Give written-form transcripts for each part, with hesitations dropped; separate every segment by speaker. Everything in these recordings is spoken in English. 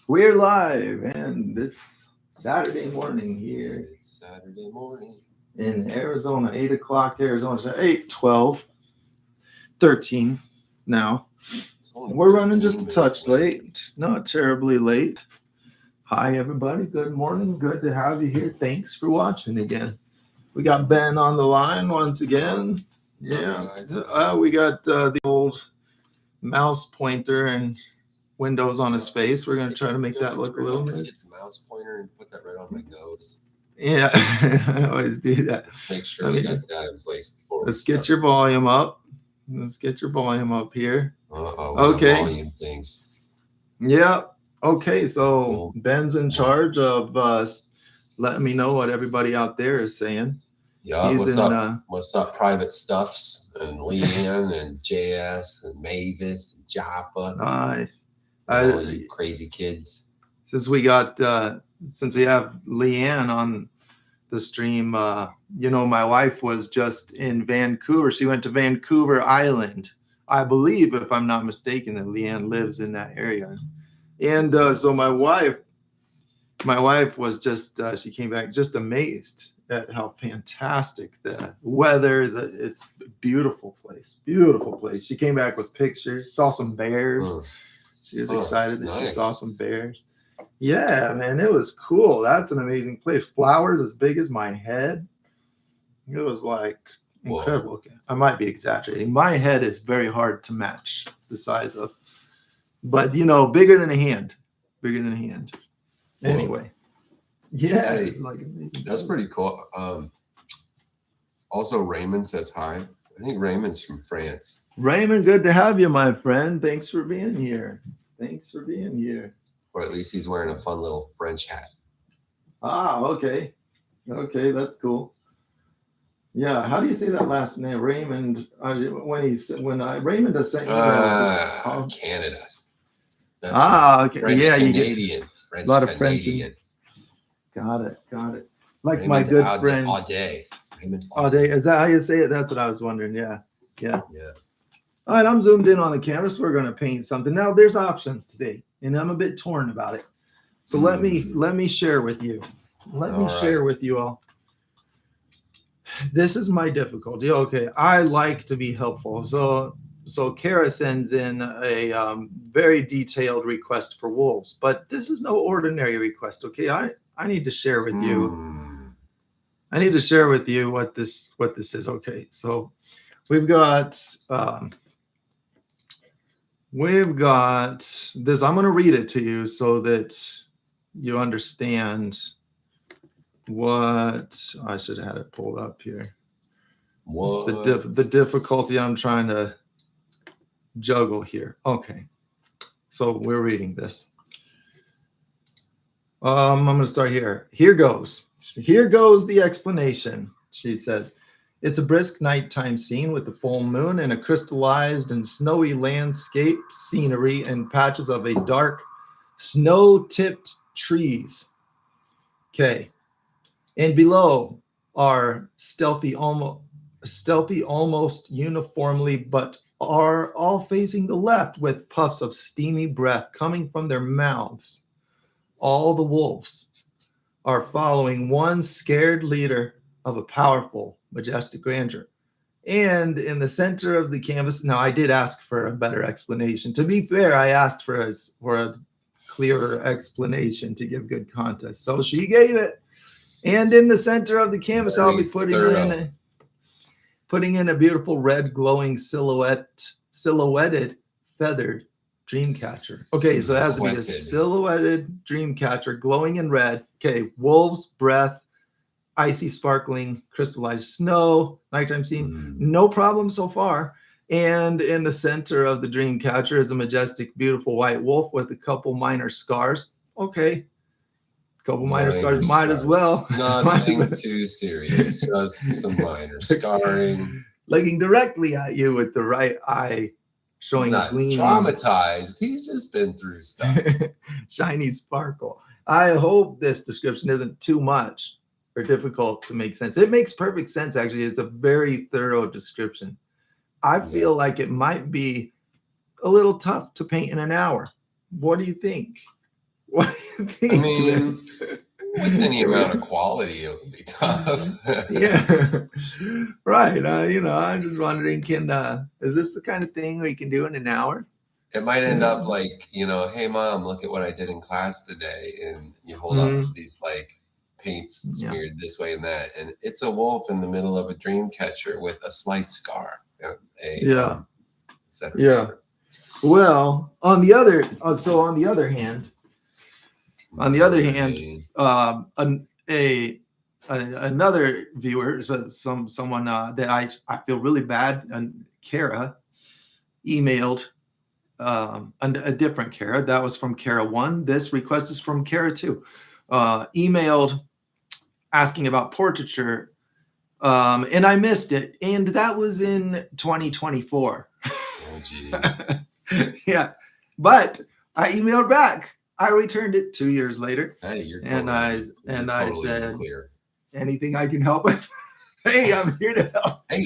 Speaker 1: We're live, and it's Saturday morning here
Speaker 2: It's Saturday morning.
Speaker 1: in Arizona, 8 o'clock Arizona. So 8, 12, 13 now.
Speaker 2: It's only
Speaker 1: We're running
Speaker 2: 13
Speaker 1: just a
Speaker 2: minutes
Speaker 1: touch late, not terribly late. Hi, everybody. Good morning. Good to have you here. Thanks for watching again. We got Ben on the line once again.
Speaker 2: What's up,
Speaker 1: Yeah.
Speaker 2: guys?
Speaker 1: We got the old mouse pointer and Windows on his face. We're going to try to make that look a little bit.
Speaker 2: Get the mouse pointer and put that right on my nose.
Speaker 1: Yeah, I always do that.
Speaker 2: Let's make sure we got that in place before
Speaker 1: Let's get your volume up. Let's get your volume up here.
Speaker 2: Okay. Volume things.
Speaker 1: Yeah. Okay. So Ben's in charge of letting me know what everybody out there is saying.
Speaker 2: Yeah. What's up, Private Stuffs and Leanne and JS and Mavis and Joppa.
Speaker 1: Nice.
Speaker 2: All you crazy kids.
Speaker 1: Since we have Leanne on the stream, my wife was just in Vancouver. She went to Vancouver Island, I believe, if I'm not mistaken, that Leanne lives in that area. And so my wife was just she came back just amazed at how fantastic the weather. It's a beautiful place. She came back with pictures, saw some bears. She was excited that she saw some bears. Yeah, man, it was cool. That's an amazing place. Flowers as big as my head. It was like incredible. Okay, I might be exaggerating. My head is very hard to match the size of, but bigger than a hand. Anyway, yeah, it's like amazing.
Speaker 2: That's pretty cool. Also, Raymond says hi. I think Raymond's from France.
Speaker 1: Raymond, good to have you, my friend. Thanks for being here.
Speaker 2: Or at least he's wearing a fun little French hat.
Speaker 1: Ah, okay. Okay, that's cool. Yeah, how do you say that last name, Raymond? Raymond is saying
Speaker 2: Canada.
Speaker 1: That's okay.
Speaker 2: French Canadian.
Speaker 1: A lot of Canadian. Got it. Like Raymond, my good friend
Speaker 2: Audet.
Speaker 1: Audet. Is that how you say it? That's what I was wondering. Yeah. All right, I'm zoomed in on the camera, so we're going to paint something. Now, there's options today, and I'm a bit torn about it. So let me share with you. Share with you all. This is my difficulty. Okay, I like to be helpful. So Kara sends in a very detailed request for wolves, but this is no ordinary request. Okay, I need to share with you. I need to share with you what this is. Okay, so we've got this. I'm going to read it to you so that you understand what I should have had it pulled up here.
Speaker 2: What
Speaker 1: the difficulty I'm trying to juggle here. Okay, so we're reading this. I'm going to start here. Here goes the explanation. She says, it's a brisk nighttime scene with the full moon and a crystallized and snowy landscape scenery and patches of a dark snow-tipped trees. Okay. And below are stealthy almost uniformly, but are all facing the left with puffs of steamy breath coming from their mouths. All the wolves are following one scared leader of a powerful, majestic grandeur. And in the center of the canvas, now I did ask for a better explanation. To be fair, I asked for a clearer explanation to give good context. So she gave it. And in the center of the canvas, I'll be putting in a beautiful red glowing silhouetted feathered dream catcher. Okay, so it has to be a silhouetted dream catcher glowing in red. Okay, wolves, breath, icy sparkling crystallized snow, nighttime scene. No problem so far. And in the center of the dream catcher is a majestic, beautiful white wolf with a couple minor scars. Okay. Couple minor scars might as well.
Speaker 2: Nothing too serious, just some minor scarring.
Speaker 1: Looking directly at you with the right eye, showing
Speaker 2: he's not
Speaker 1: gleaming.
Speaker 2: Traumatized. He's just been through stuff.
Speaker 1: Shiny sparkle. I hope this description isn't too much or difficult to make sense. It makes perfect sense, actually. It's a very thorough description. I feel like it might be a little tough to paint in an hour. What do you think? What do you think?
Speaker 2: I mean, with any amount of quality, it would be tough.
Speaker 1: Yeah, right. I'm just wondering, is this the kind of thing we can do in an hour?
Speaker 2: It might end up like, hey mom, look at what I did in class today, and you hold up these like paints smeared this way and that, and it's a wolf in the middle of a dream catcher with a slight scar.
Speaker 1: Well, on the other hand, another viewer, someone that I feel really bad, and Kara emailed a different Kara. That was from Kara 1. This request is from Kara 2. Emailed asking about portraiture, and I missed it, and that was in 2024.
Speaker 2: Oh, geez.
Speaker 1: Yeah, but I emailed back. I returned it 2 years later.
Speaker 2: Hey, you're
Speaker 1: totally, I said,
Speaker 2: clear.
Speaker 1: Anything I can help with? Hey, I'm here to help.
Speaker 2: Hey,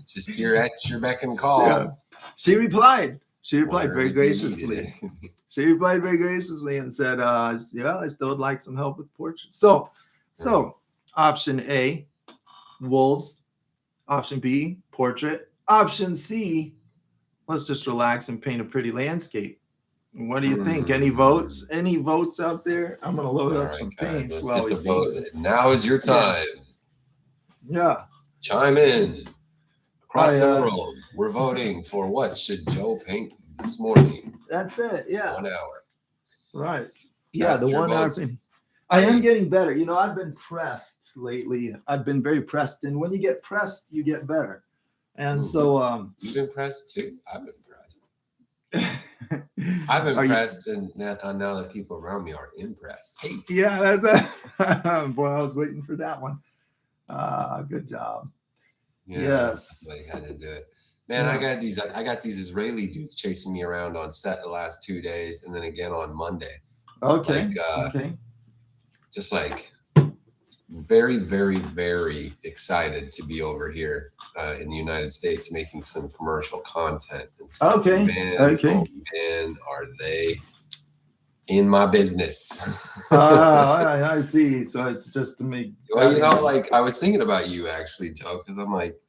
Speaker 2: just here at your beck and call.
Speaker 1: Yeah. She replied very graciously. She replied very graciously and said, I still would like some help with portraits. So option A, wolves. Option B, portrait. Option C, let's just relax and paint a pretty landscape. What do you think? Any votes? Any votes out there? I'm going to load up some paint.
Speaker 2: Let's get the vote. Now is your time.
Speaker 1: Yeah.
Speaker 2: Chime in. Across the world, we're voting for what should Joe paint this morning.
Speaker 1: That's it. Yeah.
Speaker 2: 1 hour.
Speaker 1: Right. Yeah, the 1 hour thing. I am getting better. I've been pressed lately. I've been very pressed. And when you get pressed, you get better. And so
Speaker 2: you've been pressed too. I've been pressed. I've been pressed, and now that people around me are impressed. Hey.
Speaker 1: Yeah, that's boy, I was waiting for that one. Good job.
Speaker 2: Yeah,
Speaker 1: yes.
Speaker 2: Somebody had to do it. Man, I got these Israeli dudes chasing me around on set the last 2 days, and then again on Monday.
Speaker 1: Okay.
Speaker 2: Just like very, very, very excited to be over here in the United States making some commercial content. And so, man, oh man, are they in my business?
Speaker 1: I see. So it's just to make.
Speaker 2: Well, like I was thinking about you actually, Joe, because I'm like,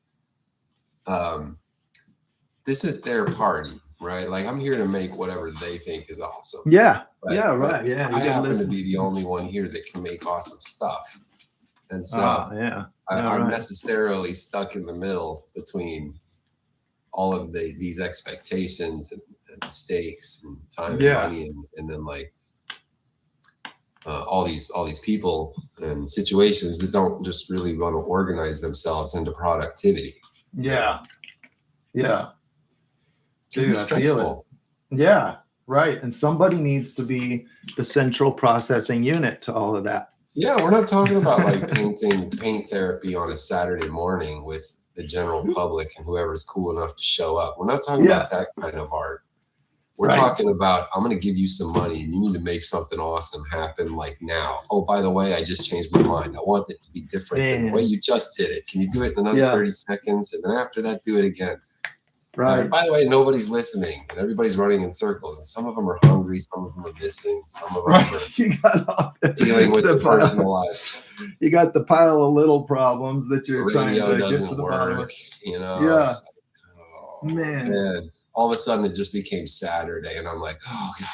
Speaker 2: this is their party, right? Like I'm here to make whatever they think is awesome.
Speaker 1: Yeah.
Speaker 2: Right?
Speaker 1: Yeah. Right. Yeah.
Speaker 2: I happen to be the only one here that can make awesome stuff. And so I'm necessarily stuck in the middle between all of these expectations and stakes and time and money, and then like all these people and situations that don't just really want to organize themselves into productivity.
Speaker 1: Yeah.
Speaker 2: Dude, it's stressful.
Speaker 1: Yeah, right. And somebody needs to be the central processing unit to all of that.
Speaker 2: Yeah, we're not talking about like paint therapy on a Saturday morning with the general public and whoever's cool enough to show up. We're not talking about that kind of art. We're talking about, I'm going to give you some money and you need to make something awesome happen like now. Oh, by the way, I just changed my mind. I want it to be different than the way you just did it. Can you do it in another 30 seconds? And then after that, do it again.
Speaker 1: Right.
Speaker 2: By the way, nobody's listening and everybody's running in circles, and some of them are hungry, some of them are missing, some of them are dealing with their personal life.
Speaker 1: You got the pile of little problems that you're trying to get to the bottom of.
Speaker 2: Yeah. Like, man. All of a sudden it just became Saturday and I'm like, oh God.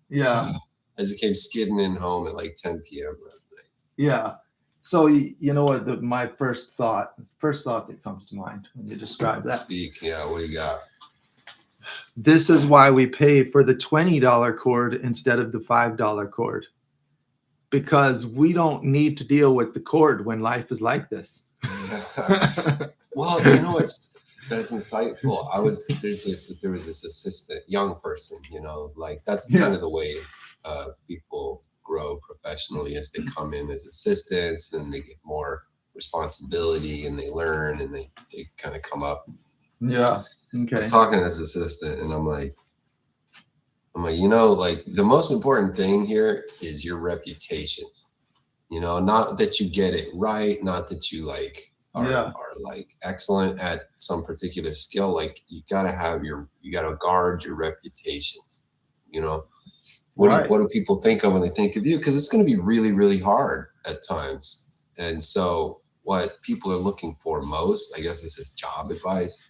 Speaker 1: Yeah.
Speaker 2: I just came skidding in home at like 10 p.m. last night.
Speaker 1: Yeah. So you know what my first thought that comes to mind when you describe that.
Speaker 2: Speak. Yeah. What do you got?
Speaker 1: This is why we pay for the $20 cord instead of the $5 cord, because we don't need to deal with the cord when life is like this.
Speaker 2: Well, that's insightful. There was this assistant, young person, like that's kind of the way people grow professionally as they come in as assistants, and they get more responsibility and they learn and they kind of come up.
Speaker 1: Yeah. Okay.
Speaker 2: I was talking to this assistant and I'm like, like the most important thing here is your reputation. Not that you get it right, not that you like are like excellent at some particular skill. Like you gotta guard your reputation,
Speaker 1: Right.
Speaker 2: What do people think of when they think of you? Because it's going to be really, really hard at times. And so what people are looking for most, I guess this is job advice.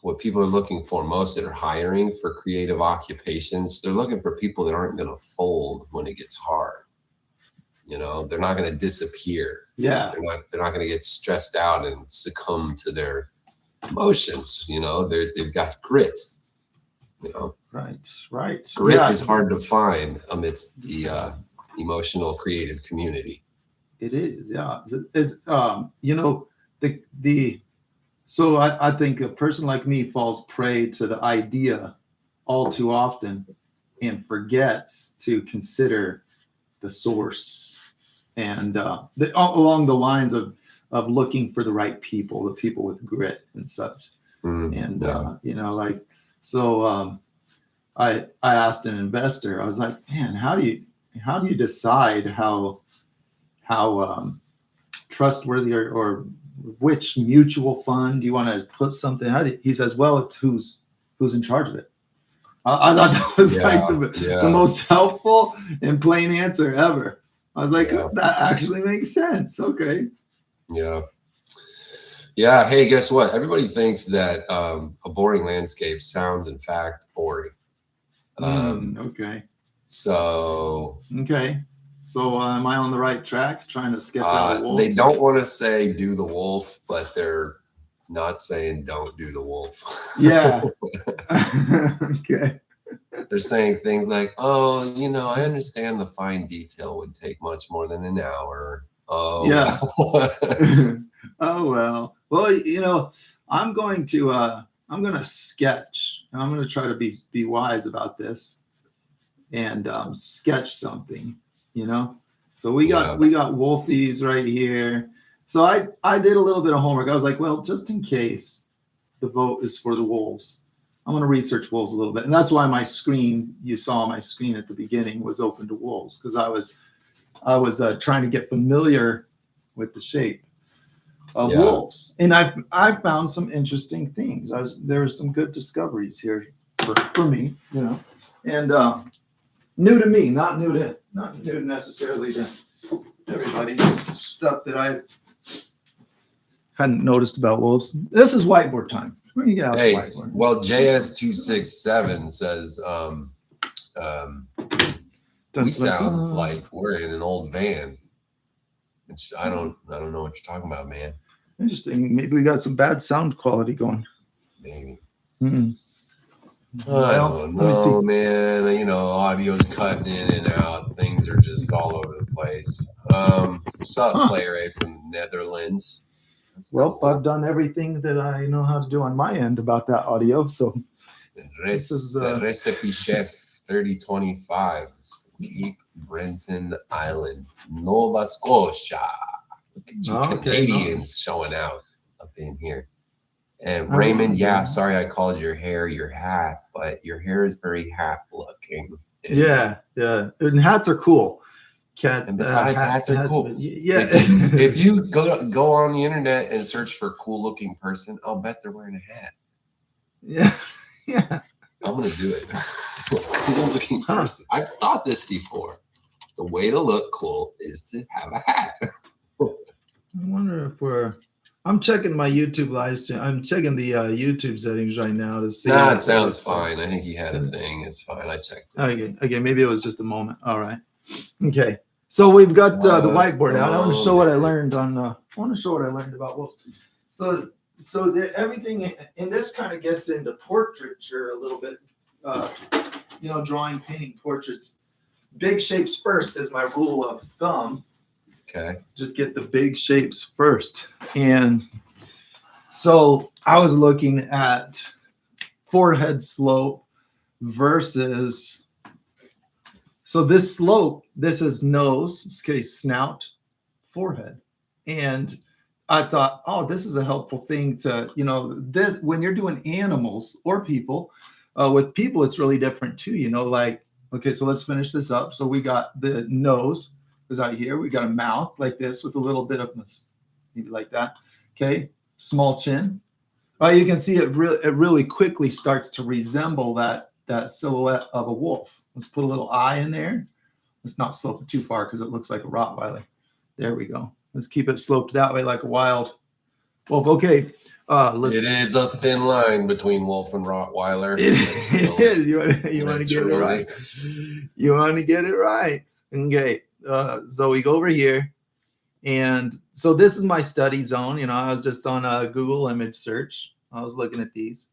Speaker 2: What people are looking for most that are hiring for creative occupations, they're looking for people that aren't going to fold when it gets hard. You know, they're not going to disappear.
Speaker 1: Yeah.
Speaker 2: They're not going to get stressed out and succumb to their emotions. You know, they've got grit. You know,
Speaker 1: right.
Speaker 2: Grit is hard to find amidst the emotional creative community.
Speaker 1: It is, yeah. It's you know, so I think a person like me falls prey to the idea all too often and forgets to consider the source and along the lines of looking for the right people, the people with grit and such. And you know, like, so I asked an investor, I was like, man, how do you decide how trustworthy or which mutual fund do you want to put something out? He says, well, it's who's in charge of it. I thought that was the most helpful and plain answer ever. I was like, that actually makes sense. Okay.
Speaker 2: Yeah. Hey, guess what? Everybody thinks that a boring landscape sounds, in fact, boring.
Speaker 1: Okay.
Speaker 2: So
Speaker 1: am I on the right track trying to sketch out a wolf?
Speaker 2: They don't want to say do the wolf, but they're not saying don't do the wolf.
Speaker 1: Yeah. Okay.
Speaker 2: They're saying things like, oh, you know, I understand the fine detail would take much more than an hour. Oh,
Speaker 1: yeah. Oh, well. Well, you know, I'm going to sketch. I'm going to try to be wise about this and sketch something, you know. So we got wolfies right here. So I did a little bit of homework. I was like, well, just in case the vote is for the wolves, I'm going to research wolves a little bit. And that's why my screen, you saw my screen at the beginning, was open to wolves, because I was trying to get familiar with the shape of wolves. And I found some interesting things. There were some good discoveries here for me, you know, and new to me, not new necessarily to everybody. It's stuff that I hadn't noticed about wolves. This is whiteboard time. We're gonna get out the whiteboard.
Speaker 2: Well, JS267 says we sound like we're in an old van. I don't know what you're talking about, man.
Speaker 1: Interesting. Maybe we got some bad sound quality going.
Speaker 2: Maybe.
Speaker 1: Well,
Speaker 2: I don't know, man. You know, audio's cutting in and out. Things are just all over the place. Sup, Player A from the Netherlands.
Speaker 1: Well, cool. I've done everything that I know how to do on my end about that audio. So
Speaker 2: Recipe Chef 3025, Cape Breton Island, Nova Scotia. Look at you Canadians showing out up in here. And Raymond, sorry I called your hair your hat, but your hair is very hat looking.
Speaker 1: Yeah. And hats are cool.
Speaker 2: And besides, hats are cool.
Speaker 1: Yeah.
Speaker 2: If you go on the internet and search for cool looking person, I'll bet they're wearing a hat.
Speaker 1: Yeah.
Speaker 2: I'm gonna do it. Cool looking person. I've thought this before. The way to look cool is to have a hat.
Speaker 1: I wonder if I'm checking my YouTube live stream. I'm checking the YouTube settings right now to see.
Speaker 2: Nah, it sounds fine. I think he had a thing. It's fine. I checked it.
Speaker 1: Okay. Maybe it was just a moment. All right. Okay. So we've got the whiteboard out. I want to show what I learned about wolves. So everything, and this kind of gets into portraiture a little bit. You know, drawing, painting portraits. Big shapes first is my rule of thumb.
Speaker 2: Okay.
Speaker 1: Just get the big shapes first. And so I was looking at forehead slope versus. So this slope, this is nose, snout, forehead. And I thought, this is a helpful thing to, you know, this when you're doing animals or people, with people, it's really different too, you know, like, okay, so let's finish this up. So we got the nose is out here. We got a mouth like this with a little bit of this, maybe like that. Okay, small chin. You can see it really quickly starts to resemble that silhouette of a wolf. Let's put a little eye in there. Let's not slope it too far because it looks like a Rottweiler. There we go. Let's keep it sloped that way like a wild wolf. Okay.
Speaker 2: It is a thin line between wolf and Rottweiler.
Speaker 1: It is. You want to get it right. You want to get it right. Okay. So we go over here. And so this is my study zone. You know, I was just on a Google image search. I was looking at these.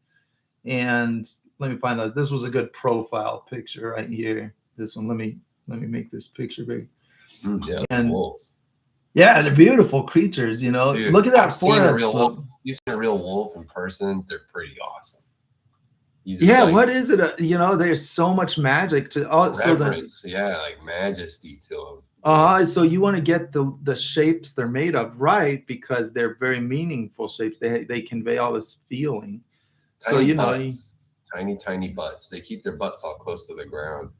Speaker 1: And let me find those. This was a good profile picture right here. This one. Let me make this picture big.
Speaker 2: Yeah,
Speaker 1: and
Speaker 2: wolves.
Speaker 1: Yeah, they're beautiful creatures, you know.
Speaker 2: Dude,
Speaker 1: look at that
Speaker 2: forehead. You've seen a real wolf in person, they're pretty awesome.
Speaker 1: Yeah, like, what is it? You know, there's so much magic to
Speaker 2: reverence, like majesty to them.
Speaker 1: So you want to get the shapes they're made of right, because they're very meaningful shapes. They convey all this feeling.
Speaker 2: Tiny so you butts, know, tiny butts. They keep their butts all close to the ground.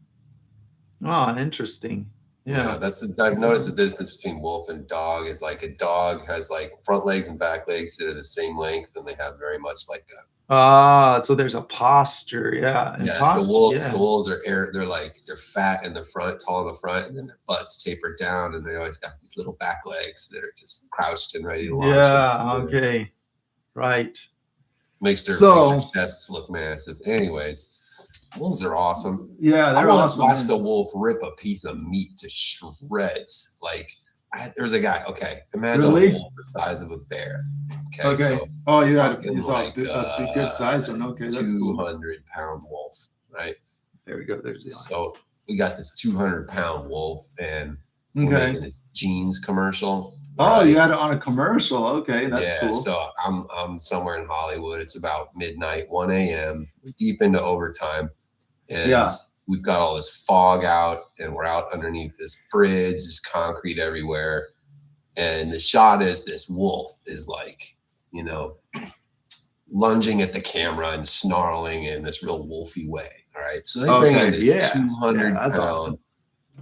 Speaker 1: Oh, interesting. Yeah,
Speaker 2: I've noticed the difference between wolf and dog is like a dog has like front legs and back legs that are the same length, and they have very much like a
Speaker 1: so there's a posture, and
Speaker 2: posture, the wolves are they're fat in the front, tall in the front, and then their butts taper down, and they always got these little back legs that are just crouched and ready to launch.
Speaker 1: Yeah, okay, right.
Speaker 2: Makes their chests look massive. Anyways. Wolves are awesome.
Speaker 1: Yeah,
Speaker 2: I once watched a wolf rip a piece of meat to shreds. Like, there's a guy. Okay, imagine a wolf the size of a bear. Okay.
Speaker 1: So you got a good size one. Okay, that's
Speaker 2: 200-pound wolf, right?
Speaker 1: There we go. There's the
Speaker 2: so we got this 200-pound wolf, and we're making this jeans commercial.
Speaker 1: Oh, you had it on a commercial. Okay, that's cool.
Speaker 2: So I'm somewhere in Hollywood. It's about midnight, 1 a.m. deep into overtime. And we've got all this fog out, and we're out underneath this bridge, there's concrete everywhere. And the shot is this wolf is like, you know, lunging at the camera and snarling in this real wolfy way. All right. So they bring in this 200-pound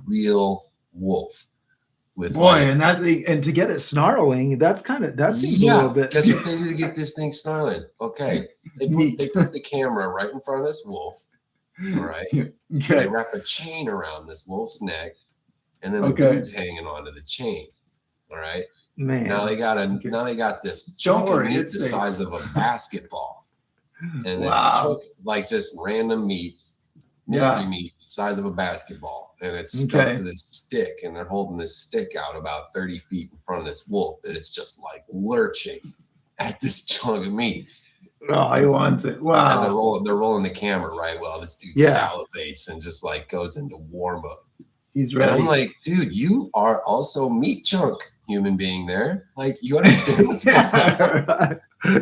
Speaker 2: real wolf. With
Speaker 1: and to get it snarling, that seems a little bit.
Speaker 2: Guess what they do to get this thing snarling? Okay. They put the camera right in front of this wolf. All right. They wrap a chain around this wolf's neck, and then the dude's hanging onto the chain. All right.
Speaker 1: Man.
Speaker 2: Now they got this chunk of meat the size of a basketball. And this chunk, like just random meat, mystery meat, size of a basketball. And it's stuck to this stick, and they're holding this stick out about 30 feet in front of this wolf that is just like lurching at this chunk of meat.
Speaker 1: Oh, he wants it. Wow.
Speaker 2: And they're rolling the camera right while this dude salivates and just like goes into war mode.
Speaker 1: He's ready.
Speaker 2: And I'm like, dude, you are also meat chunk human being there. Like, you understand what's going on?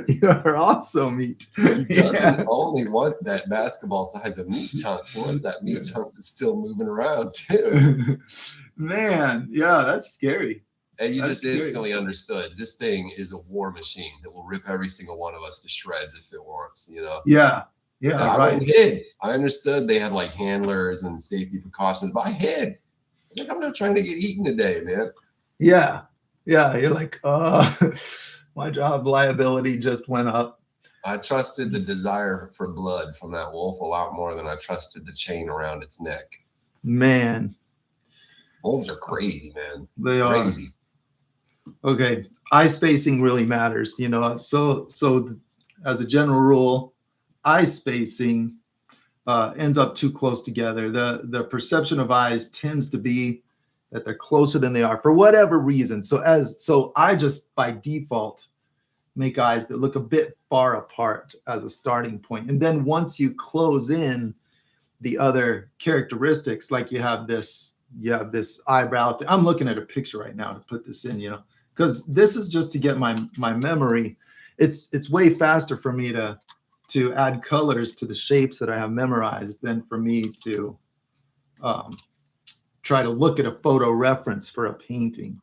Speaker 1: You are also meat.
Speaker 2: He doesn't only want that basketball size of meat chunk. He wants that meat chunk that's still moving around too.
Speaker 1: Man, yeah, that's scary.
Speaker 2: And you just instantly understood this thing is a war machine that will rip every single one of us to shreds if it wants, you know?
Speaker 1: Yeah.
Speaker 2: I went and hid. I understood they had like handlers and safety precautions, but I hid. I was like, I'm not trying to get eaten today, man.
Speaker 1: Yeah. You're like, my job liability just went up.
Speaker 2: I trusted the desire for blood from that wolf a lot more than I trusted the chain around its neck.
Speaker 1: Man.
Speaker 2: Wolves are crazy, man.
Speaker 1: They are crazy. Okay, eye spacing really matters, you know. So as a general rule, eye spacing ends up too close together. The perception of eyes tends to be that they're closer than they are for whatever reason. So I just by default make eyes that look a bit far apart as a starting point, and then once you close in the other characteristics, like you have this eyebrow. I'm looking at a picture right now to put this in, you know. Because this is just to get my memory. It's way faster for me to add colors to the shapes that I have memorized than for me to try to look at a photo reference for a painting.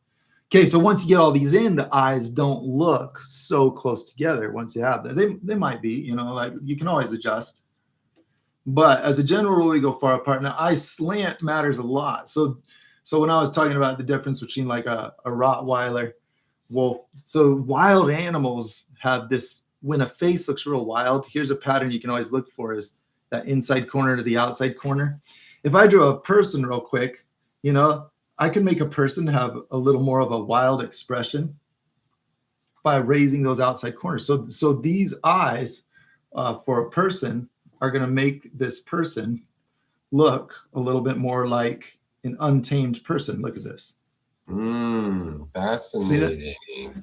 Speaker 1: Okay, so once you get all these in, the eyes don't look so close together once you have them. They might be, you know, like you can always adjust. But as a general rule, we go far apart. Now, eye slant matters a lot. So when I was talking about the difference between like a Rottweiler, wolf, so wild animals have this, when a face looks real wild, here's a pattern you can always look for, is that inside corner to the outside corner. if I drew a person real quick, you know, I can make a person have a little more of a wild expression by raising those outside corners. So these eyes for a person are going to make this person look a little bit more like an untamed person. Look at this.
Speaker 2: Fascinating.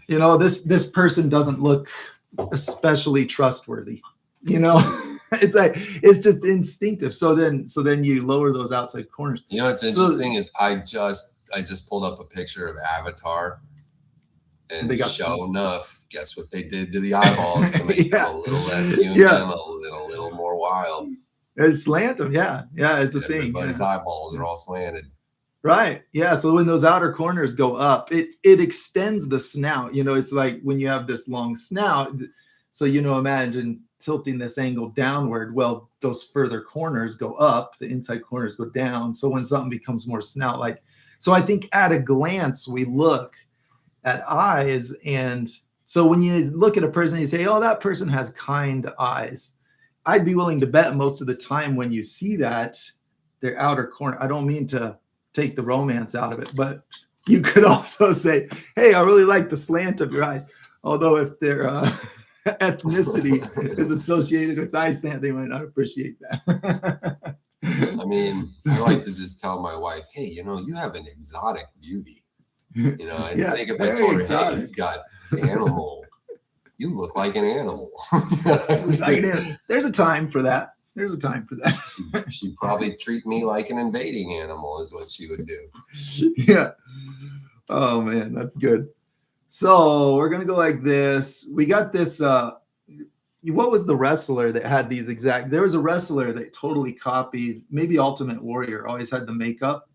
Speaker 1: You know, this person doesn't look especially trustworthy. You know, it's like it's just instinctive. So then you lower those outside corners.
Speaker 2: You know what's interesting is I just pulled up a picture of Avatar, and sure enough, guess what they did to the eyeballs to make them a little less human, a little more wild.
Speaker 1: It's slanted, yeah, it's a thing.
Speaker 2: Everybody's eyeballs are all slanted.
Speaker 1: Right. Yeah. So when those outer corners go up, it extends the snout. You know, it's like when you have this long snout. So, you know, imagine tilting this angle downward. Well, those further corners go up, the inside corners go down. So when something becomes more snout-like, so I think at a glance, we look at eyes. And so when you look at a person, you say, oh, that person has kind eyes. I'd be willing to bet most of the time when you see that, their outer corner, I don't mean to take the romance out of it, but you could also say, hey, I really like the slant of your eyes. Although if their ethnicity is associated with eye slant, they might not appreciate that.
Speaker 2: I mean, I like to just tell my wife, hey, you know, you have an exotic beauty. You know, I think if I told her, hey, you've got animal, you look like an animal.
Speaker 1: There's a time for that. There's a time for that.
Speaker 2: She'd probably treat me like an invading animal is what she would do.
Speaker 1: Yeah. Oh, man, that's good. So we're going to go like this. We got this. What was the wrestler that had these exact? There was a wrestler that totally copied, maybe Ultimate Warrior, always had the makeup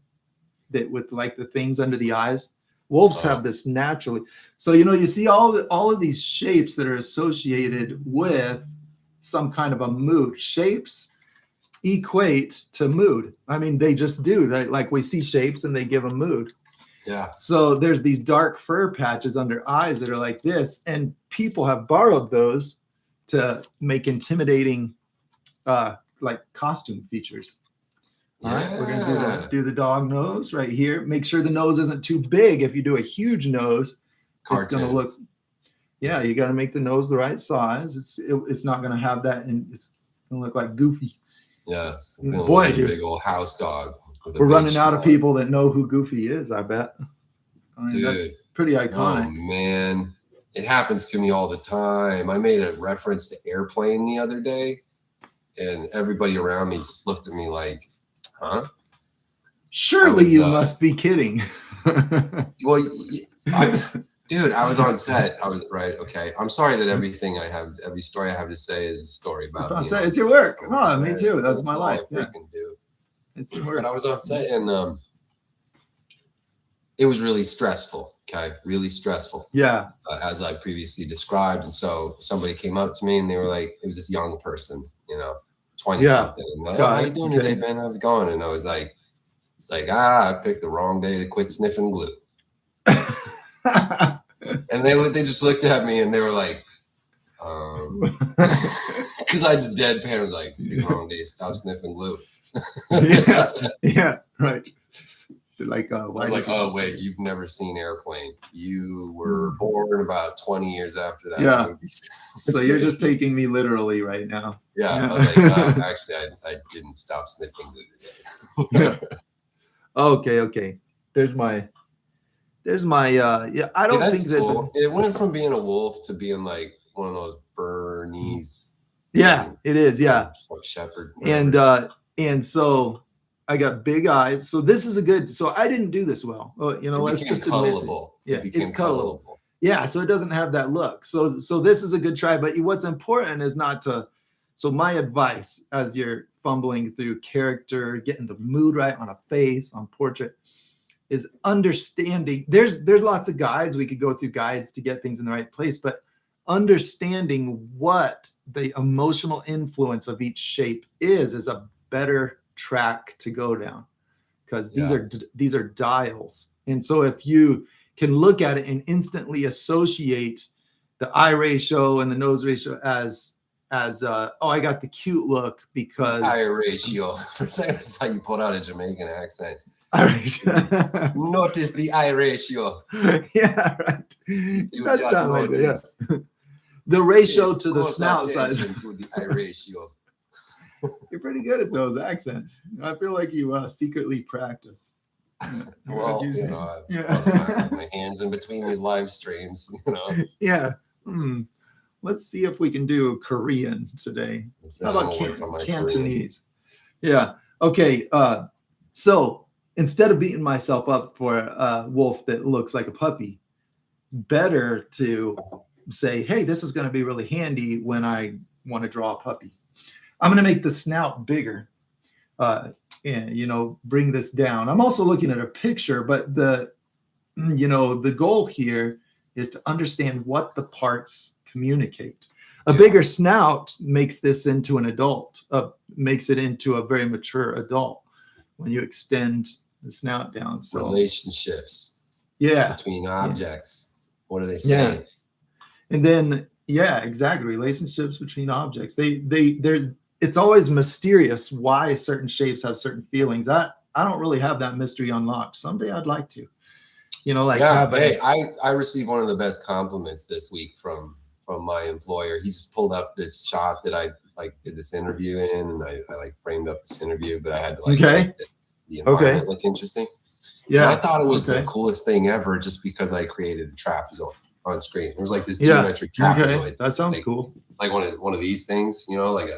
Speaker 1: that with like the things under the eyes. Wolves have this naturally. So, you know, you see all of these shapes that are associated with some kind of a mood. Shapes equate to mood. I mean, they just do. Like we see shapes and they give a mood.
Speaker 2: Yeah.
Speaker 1: So there's these dark fur patches under eyes that are like this, and people have borrowed those to make intimidating, like costume features. All right, we're gonna do the dog nose right here. Make sure the nose isn't too big. If you do a huge nose, it's gonna look. Yeah, you got to make the nose the right size. It's not gonna have that, and it's gonna look like Goofy.
Speaker 2: Yeah, it's gonna look like a big old house dog.
Speaker 1: We're running out of people that know who Goofy is, I bet. I mean,
Speaker 2: dude,
Speaker 1: that's pretty iconic.
Speaker 2: Oh, man. It happens to me all the time. I made a reference to Airplane the other day, and everybody around me just looked at me like, huh?
Speaker 1: Surely you must be kidding.
Speaker 2: Well, dude, I was on set. I was right. Okay. I'm sorry that every story I have to say is a story about me.
Speaker 1: It's your work. Oh, me too. That's my life.
Speaker 2: I freaking do.
Speaker 1: It's your work.
Speaker 2: But I was on set and it was really stressful. Okay. Really stressful.
Speaker 1: Yeah.
Speaker 2: As I previously described. And so somebody came up to me and they were like, it was this young person, you know, 20 something. And like, oh, how you doing today, Ben? How's it going? And I was like, it's like, I picked the wrong day to quit sniffing glue. And they just looked at me and they were like, because I just deadpan was like, the wrong day to stop sniffing glue.
Speaker 1: Yeah, right. Like,
Speaker 2: I was like, oh wait, you've never seen Airplane. You were born about 20 years after that movie.
Speaker 1: So you're just taking me literally right now.
Speaker 2: Yeah. I was like, actually, I didn't stop sniffing glue today.
Speaker 1: Okay. There's my I don't think that
Speaker 2: cool. It went from being a wolf to being like one of those Bernese.
Speaker 1: Yeah, it is. Yeah.
Speaker 2: Shepherd.
Speaker 1: And so I got big eyes. So this is a good. So I didn't do this well. You know, let's just
Speaker 2: cuddleable.
Speaker 1: Yeah, it's cuddleable. Yeah, so it doesn't have that look. So this is a good try. But what's important is not to. So my advice as you're fumbling through character, getting the mood right on a face, on portrait, is understanding. There's lots of guides. We could go through guides to get things in the right place, but understanding what the emotional influence of each shape is a better track to go down, because these are dials. And so if you can look at it and instantly associate the eye ratio and the nose ratio as as oh, I got the cute look because
Speaker 2: eye ratio. For a second, I thought you pulled out a Jamaican accent. Notice the eye ratio.
Speaker 1: Yeah, right. That sounds like it, yes. The ratio to the snout size.
Speaker 2: To the eye ratio.
Speaker 1: You're pretty good at those accents. I feel like you secretly practice.
Speaker 2: Well, you know, I've my hands in between these live streams, you know.
Speaker 1: Yeah. Let's see if we can do Korean today. How about Cantonese? Yeah. Okay. So instead of beating myself up for a wolf that looks like a puppy, better to say, hey, this is going to be really handy when I want to draw a puppy. I'm going to make the snout bigger. And, you know, bring this down. I'm also looking at a picture, but the goal here is to understand what the parts communicate. A bigger snout makes this into an adult, makes it into a very mature adult when you extend the snout down. So
Speaker 2: relationships between objects. What do they say?
Speaker 1: Yeah. And then, yeah, exactly. Relationships between objects. They're it's always mysterious why certain shapes have certain feelings. I don't really have that mystery unlocked. Someday I'd like to, you know, like
Speaker 2: I received one of the best compliments this week from my employer. He just pulled up this shot that I like did this interview in, and I like framed up this interview, but I had to like make the environment look interesting. Yeah. And I thought it was the coolest thing ever just because I created a trapezoid on screen. It was like this geometric trapezoid.
Speaker 1: That sounds cool.
Speaker 2: Like one of these things, you know, like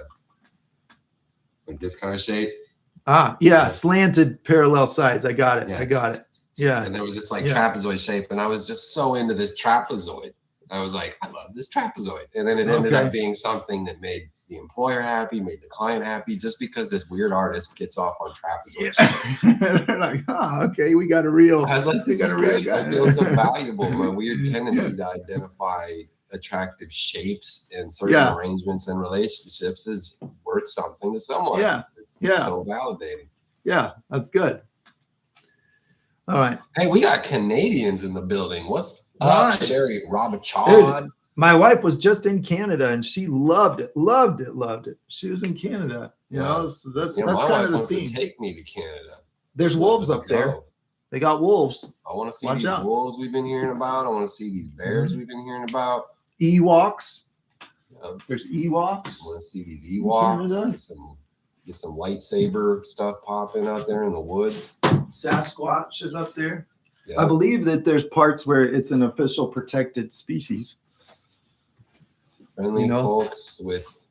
Speaker 2: this kind of shape.
Speaker 1: Slanted parallel sides. I got it. Yeah.
Speaker 2: And there was this like trapezoid shape, and I was just so into this trapezoid. I was like, I love this trapezoid. And then it ended up being something that made the employer happy, made the client happy, just because this weird artist gets off on trapezoid shapes.
Speaker 1: They're like, okay, we got a real.
Speaker 2: I was like, this is great. I feel so valuable. My weird tendency to identify attractive shapes and certain arrangements and relationships is worth something to someone. It's so validating.
Speaker 1: Yeah, that's good. All right.
Speaker 2: Hey, we got Canadians in the building. What's up, Sherry Robichaud?
Speaker 1: My wife was just in Canada and she loved it. She was in Canada. You know, so that's kind of the theme.
Speaker 2: To take me to Canada.
Speaker 1: There's wolves up there. They got wolves.
Speaker 2: I want to see these wolves we've been hearing about. I want to see these bears we've been hearing about.
Speaker 1: Ewoks. There's Ewoks.
Speaker 2: I want to see these Ewoks. Get some lightsaber stuff popping out there in the woods.
Speaker 1: Sasquatch is up there. I believe that there's parts where it's an official protected species.
Speaker 2: Friendly folks with.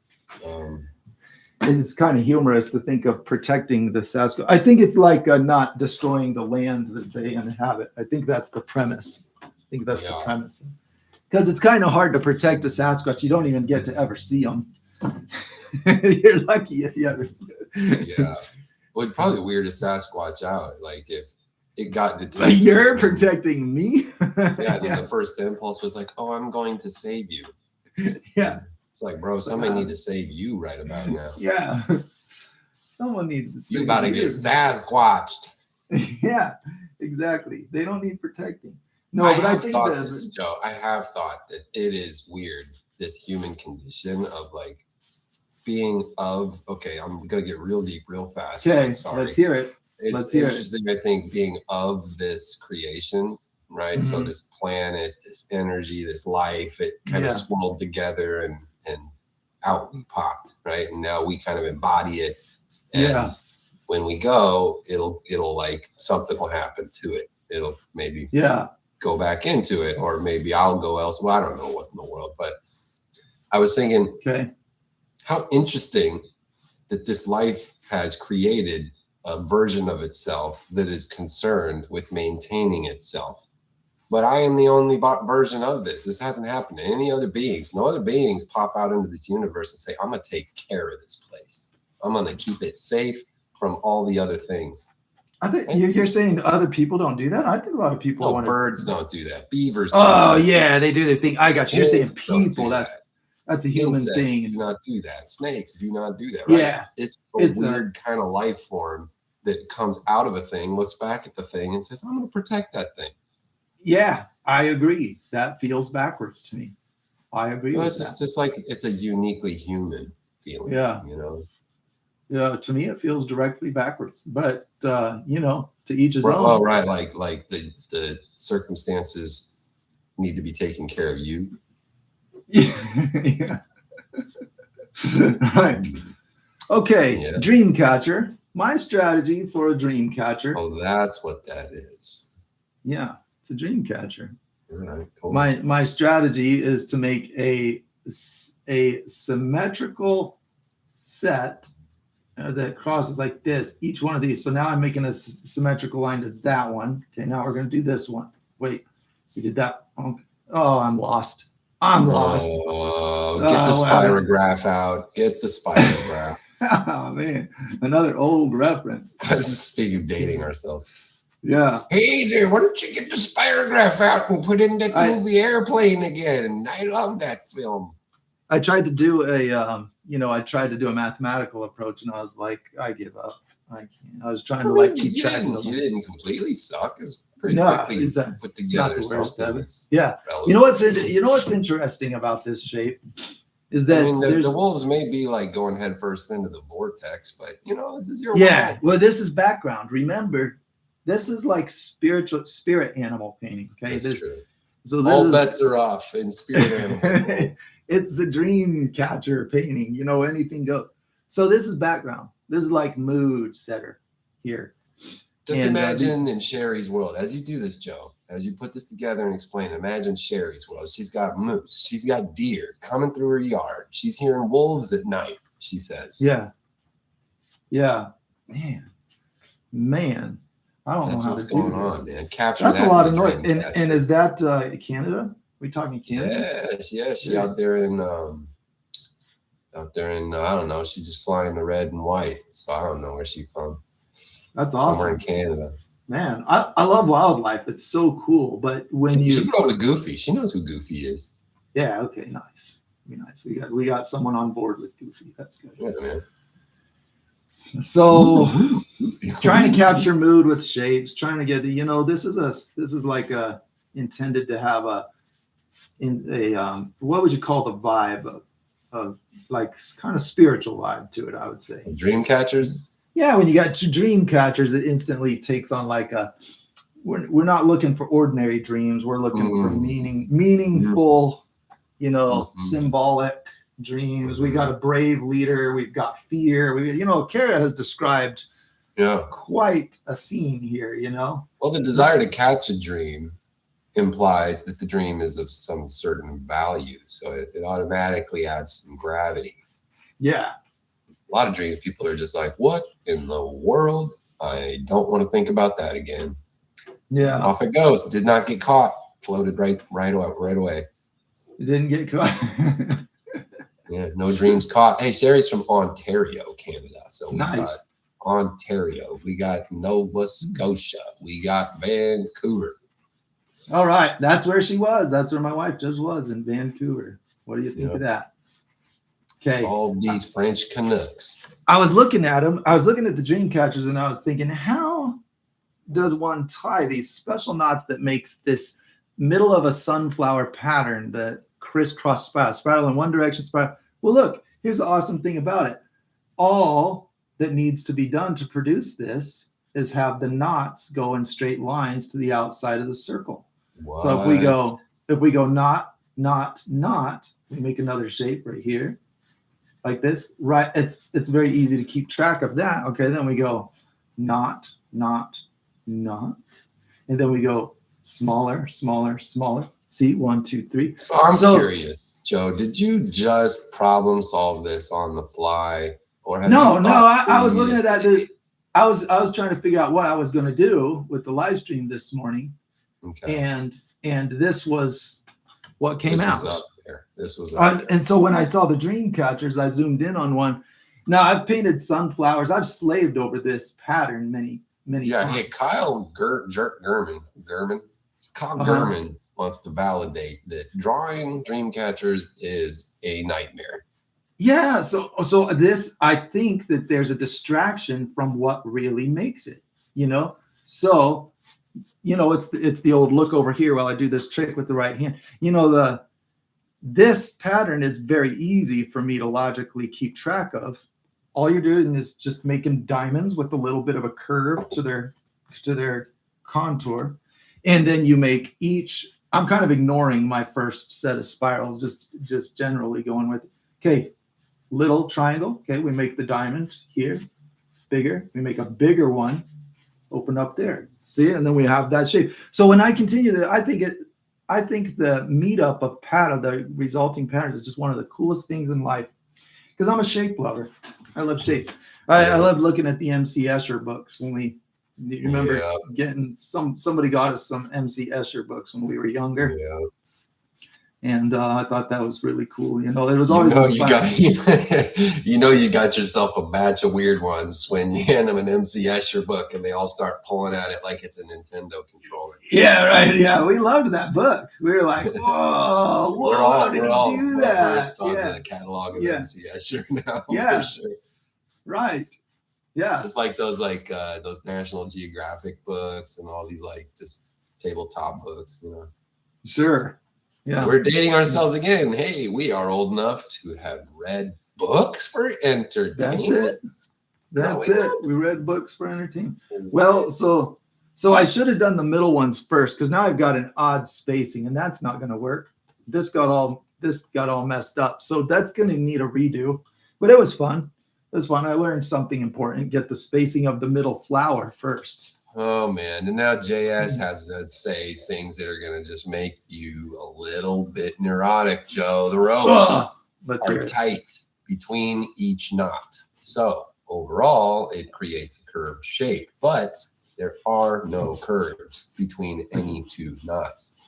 Speaker 1: It's kind of humorous to think of protecting the Sasquatch. I think it's like not destroying the land that they inhabit. I think that's the premise. The premise. Because it's kind of hard to protect a Sasquatch. You don't even get to ever see them. You're lucky if you ever see it.
Speaker 2: Yeah. Well, it'd probably weird a Sasquatch out. Like if it got detected.
Speaker 1: You're protecting me?
Speaker 2: The first impulse was like, oh, I'm going to save you.
Speaker 1: Yeah.
Speaker 2: It's like, bro, somebody need to save you right about now.
Speaker 1: Yeah. Someone needs to save you.
Speaker 2: You about to get Sasquatched.
Speaker 1: Yeah, exactly. They don't need protecting. No,
Speaker 2: I have thought that it is weird, this human condition of like being of, okay, I'm going to get real deep real fast.
Speaker 1: Okay, let's hear it.
Speaker 2: It's interesting, I think, being of this creation, right? So this planet, this energy, this life, it kind of swirled together and out we popped, right? And now we kind of embody it. And when we go, it'll like something will happen to it. It'll maybe go back into it, or maybe I'll go elsewhere. I don't know what in the world, but I was thinking, how interesting that this life has created a version of itself that is concerned with maintaining itself. But I am the only version of this. This hasn't happened to any other beings. No other beings pop out into this universe and say, I'm going to take care of this place. I'm going to keep it safe from all the other things.
Speaker 1: I think you're saying other people don't do that. I think a lot of people.
Speaker 2: No, birds don't do that. Beavers.
Speaker 1: They do their thing. I got you. You're saying people. That's a human thing.
Speaker 2: Do not do that. Snakes do not do that. Right?
Speaker 1: Yeah,
Speaker 2: it's a weird kind of life form that comes out of a thing, looks back at the thing, and says, "I'm going to protect that thing."
Speaker 1: Yeah, I agree. That feels backwards to me. I agree
Speaker 2: No,
Speaker 1: with
Speaker 2: it's
Speaker 1: that.
Speaker 2: just like it's a uniquely human feeling.
Speaker 1: Yeah.
Speaker 2: You know.
Speaker 1: Yeah, to me it feels directly backwards, but you know, to each his
Speaker 2: Well,
Speaker 1: own.
Speaker 2: right, like the circumstances need to be taking care of you.
Speaker 1: Yeah. Right. Okay,
Speaker 2: Yeah.
Speaker 1: dream catcher. My strategy for a dream catcher.
Speaker 2: Oh, that's what that is.
Speaker 1: Yeah, it's a dream catcher.
Speaker 2: All right, cool.
Speaker 1: My strategy is to make a symmetrical set that crosses like this, each one of these. So now I'm making a symmetrical line to that one. Okay, now we're going to do this one. Wait, we did that. Oh, I'm lost. I'm lost.
Speaker 2: Get the spirograph out. Get the spirograph.
Speaker 1: Oh, man. Another old reference.
Speaker 2: Speaking of dating ourselves.
Speaker 1: Yeah.
Speaker 2: Hey there, why don't you get the spirograph out and put in that movie Airplane again? I love that film.
Speaker 1: I tried to do a mathematical approach, and I was like, I give up. I can't. I was trying to keep track of them.
Speaker 2: You didn't completely suck. It's pretty quickly put together something that's relevant.
Speaker 1: You know what's interesting about this shape is that
Speaker 2: the wolves may be like going headfirst into the vortex, but this is your
Speaker 1: world. Well, this is background. Remember, this is like spirit animal painting. Okay,
Speaker 2: that's true.
Speaker 1: So
Speaker 2: all bets are off in spirit animal.
Speaker 1: It's the dream catcher painting, anything goes. So this is background. This is like mood setter here.
Speaker 2: Just imagine in Sherry's world, as you do this, Joe, as you put this together and explain, imagine Sherry's world. She's got moose. She's got deer coming through her yard. She's hearing wolves at night, she says.
Speaker 1: Yeah. Yeah. Man. I don't know how
Speaker 2: what's
Speaker 1: to
Speaker 2: going
Speaker 1: do
Speaker 2: on, man. Capture
Speaker 1: That's
Speaker 2: that
Speaker 1: a lot of noise. And is that Canada? We talking Canada?
Speaker 2: Yes. She's out there in I don't know. She's just flying the red and white. So I don't know where she's from.
Speaker 1: That's awesome.
Speaker 2: Somewhere in Canada.
Speaker 1: Man, I love wildlife. It's so cool. But when
Speaker 2: she grew up with Goofy. She knows who Goofy is.
Speaker 1: Yeah. Okay. Nice. Nice. We got someone on board with Goofy. That's good.
Speaker 2: Yeah, man.
Speaker 1: So trying to capture mood with shapes, trying to get this is like intended to have what would you call the vibe of like kind of spiritual vibe to it, I would say.
Speaker 2: Dream catchers?
Speaker 1: Yeah, when you got two dream catchers, it instantly takes on like we're not looking for ordinary dreams. We're looking for meaningful, symbolic dreams. We got a brave leader. We've got fear. Kara has described quite a scene here,
Speaker 2: Well, the desire to catch a dream implies that the dream is of some certain value. So it automatically adds some gravity.
Speaker 1: Yeah.
Speaker 2: A lot of dreams, people are just like, what in the world? I don't want to think about that again.
Speaker 1: Yeah.
Speaker 2: Off it goes. Did not get caught. Floated right away.
Speaker 1: It didn't get caught.
Speaker 2: Yeah, no dreams caught. Hey, Sherry's from Ontario, Canada. So we got Ontario. We got Nova Scotia. We got Vancouver.
Speaker 1: All right. That's where she was. That's where my wife just was, in Vancouver. What do you think of that? Okay.
Speaker 2: All these French Canucks.
Speaker 1: I was looking at them. I was looking at the dream catchers, and I was thinking, how does one tie these special knots that makes this middle of a sunflower pattern, the crisscross spiral in one direction, spiral? Well, look, here's the awesome thing about it. All that needs to be done to produce this is have the knots go in straight lines to the outside of the circle.
Speaker 2: What?
Speaker 1: So if we go knot, knot, knot, we make another shape right here, like this. Right, it's very easy to keep track of that. Okay, then we go knot, knot, knot, and then we go smaller, smaller, smaller. See, 1, 2, 3.
Speaker 2: So I'm curious, Joe. Did you just problem solve this on the fly, or have
Speaker 1: I was looking at that. I was trying to figure out what I was going to do with the live stream this morning.
Speaker 2: Okay.
Speaker 1: And this was what came out.
Speaker 2: This was up there.
Speaker 1: And so when I saw the dream catchers, I zoomed in on one. Now I've painted sunflowers. I've slaved over this pattern many times.
Speaker 2: Hey, Kyle Gurman wants to validate that drawing dream catchers is a nightmare.
Speaker 1: Yeah, so this, I think that there's a distraction from what really makes it, So, it's the old look over here while I do this trick with the right hand. this pattern is very easy for me to logically keep track of. All you're doing is just making diamonds with a little bit of a curve to their contour. And then you make each, I'm kind of ignoring my first set of spirals, just generally going with, okay, little triangle. Okay, we make the diamond here, bigger. We make a bigger one, open up there. See, and then we have that shape. So when I continue that, I think the meetup of the resulting patterns is just one of the coolest things in life. Because I'm a shape lover. I love shapes. I love looking at the MC Escher books when you remember getting somebody got us some MC Escher books when we were younger.
Speaker 2: Yeah.
Speaker 1: And I thought that was really cool. You know, it was always
Speaker 2: you got yourself a batch of weird ones when you hand them an MC Escher book and they all start pulling at it like it's a Nintendo controller.
Speaker 1: Yeah, right. Yeah, we loved that book. We were like, whoa,
Speaker 2: we're all
Speaker 1: do that?
Speaker 2: Versed on the catalog of MC Escher now.
Speaker 1: Yeah,
Speaker 2: for sure.
Speaker 1: Right. Yeah,
Speaker 2: just like those National Geographic books and all these like just tabletop books, you know.
Speaker 1: Sure. Yeah.
Speaker 2: We're dating ourselves again. Hey, we are old enough to have read books for entertainment.
Speaker 1: That's it. We read books for entertainment. Well, so I should have done the middle ones first because now I've got an odd spacing and that's not going to work. This got all messed up. So that's going to need a redo. But it was fun. It was fun. I learned something important. Get the spacing of the middle flower first.
Speaker 2: Oh man, and now JS has to say things that are gonna just make you a little bit neurotic, Joe. The ropes are tight between each knot. So overall, it creates a curved shape, but there are no curves between any two knots.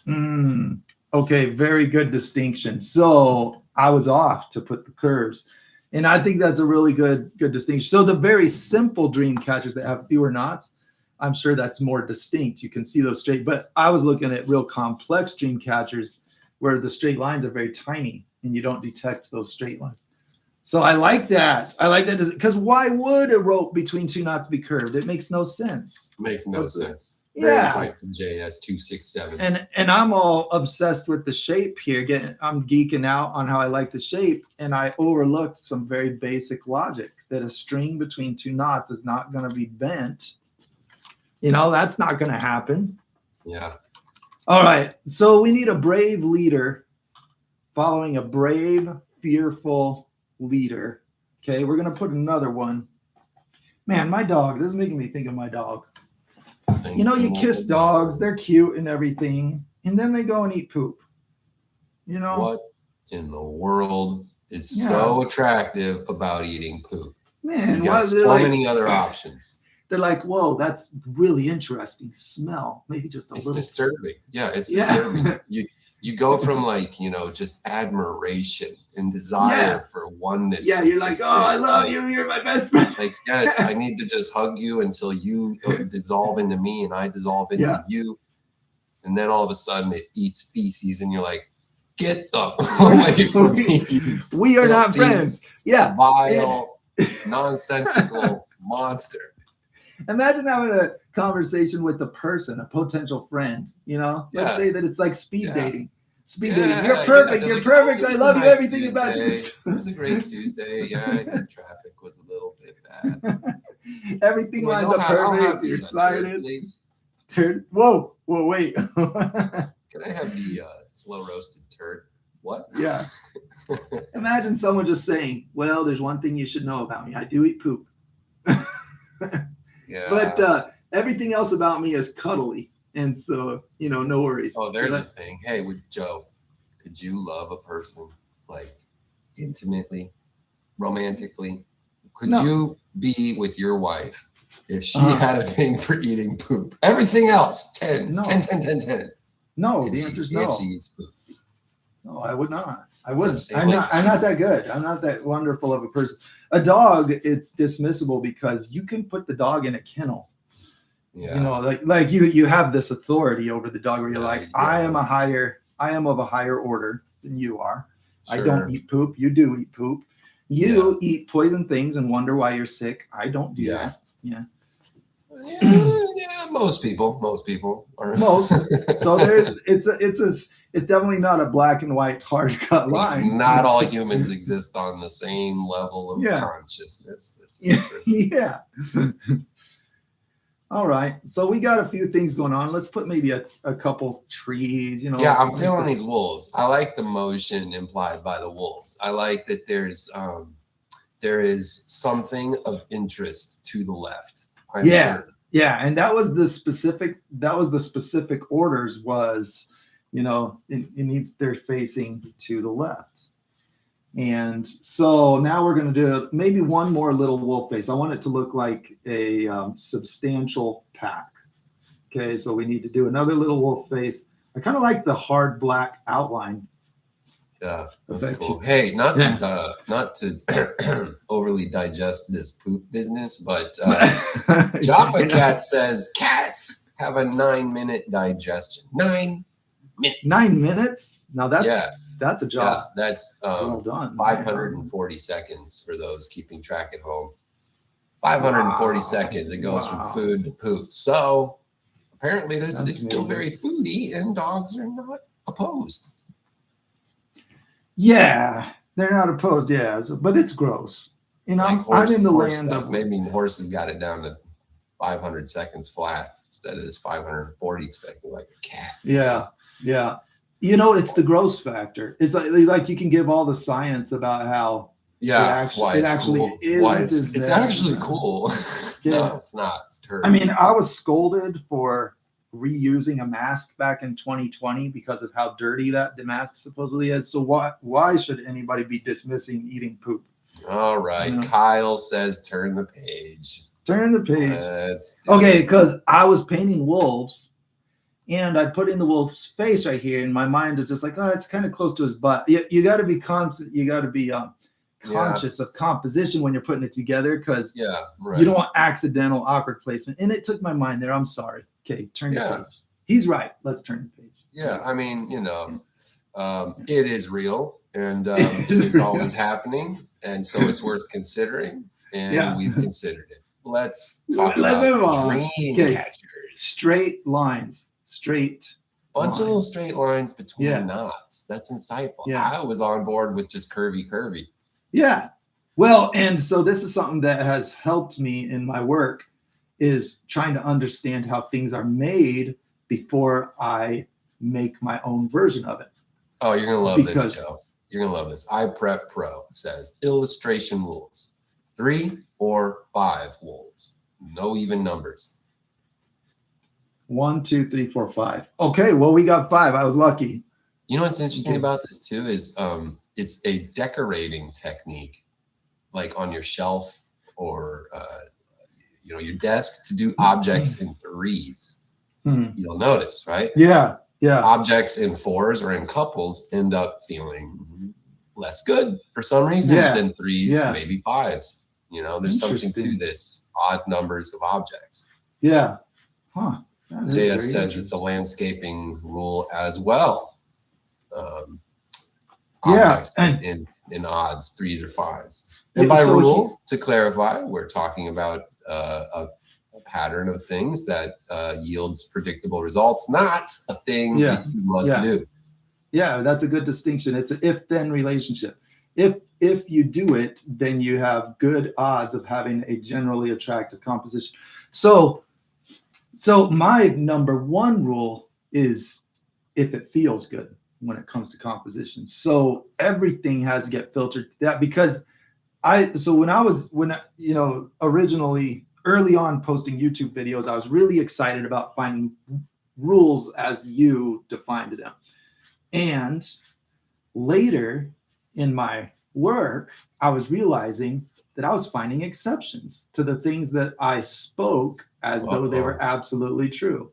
Speaker 1: Okay, very good distinction. So I was off to put the curves. And I think that's a really good distinction. So the very simple dream catchers that have fewer knots, I'm sure that's more distinct. You can see those straight, but I was looking at real complex dream catchers where the straight lines are very tiny and you don't detect those straight lines. So I like that. I like that because why would a rope between two knots be curved? It makes no sense.
Speaker 2: It makes no sense.
Speaker 1: Yeah.
Speaker 2: It's like the JS 267.
Speaker 1: And I'm all obsessed with the shape here. I'm geeking out on how I like the shape, and I overlooked some very basic logic that a string between two knots is not going to be bent. You know, that's not going to happen.
Speaker 2: Yeah.
Speaker 1: All right. So we need a brave leader following a brave, fearful leader. Okay. We're going to put another one. Man, my dog. This is making me think of my dog. You know, you kiss dogs. They're cute and everything. And then they go and eat poop. You know?
Speaker 2: What in the world is so attractive about eating poop?
Speaker 1: Man,
Speaker 2: you got so many other options.
Speaker 1: They're like, whoa, that's really interesting smell. Maybe just a little.
Speaker 2: It's disturbing. Yeah, it's disturbing. You go from like, you know, just admiration and desire for oneness.
Speaker 1: Yeah, you're like, oh, I love you. You're my best friend.
Speaker 2: Like, yes, I need to just hug you until you dissolve into me and I dissolve into you. And then all of a sudden it eats feces and you're like, get the away from me.
Speaker 1: We are not friends. Yeah.
Speaker 2: Vile, nonsensical monster.
Speaker 1: Imagine having a conversation with a person, a potential friend, you know? Let's say that it's like speed dating. Speed dating. You're perfect. You're perfect. I love you. Everything about you.
Speaker 2: It was a great Tuesday. Yeah, traffic was a little bit bad.
Speaker 1: Everything lines up perfect. You're excited. Turd. Whoa, wait.
Speaker 2: Can I have the slow roasted turd? What?
Speaker 1: Yeah. Imagine someone just saying, well, there's one thing you should know about me. I do eat poop.
Speaker 2: Yeah.
Speaker 1: But everything else about me is cuddly. And so, you know, no worries.
Speaker 2: Oh, there's a thing. Hey, with Joe, could you love a person like intimately, romantically? Could you be with your wife if she had a thing for eating poop? Everything else, 10.
Speaker 1: No, the answer is no.
Speaker 2: If she eats poop.
Speaker 1: No, I would not. I wouldn't. I'm not that good. I'm not that wonderful of a person. A dog, it's dismissible because you can put the dog in a kennel.
Speaker 2: Yeah.
Speaker 1: You know, like you have this authority over the dog where you're like, I am of a higher order than you are. Sure. I don't eat poop. You do eat poop. You eat poison things and wonder why you're sick. I don't do that. Yeah.
Speaker 2: Yeah, most people are.
Speaker 1: So it's definitely not a black and white hard cut line.
Speaker 2: Not all humans exist on the same level of consciousness. This is true.
Speaker 1: Yeah. All right. So we got a few things going on. Let's put maybe a couple trees, you know.
Speaker 2: Yeah, I'm feeling these wolves. I like the motion implied by the wolves. I like that there is something of interest to the left. I'm certain.
Speaker 1: Yeah, and that was the specific orders was, you know, they're facing to the left. And so now we're going to do maybe one more little wolf face. I want it to look like a substantial pack. Okay, so we need to do another little wolf face. I kind of like the hard black outline.
Speaker 2: Yeah, that's cool. Hey, not to overly digest this poop business, but Joppa Cat says cats have a 9-minute digestion. 9 minutes.
Speaker 1: 9 minutes? Now that's a job.
Speaker 2: Yeah, that's
Speaker 1: well done.
Speaker 2: 540 seconds for those keeping track at home. 540 seconds. It goes from food to poop. So apparently it's still very foody, and dogs are not opposed.
Speaker 1: Yeah, they're not opposed. Yeah, but it's gross. You know,
Speaker 2: like
Speaker 1: I'm in the land
Speaker 2: of maybe horses got it down to 500 seconds flat instead of this 540 seconds like a cat.
Speaker 1: Yeah. You know, it's the gross factor. It's like you can give all the science about how
Speaker 2: it actually
Speaker 1: cool.
Speaker 2: It's actually cool.
Speaker 1: Yeah.
Speaker 2: No, it's not. It's terrible.
Speaker 1: I mean, I was scolded for reusing a mask back in 2020 because of how dirty the mask supposedly is. So why should anybody be dismissing eating poop?
Speaker 2: All right.
Speaker 1: You know?
Speaker 2: Kyle says turn the page.
Speaker 1: Turn the page. Okay, because I was painting wolves. And I put in the wolf's face right here, and my mind is just like, oh, it's kind of close to his butt. You got to be constant. You got to be conscious of composition when you're putting it together, because you don't want accidental, awkward placement. And it took my mind there. I'm sorry. Okay, turn the page. He's right. Let's turn the page.
Speaker 2: Yeah, I mean, you know, it is real, and it's always happening, and so it's worth considering, and we've considered it. Let's talk about dream catchers.
Speaker 1: Straight lines.
Speaker 2: Bunch of little straight lines between knots. That's insightful.
Speaker 1: Yeah.
Speaker 2: I was on board with just curvy.
Speaker 1: Yeah. Well, and so this is something that has helped me in my work, is trying to understand how things are made before I make my own version of it.
Speaker 2: Oh, you're gonna love this, Joe. You're gonna love this. iPrep Pro says illustration rules: 3 or 5 wolves. No even numbers.
Speaker 1: 1, 2, 3, 4, 5. Okay, well, we got 5. I was lucky.
Speaker 2: You know what's interesting about this too is it's a decorating technique, like on your shelf or your desk, to do objects in 3s. You'll notice, right?
Speaker 1: Yeah.
Speaker 2: Objects in 4s or in couples end up feeling less good for some reason than 3s, maybe 5s. You know, there's something to this odd numbers of objects.
Speaker 1: Yeah. Huh.
Speaker 2: JS says it's a landscaping rule as well. Objects in odds, 3s or 5s. And by rule, to clarify, we're talking about a pattern of things that yields predictable results, not a thing that you must do.
Speaker 1: Yeah, that's a good distinction. It's an if-then relationship. If you do it, then you have good odds of having a generally attractive composition. So my number 1 rule is if it feels good when it comes to composition. So everything has to get filtered to that, because originally early on posting YouTube videos, I was really excited about finding rules as you defined them. And later in my work, I was realizing that I was finding exceptions to the things that I spoke as though they were absolutely true.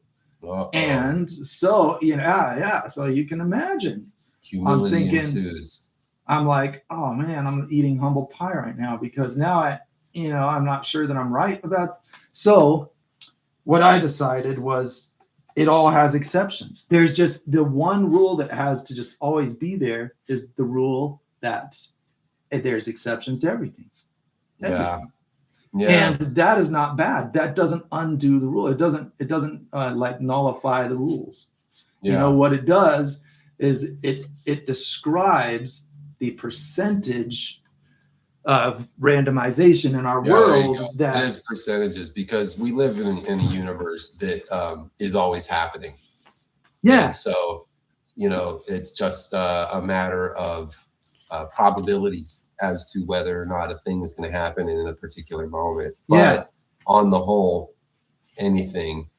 Speaker 1: And so, so you can imagine.
Speaker 2: Humility ensues.
Speaker 1: I'm like, oh man, I'm eating humble pie right now, because now I'm not sure that I'm right about. So what I decided was, it all has exceptions. There's just the one rule that has to just always be there, is the rule that there's exceptions to everything.
Speaker 2: Yeah.
Speaker 1: And that is not bad. That doesn't undo the rule. It doesn't like nullify the rules. You know what it does? is it describes the percentage of randomization in our world
Speaker 2: It
Speaker 1: that
Speaker 2: is percentages because we live in a universe that is always happening.
Speaker 1: yeah.
Speaker 2: And so, it's just a matter of probabilities as to whether or not a thing is going to happen in a particular moment. But on the whole, anything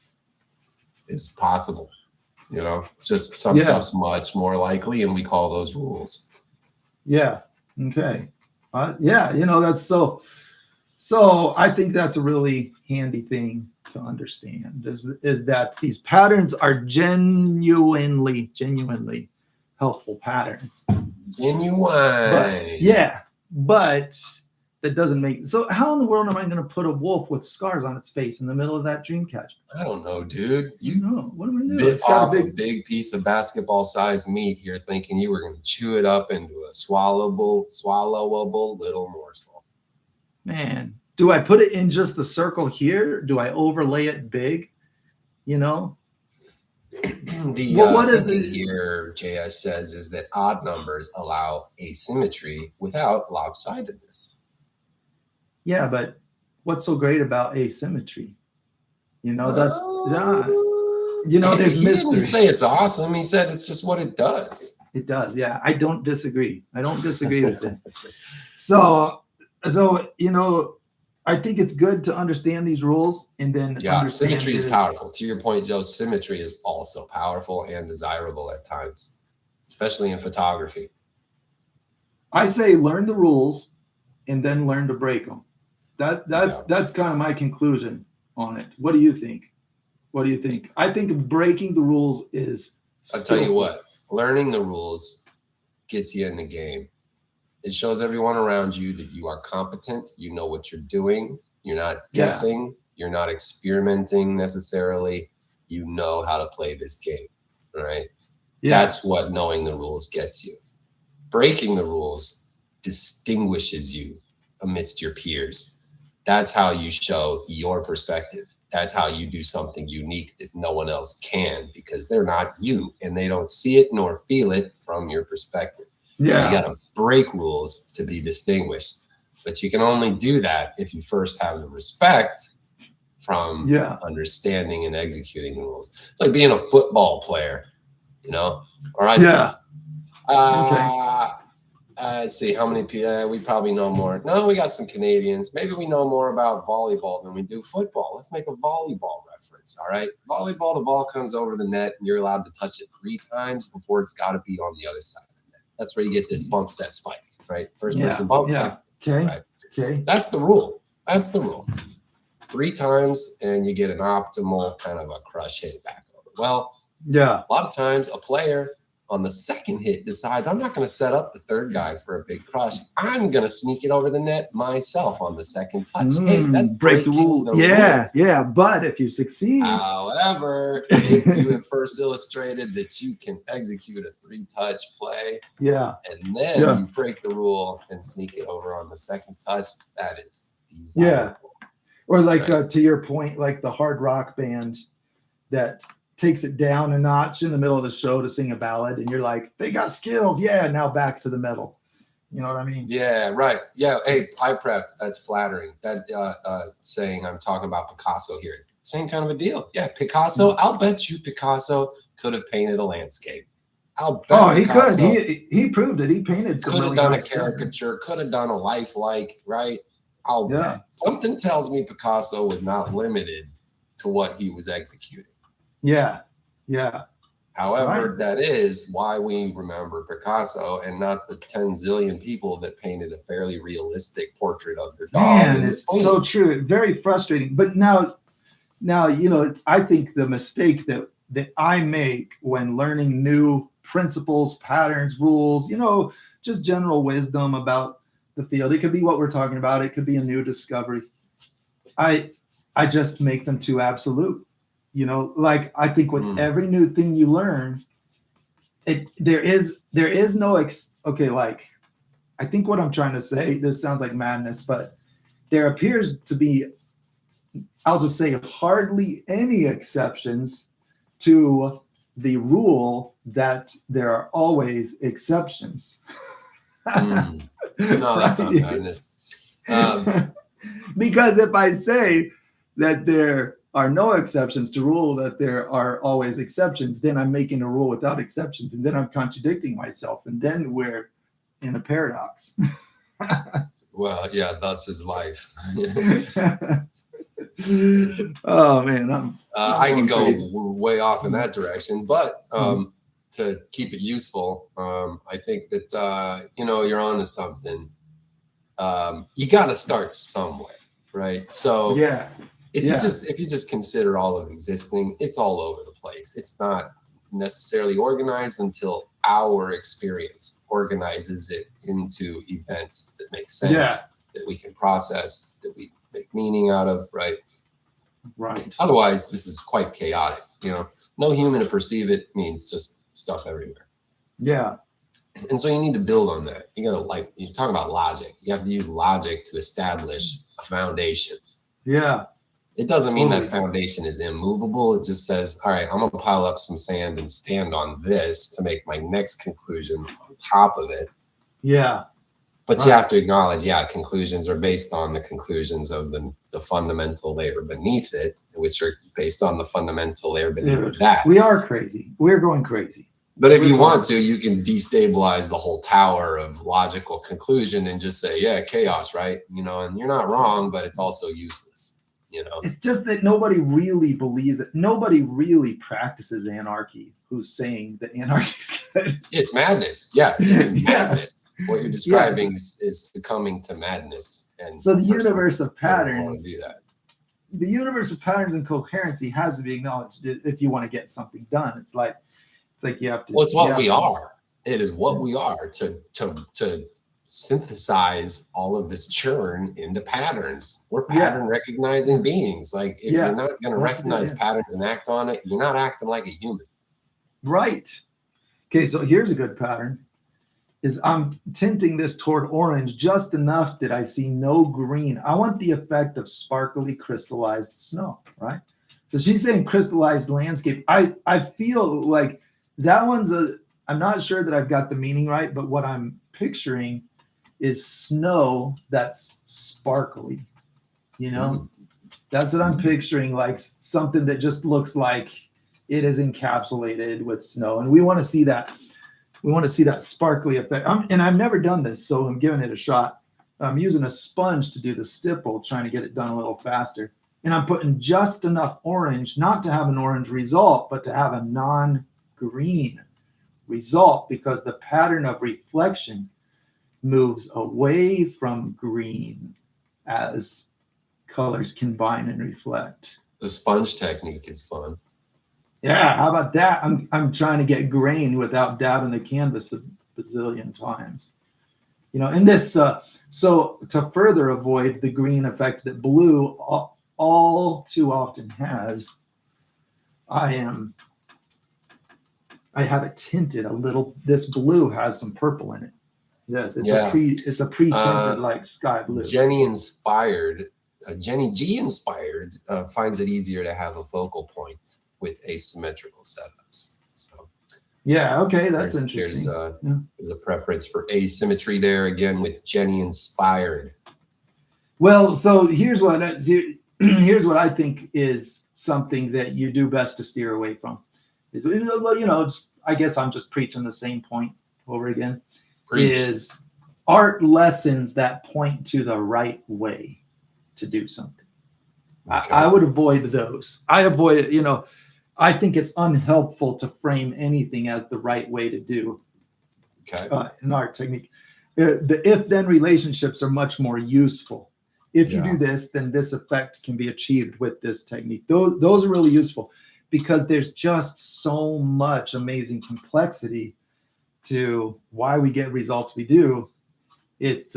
Speaker 2: is possible. It's just some stuff's much more likely, and we call those rules.
Speaker 1: Yeah. Okay. That's so I think that's a really handy thing to understand is that these patterns are genuinely helpful patterns.
Speaker 2: Genuine.
Speaker 1: But that doesn't make so how in the world am I going to put a wolf with scars on its face in the middle of that dream catcher?
Speaker 2: I don't know, dude.
Speaker 1: What am I doing?
Speaker 2: Bit off a big piece of basketball-sized meat here, thinking you were going to chew it up into a swallowable little morsel.
Speaker 1: Man, do I put it in just the circle here? Do I overlay it big?
Speaker 2: What is here JS says is that odd numbers allow asymmetry without lopsidedness.
Speaker 1: Yeah, but what's so great about asymmetry? There's mystery. He
Speaker 2: didn't say it's awesome. He said it's just what it does.
Speaker 1: It does. Yeah, I don't disagree. with it. So I think it's good to understand these rules and then
Speaker 2: symmetry is powerful. To your point, Joe, symmetry is also powerful and desirable at times, especially in photography.
Speaker 1: I say learn the rules and then learn to break them. That's kind of my conclusion on it. What do you think? I think breaking the rules is
Speaker 2: I'll tell you what, learning the rules gets you in the game. It shows everyone around you that you are competent. You know what you're doing. You're not guessing. You're not experimenting necessarily. You know how to play this game, right? Yeah. That's what knowing the rules gets you. Breaking the rules distinguishes you amidst your peers. That's how you show your perspective. That's how you do something unique that no one else can because they're not you and they don't see it nor feel it from your perspective. Yeah. So you got to break rules to be distinguished, but you can only do that if you first have the respect from understanding and executing the rules. It's like being a football player, All right.
Speaker 1: Yeah.
Speaker 2: Let's see how many people we probably know more. No, we got some Canadians. Maybe we know more about volleyball than we do football. Let's make a volleyball reference. All right. Volleyball, the ball comes over the net and you're allowed to touch it 3 times before it's got to be on the other side of the net. That's where you get this bump set spike, right? First person bump set.
Speaker 1: Okay.
Speaker 2: Right? Okay. That's the rule. 3 times and you get an optimal kind of a crush hit back over. Well, a lot of times a player on the second hit decides I'm not going to set up the third guy for a big crush. I'm going to sneak it over the net myself on the second touch. Hey, that's
Speaker 1: break the rule. Yeah. But if you succeed.
Speaker 2: However, if you have first illustrated that you can execute a 3-touch play.
Speaker 1: Yeah.
Speaker 2: And then you break the rule and sneak it over on the second touch. That is desirable.
Speaker 1: Or like to your point, like the hard rock band that takes it down a notch in the middle of the show to sing a ballad, and you're like, they got skills. Yeah, now back to the metal. You know what I mean?
Speaker 2: Yeah, right. Yeah. Hey, I prepped. That's flattering. That saying I'm talking about Picasso here. Same kind of a deal. Yeah, Picasso. I'll bet you Picasso could have painted a landscape. I'll bet.
Speaker 1: He could. He proved it. He painted.
Speaker 2: Could have done a caricature. Could have done a lifelike. Right. I'll bet. Something tells me Picasso was not limited to what he was executing.
Speaker 1: Yeah.
Speaker 2: However, that is why we remember Picasso and not the 10 zillion people that painted a fairly realistic portrait of their dog.
Speaker 1: Man, it's so true. Very frustrating. But now, I think the mistake that I make when learning new principles, patterns, rules, just general wisdom about the field. It could be what we're talking about. It could be a new discovery. I just make them too absolute. Like I think with every new thing you learn, there is no like I think what I'm trying to say, this sounds like madness, but there appears to be, I'll just say, hardly any exceptions to the rule that there are always exceptions.
Speaker 2: No, that's not madness.
Speaker 1: Because if I say that there are no exceptions to rule that there are always exceptions, then I'm making a rule without exceptions, and then I'm contradicting myself, and then we're in a paradox.
Speaker 2: Well, yeah, thus is life.
Speaker 1: Oh man,
Speaker 2: I can go
Speaker 1: crazy.
Speaker 2: way off in that direction, but to keep it useful, I think that you're onto something. You got to start somewhere, right? So
Speaker 1: Yeah.
Speaker 2: if you just consider all of existing, it's all over the place. It's not necessarily organized until our experience organizes it into events that make sense, that we can process, that we make meaning out of, right?
Speaker 1: Right.
Speaker 2: Otherwise, this is quite chaotic. No human to perceive it means just stuff everywhere.
Speaker 1: Yeah.
Speaker 2: And so you need to build on that. You gotta you talk about logic. You have to use logic to establish a foundation.
Speaker 1: Yeah.
Speaker 2: It doesn't mean that foundation is immovable. It just says, all right, I'm gonna pile up some sand and stand on this to make my next conclusion on top of it.
Speaker 1: Yeah.
Speaker 2: But you have to acknowledge, conclusions are based on the conclusions of the fundamental layer beneath it, which are based on the fundamental layer beneath that.
Speaker 1: We are crazy. We're going crazy.
Speaker 2: But if you want to, you can destabilize the whole tower of logical conclusion and just say, yeah, chaos, right? And you're not wrong, but it's also useless.
Speaker 1: It's just that nobody really believes it. Nobody really practices anarchy who's saying that anarchy is good.
Speaker 2: It's madness. Yeah, it's madness. What you're describing is succumbing to madness. And
Speaker 1: so the universe of patterns,
Speaker 2: do that.
Speaker 1: The universe of patterns and coherency has to be acknowledged if you want to get something done. It's like you have to.
Speaker 2: Well, it's what we are. It is what we are to synthesize all of this churn into patterns. We're pattern recognizing beings. Like if you're not going to recognize patterns and act on it, you're not acting like a human.
Speaker 1: Right. Okay, so here's a good pattern. Is I'm tinting this toward orange just enough that I see no green. I want the effect of sparkly crystallized snow, right? So she's saying crystallized landscape. I feel like that one's I'm not sure that I've got the meaning right, but what I'm picturing is snow that's sparkly, That's what I'm picturing, like something that just looks like it is encapsulated with snow. And we want to see that. We want to see that sparkly effect. And I've never done this, so I'm giving it a shot. I'm using a sponge to do the stipple, trying to get it done a little faster. And I'm putting just enough orange, not to have an orange result, but to have a non-green result, because the pattern of reflection moves away from green as colors combine and reflect.
Speaker 2: The sponge technique is fun.
Speaker 1: Yeah, how about that? I'm trying to get grain without dabbing the canvas a bazillion times. And this so to further avoid the green effect that blue all too often has, I have it tinted a little. This blue has some purple in it. Yes, it's a pre-tinted like sky blue.
Speaker 2: Jenny G inspired finds it easier to have a focal point with asymmetrical setups. So
Speaker 1: okay, that's interesting.
Speaker 2: There's a preference for asymmetry there again with Jenny inspired.
Speaker 1: Well, so here's what I think is something that you do best to steer away from. I guess I'm just preaching the same point over again. Is art lessons that point to the right way to do something. Okay. I would avoid those. I think it's unhelpful to frame anything as the right way to do an art technique. The if-then relationships are much more useful. If you do this, then this effect can be achieved with this technique. Those are really useful because there's just so much amazing complexity to why we get results we do. It's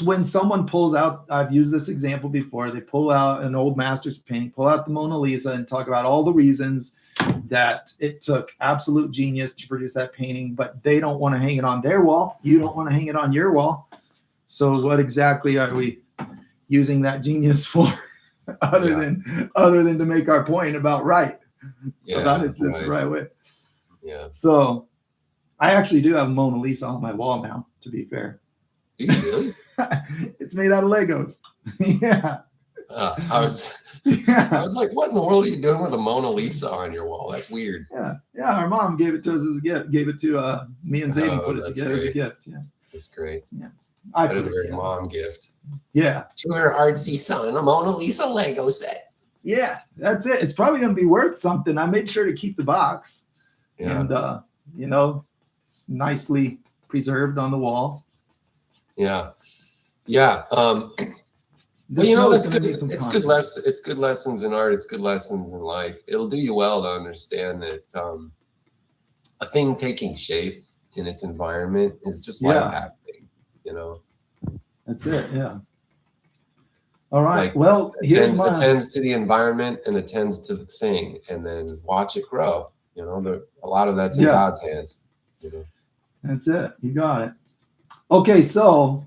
Speaker 1: when someone pulls out, I've used this example before, they pull out an old master's painting, pull out the Mona Lisa and talk about all the reasons that it took absolute genius to produce that painting, but they don't want to hang it on their wall. You don't want to hang it on your wall. So what exactly are we using that genius for other than to make our point about right?
Speaker 2: Yeah,
Speaker 1: About it's the right way.
Speaker 2: Yeah.
Speaker 1: So I actually do have Mona Lisa on my wall now, to be fair.
Speaker 2: Do you really?
Speaker 1: It's made out of Legos. Yeah.
Speaker 2: I was like, what in the world are you doing with a Mona Lisa on your wall? That's weird.
Speaker 1: Yeah. Our mom gave it to us as a gift. Gave it to me and Zayden put it together as a gift. Yeah.
Speaker 2: That's great.
Speaker 1: Yeah.
Speaker 2: That is a very mom gift.
Speaker 1: Yeah.
Speaker 2: To her artsy son, a Mona Lisa Lego set.
Speaker 1: Yeah, that's it. It's probably going to be worth something. I made sure to keep the box.
Speaker 2: Yeah.
Speaker 1: And, it's nicely preserved on the wall.
Speaker 2: Yeah. Yeah. Well, that's good. It's good it's good lessons in art. It's good lessons in life. It'll do you well to understand that a thing taking shape in its environment is just life happening,
Speaker 1: That's it. Yeah. All right.
Speaker 2: Like,
Speaker 1: well,
Speaker 2: attends to the environment and attends to the thing, and then watch it grow. A lot of that's in God's hands.
Speaker 1: That's it. You got it. Okay, so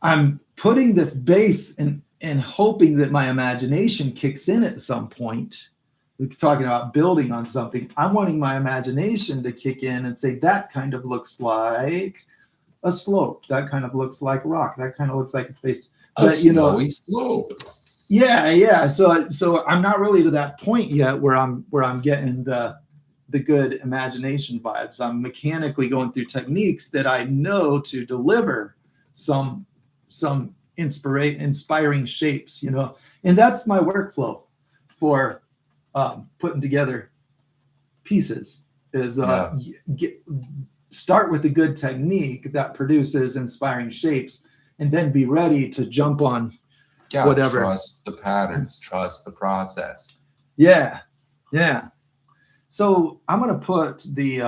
Speaker 1: I'm putting this base and hoping that my imagination kicks in at some point. We're talking about building on something. I'm wanting my imagination to kick in and say that kind of looks like a slope. That kind of looks like rock. That kind of looks like a face.
Speaker 2: A snowy slope.
Speaker 1: Yeah. So I'm not really to that point yet where I'm getting the good imagination vibes. I'm mechanically going through techniques that I know to deliver some inspiring shapes, and that's my workflow for putting together pieces is start with a good technique that produces inspiring shapes and then be ready to jump on whatever.
Speaker 2: Trust the patterns, trust the process.
Speaker 1: Yeah. So I'm going to put you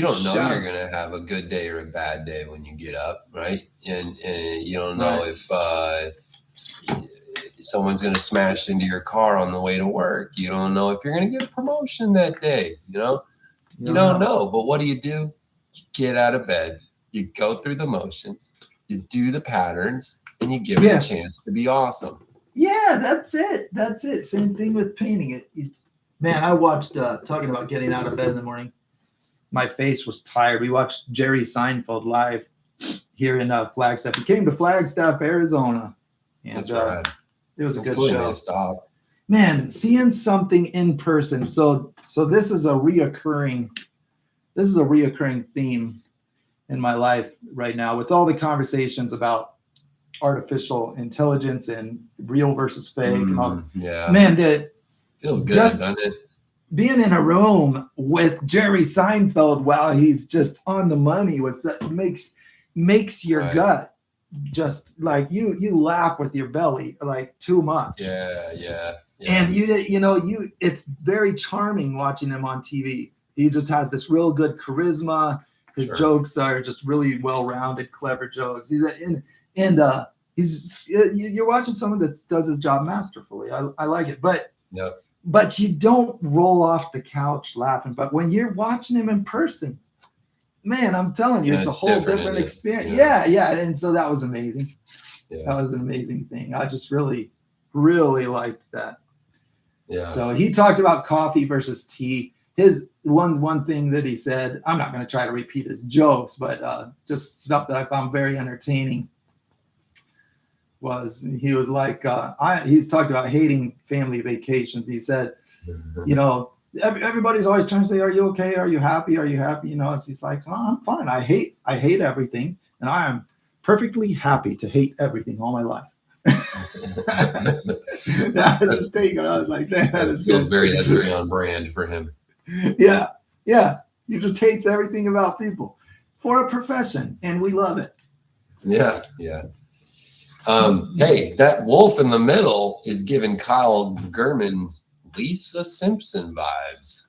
Speaker 1: don't know
Speaker 2: you're going to have a good day or a bad day when you get up, right? And you don't know if someone's going to smash into your car on the way to work. You don't know if you're going to get a promotion that day, You don't know. But what do? You get out of bed, you go through the motions, you do the patterns, and you give it a chance to be awesome.
Speaker 1: Yeah, that's it. Same thing with painting it. Man, I watched talking about getting out of bed in the morning. My face was tired. We watched Jerry Seinfeld live here in Flagstaff. He came to Flagstaff, Arizona. And,
Speaker 2: that's right.
Speaker 1: It was a good show.
Speaker 2: Stop.
Speaker 1: Man, seeing something in person. So this is a reoccurring theme in my life right now with all the conversations about artificial intelligence and real versus fake and all.
Speaker 2: Yeah.
Speaker 1: Man, that
Speaker 2: feels good, doesn't it?
Speaker 1: Being in a room with Jerry Seinfeld while he's just on the money makes your gut just like you laugh with your belly like too much.
Speaker 2: Yeah.
Speaker 1: And it's very charming watching him on TV. He just has this real good charisma. His jokes are just really well-rounded, clever jokes. You're watching someone that does his job masterfully. I like it, but you don't roll off the couch laughing. But when you're watching him in person, man, I'm telling you, it's a whole different experience. Yeah. And so that was amazing. Yeah. That was an amazing thing. I just really, really liked that.
Speaker 2: Yeah.
Speaker 1: So he talked about coffee versus tea. His one thing that he said, I'm not going to try to repeat his jokes, but just stuff that I found very entertaining was he was like, he's talked about hating family vacations. He said, everybody's always trying to say, are you okay? Are you happy? Are you happy? He's like, oh, I'm fine. I hate everything. And I am perfectly happy to hate everything all my life. I was just taking it. I was like, man, that's
Speaker 2: very on brand for him.
Speaker 1: Yeah. He just hates everything about people for a profession, and we love it.
Speaker 2: Yeah. Hey, that wolf in the middle is giving Kyle Gurman Lisa Simpson vibes.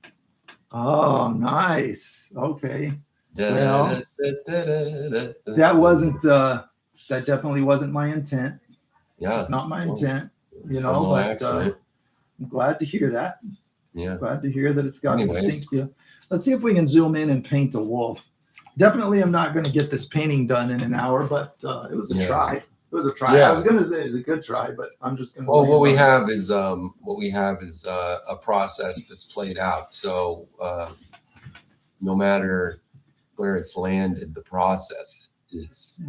Speaker 1: Oh, nice. Okay. Well, that definitely wasn't my intent.
Speaker 2: Yeah.
Speaker 1: It's not my intent, but I'm glad to hear that.
Speaker 2: Yeah.
Speaker 1: Glad to hear that it's got a distinct feel. Let's see if we can zoom in and paint a wolf. Definitely I'm not going to get this painting done in an hour, but it was a try. It was a try.
Speaker 2: Yeah.
Speaker 1: I was gonna say it was a good try, but I'm just gonna.
Speaker 2: Well, what we have is a process that's played out. So no matter where it's landed, the process is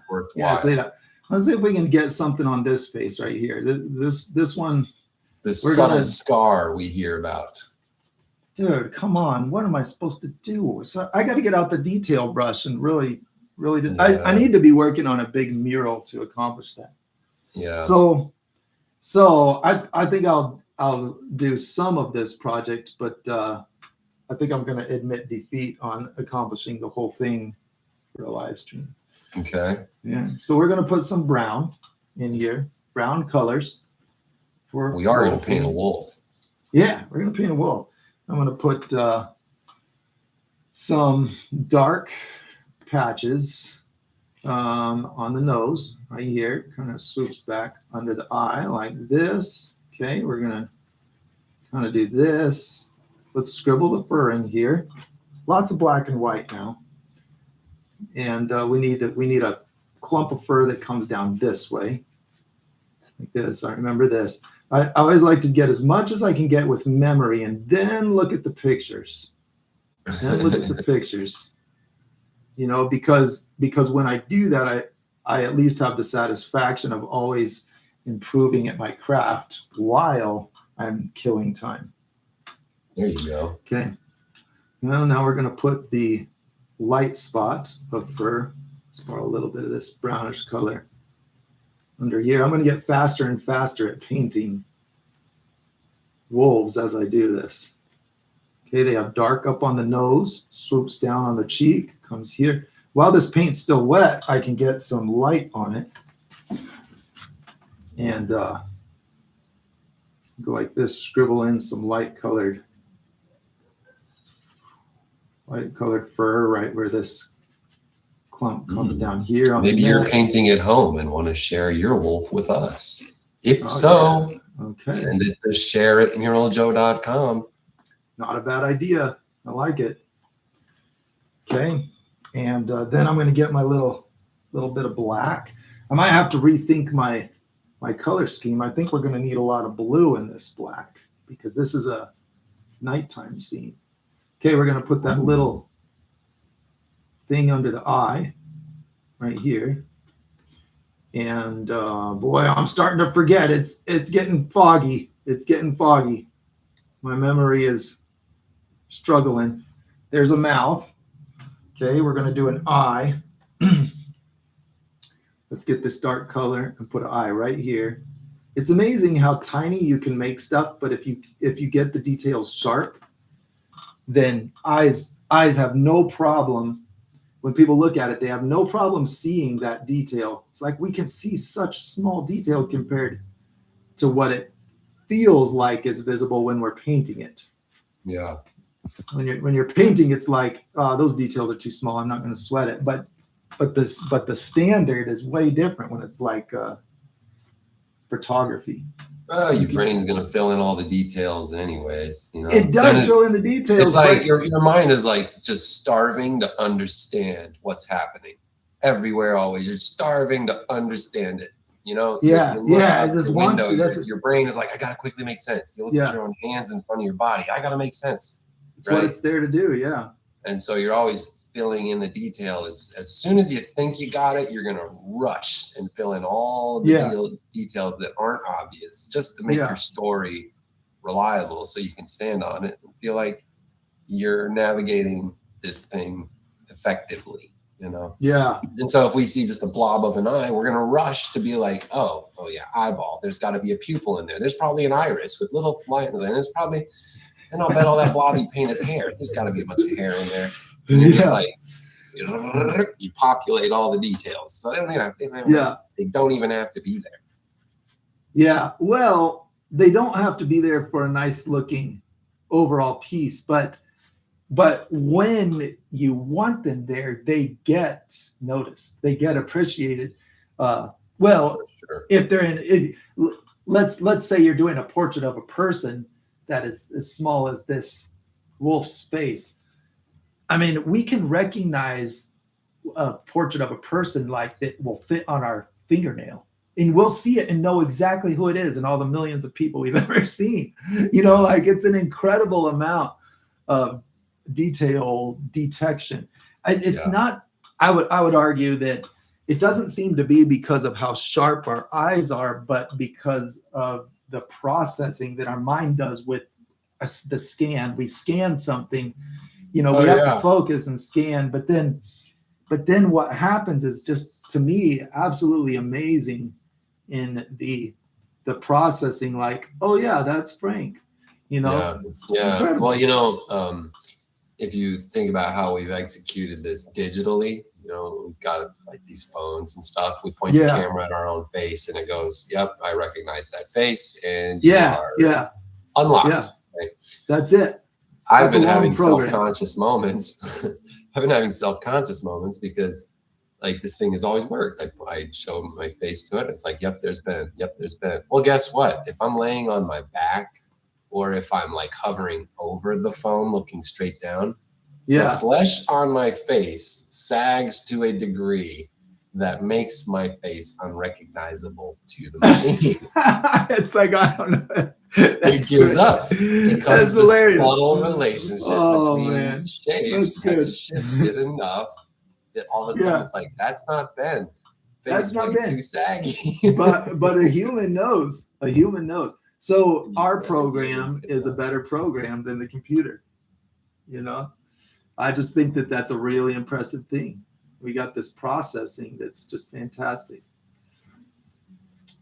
Speaker 2: worthwhile.
Speaker 1: Yeah. Let's see if we can get something on this face right here. This one.
Speaker 2: This subtle scar we hear about.
Speaker 1: Dude, come on. What am I supposed to do? So I got to get out the detail brush and really do.
Speaker 2: Yeah.
Speaker 1: I need to be working on a big mural to accomplish that.
Speaker 2: Yeah.
Speaker 1: So I think I'll do some of this project, but I think I'm going to admit defeat on accomplishing the whole thing for a live stream.
Speaker 2: Okay.
Speaker 1: Yeah. So we're going to put some brown in here, brown colors.
Speaker 2: We are going to paint a wolf.
Speaker 1: Yeah, we're going to paint a wolf. I'm going to put some dark patches on the nose right here. Kind of swoops back under the eye like this. Okay, we're going to kind of do this. Let's scribble the fur in here. Lots of black and white now. And we need a clump of fur that comes down this way. Like this. I remember this. I always like to get as much as I can get with memory and then look at the pictures. You know, because when I do that, I at least have the satisfaction of always improving at my craft while I'm killing time.
Speaker 2: There you go.
Speaker 1: Okay. Now we're going to put the light spot of fur. Let's borrow a little bit of this brownish color under here. I'm going to get faster and faster at painting wolves as I do this. Okay, they have dark up on the nose, swoops down on the cheek, comes here. While this paint's still wet, I can get some light on it. And go like this, scribble in some light colored fur right where this clump comes down here.
Speaker 2: Maybe you're painting at home and want to share your wolf with us. If so,
Speaker 1: okay.
Speaker 2: Send it to share@muraljoe.com.
Speaker 1: Not a bad idea. I like it. Okay. And then I'm going to get my little bit of black. I might have to rethink my color scheme. I think we're going to need a lot of blue in this black because this is a nighttime scene. Okay, we're going to put that little thing under the eye right here. And boy, I'm starting to forget. It's getting foggy. It's getting foggy. My memory is struggling. There's a mouth. Okay, we're going to do an eye. Let's get this dark color and put an eye right here. It's amazing how tiny you can make stuff, but if you get the details sharp, then eyes have no problem. When people look at it, they have no problem seeing that detail. It's like we can see such small detail compared to what it feels like is visible when we're painting it.
Speaker 2: Yeah.
Speaker 1: When you're painting, it's like, oh, those details are too small. I'm not going to sweat it. But the standard is way different when it's like photography.
Speaker 2: Your brain's gonna fill in all the details anyways. You know,
Speaker 1: it does fill in the details.
Speaker 2: It's like your mind is like just starving to understand what's happening everywhere. Always, you're starving to understand it. You know.
Speaker 1: Yeah.
Speaker 2: You
Speaker 1: Out the window,
Speaker 2: your brain is like, I gotta quickly make sense. You look at your own hands in front of your body. I gotta make sense.
Speaker 1: It's what it's there to do. Yeah.
Speaker 2: And so you're always filling in the detail. As soon as you think you got it, you're gonna rush and fill in all the details that aren't obvious, just to make your story reliable, so you can stand on it and feel like you're navigating this thing effectively. You know. Yeah. And so if we see just a blob of an eye, we're gonna rush to be like, oh yeah, eyeball. There's got to be a pupil in there. There's probably an iris with little lines, and there's probably, and I'll bet all that blobby paint is hair. There's got to be a bunch of hair in there. And you're just like, you populate all the details. So they don't even have to be there.
Speaker 1: Yeah. Well, they don't have to be there for a nice looking overall piece, but when you want them there, they get noticed. They get appreciated. If they're in, let's say you're doing a portrait of a person that is as small as this wolf's face. I mean, we can recognize a portrait of a person like that will fit on our fingernail. And we'll see it and know exactly who it is and all the millions of people we've ever seen. You know, like it's an incredible amount of detail detection. It's not, I would argue that it doesn't seem to be because of how sharp our eyes are, but because of the processing that our mind does with the scan. We scan something, you know, we have to focus and scan, but then what happens is just, to me, absolutely amazing in the processing, like, oh yeah, that's Frank, you know.
Speaker 2: Yeah. Well, you know, if you think about how we've executed this digitally, you know, we've got like these phones and stuff. We point the camera at our own face, and it goes, "Yep, I recognize that face," and you are unlocked.
Speaker 1: Yeah.
Speaker 2: Right?
Speaker 1: That's it.
Speaker 2: I've been having self-conscious moments. I've been having self-conscious moments because, like, this thing has always worked. I show my face to it. It's like, "Yep, there's Ben. Yep, there's Ben." Well, guess what? If I'm laying on my back, or if I'm like hovering over the phone, looking straight down. The flesh on my face sags to a degree that makes my face unrecognizable to the machine.
Speaker 1: It's like, I don't know.
Speaker 2: It gives up because the subtle relationship between shapes has shifted enough that all of a sudden it's like, that's not Ben. That's not Ben. Too saggy.
Speaker 1: but a human knows. A human knows. So our program is a better program than the computer, you know? I just think that that's a really impressive thing. We got this processing that's just fantastic.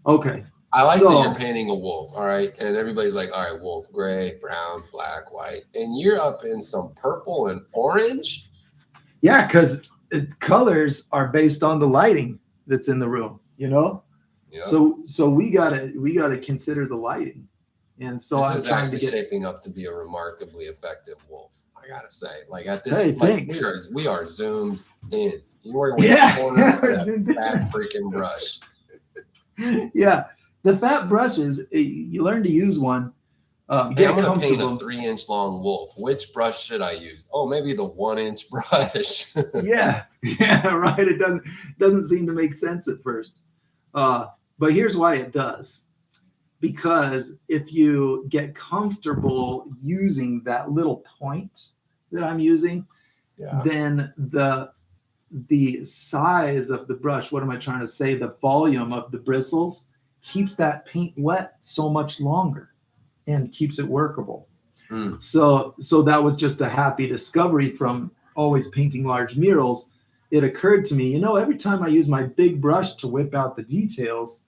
Speaker 1: Okay.
Speaker 2: I like that you're painting a wolf, all right? And everybody's like, all right, wolf, gray, brown, black, white. And you're up in some purple and orange?
Speaker 1: Yeah, because colors are based on the lighting that's in the room, you know? Yep. So we gotta consider the lighting. And so
Speaker 2: this is actually shaping up to be a remarkably effective wolf. I gotta say, like at this, we are zoomed in. You're in the corner of that fat freaking brush.
Speaker 1: Yeah, the fat brushes. You learn to use one.
Speaker 2: I'm gonna paint a 3-inch long wolf. Which brush should I use? Oh, maybe the 1-inch brush.
Speaker 1: yeah, right. It doesn't seem to make sense at first, but here's why it does. Because if you get comfortable using that little point that I'm using, then the size of the brush, what am I trying to say? The volume of the bristles keeps that paint wet so much longer and keeps it workable. So that was just a happy discovery from always painting large murals. It occurred to me, you know, every time I use my big brush to whip out the details,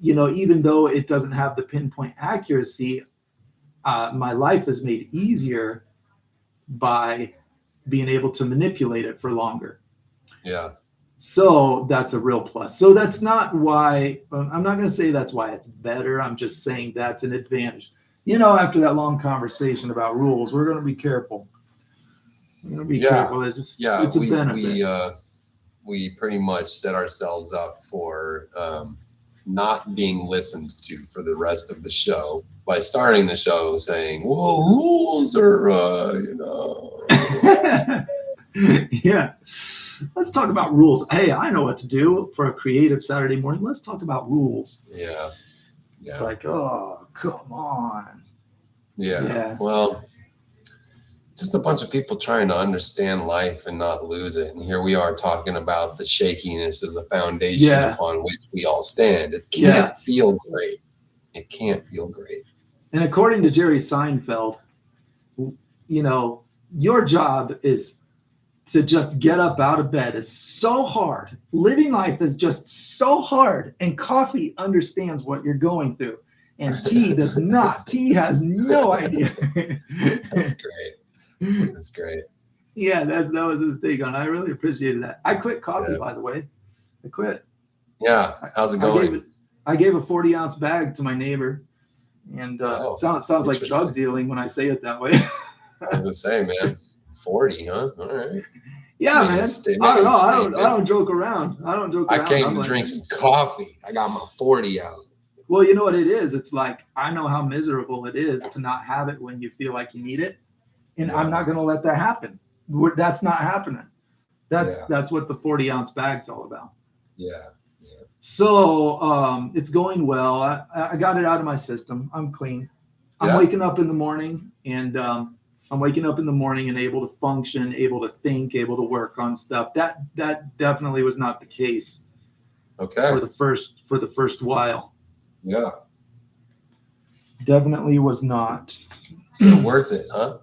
Speaker 1: you know, even though it doesn't have the pinpoint accuracy, my life is made easier by being able to manipulate it for longer.
Speaker 2: Yeah.
Speaker 1: So that's a real plus. So that's not why, I'm not going to say that's why it's better. I'm just saying that's an advantage. You know, after that long conversation about rules, we're going to be careful. We're going to be careful. It's a benefit.
Speaker 2: We pretty much set ourselves up for not being listened to for the rest of the show by starting the show saying, "Well, rules are, you know."
Speaker 1: Yeah. Let's talk about rules. Hey, I know what to do for a creative Saturday morning. Let's talk about rules.
Speaker 2: Yeah.
Speaker 1: It's like, oh, come on.
Speaker 2: Yeah. Well, just a bunch of people trying to understand life and not lose it. And here we are talking about the shakiness of the foundation upon which we all stand. It can't feel great. It can't feel great.
Speaker 1: And according to Jerry Seinfeld, you know, your job is to just get up out of bed is so hard. Living life is just so hard. And coffee understands what you're going through. And tea does not. Tea has no idea.
Speaker 2: That's great. That's great.
Speaker 1: Yeah, that was his take on it. I really appreciated that. I quit coffee, by the way. I quit.
Speaker 2: Yeah. How's it going?
Speaker 1: I gave a 40-ounce bag to my neighbor. And sounds like drug dealing when I say it that way.
Speaker 2: I was going to say, man. 40, huh? All right.
Speaker 1: Yeah, man. I don't know. I don't joke around. I
Speaker 2: came to drink some coffee. I got my 40 out.
Speaker 1: Well, you know what it is? It's like, I know how miserable it is to not have it when you feel like you need it. And I'm not going to let that happen. That's not happening. That's what the 40-ounce bag's all about.
Speaker 2: Yeah.
Speaker 1: So it's going well. I got it out of my system. I'm clean. I'm
Speaker 2: Yeah.
Speaker 1: waking up in the morning, and I'm waking up in the morning and able to function, able to think, able to work on stuff. That definitely was not the case
Speaker 2: Okay.
Speaker 1: for the first while.
Speaker 2: Yeah.
Speaker 1: Definitely was not.
Speaker 2: So worth it, huh?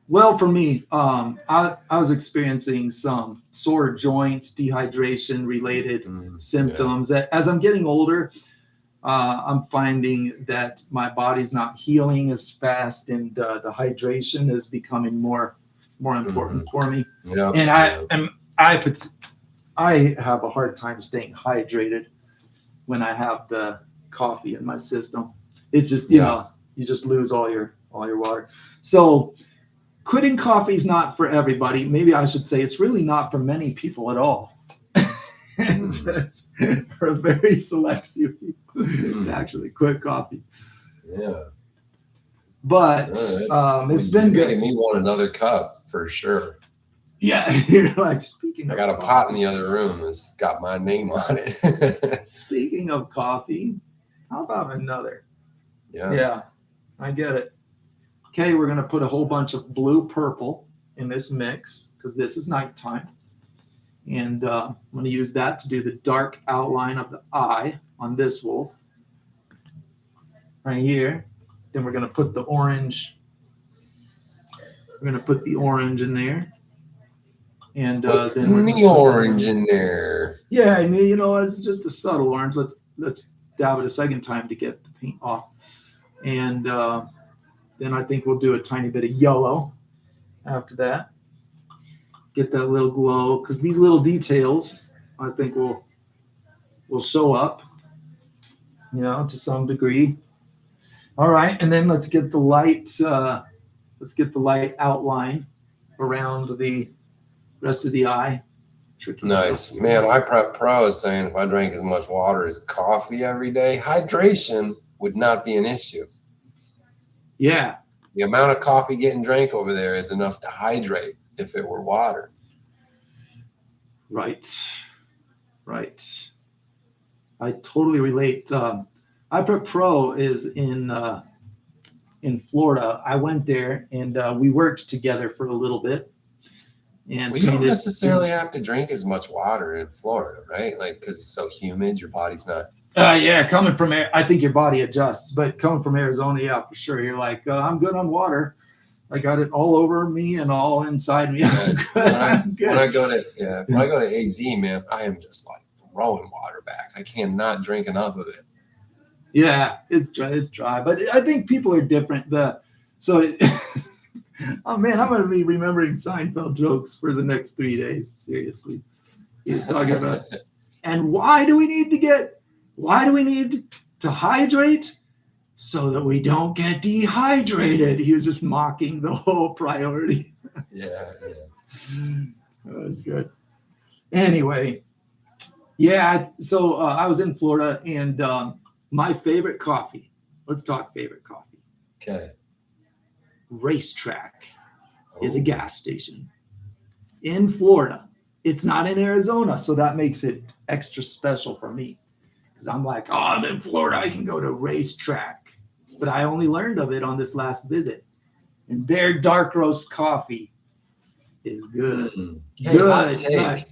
Speaker 1: Well, for me, I was experiencing some sore joints, dehydration related symptoms. As I'm getting older, I'm finding that my body's not healing as fast, and the hydration is becoming more important for me.
Speaker 2: Yeah.
Speaker 1: And I have a hard time staying hydrated when I have the coffee in my system. It's just you know, you just lose all your water. So quitting coffee is not for everybody. Maybe I should say it's really not for many people at all. It's for a very select few people to actually quit coffee.
Speaker 2: Yeah.
Speaker 1: But it's been good.
Speaker 2: Making me want another cup for sure.
Speaker 1: Yeah, you're like, speaking.
Speaker 2: I got a pot in the other room that's got my name on it.
Speaker 1: Speaking of coffee, how about another? Yeah, I get it. Okay, we're gonna put a whole bunch of blue purple in this mix because this is nighttime. And I'm going to use that to do the dark outline of the eye on this wolf right here. Then we're going to put the orange. We're going to put the orange in there. And then we're
Speaker 2: the orange in there.
Speaker 1: Yeah, I mean, you know, it's just a subtle orange. Let's dab it a second time to get the paint off. And then I think we'll do a tiny bit of yellow after that. Get that little glow, because these little details I think will show up, you know, to some degree. All right, and then let's get the light outline around the rest of the eye. Tricky
Speaker 2: nice
Speaker 1: stuff.
Speaker 2: Man, iPrep Pro is saying if I drank as much water as coffee every day, hydration would not be an issue.
Speaker 1: Yeah,
Speaker 2: the amount of coffee getting drank over there is enough to hydrate if it were water.
Speaker 1: Right. I totally relate. iPrep Pro is in Florida. I went there and we worked together for a little bit. And
Speaker 2: well, you don't necessarily have to drink as much water in Florida, right? Like, because it's so humid, your body's not.
Speaker 1: Yeah, coming from I think your body adjusts, but coming from Arizona, yeah, for sure. You're like, I'm good on water. I got it all over me and all inside me. I'm good.
Speaker 2: When I go to AZ, man, I am just like throwing water back. I cannot drink enough of it.
Speaker 1: Yeah, it's dry, but I think people are different. Oh man, I'm gonna be remembering Seinfeld jokes for the next 3 days. Seriously, he's talking about. And why do we need to hydrate? So that we don't get dehydrated. He was just mocking the whole priority.
Speaker 2: Yeah.
Speaker 1: That was good. Anyway, yeah. So I was in Florida, and my favorite coffee. Let's talk favorite coffee.
Speaker 2: Okay.
Speaker 1: Racetrack is a gas station in Florida. It's not in Arizona, so that makes it extra special for me. Because I'm like, I'm in Florida, I can go to Racetrack. But I only learned of it on this last visit. And their dark roast coffee is good.
Speaker 2: Hey,
Speaker 1: good.
Speaker 2: Hot take.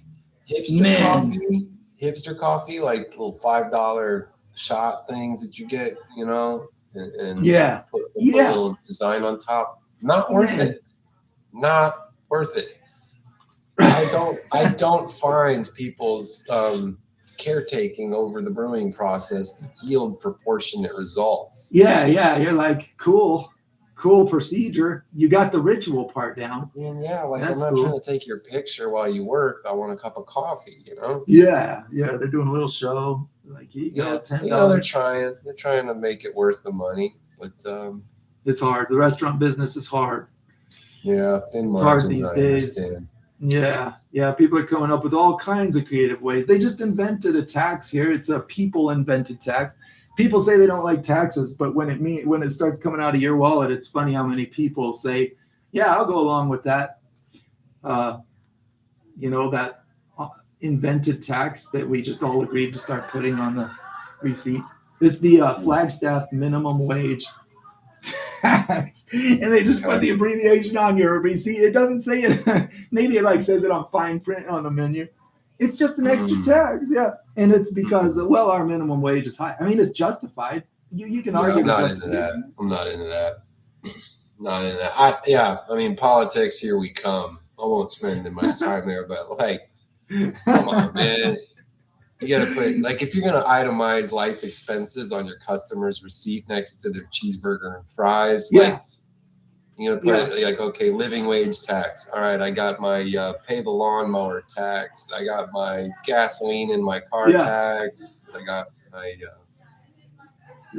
Speaker 2: Hipster coffee, like little $5 shot things that you get, you know, and put a little design on top. Not worth it. Not worth it. I don't find people's caretaking over the brewing process to yield proportionate results.
Speaker 1: Yeah. You're like, cool procedure. You got the ritual part down.
Speaker 2: And I'm not trying to take your picture while you work. I want a cup of coffee, you know?
Speaker 1: Yeah. They're doing a little show. Like, here you go, $10.
Speaker 2: You know, they're trying to make it worth the money, but
Speaker 1: it's hard. The restaurant business is hard.
Speaker 2: Yeah, thin margins.
Speaker 1: It's hard these days.
Speaker 2: Understand.
Speaker 1: Yeah. People are coming up with all kinds of creative ways. They just invented a tax here. It's a people invented tax. People say they don't like taxes, but when it starts coming out of your wallet, it's funny how many people say, "Yeah, I'll go along with that." invented tax that we just all agreed to start putting on the receipt. It's the Flagstaff minimum wage tax, and they just put the abbreviation on your receipt. It doesn't say it. Maybe it like says it on fine print on the menu. It's just an extra tax, yeah. And it's because well, our minimum wage is high. I mean, it's justified. You can argue.
Speaker 2: I'm not into that. I'm not into that. Not into that. I mean, politics. Here we come. I won't spend much time there, but like, come on, man. You got to put, like, if you're going to itemize life expenses on your customer's receipt next to their cheeseburger and fries, like, you're going to put it like, okay, living wage tax. All right, I got my pay the lawnmower tax. I got my gasoline in my car tax. I got my,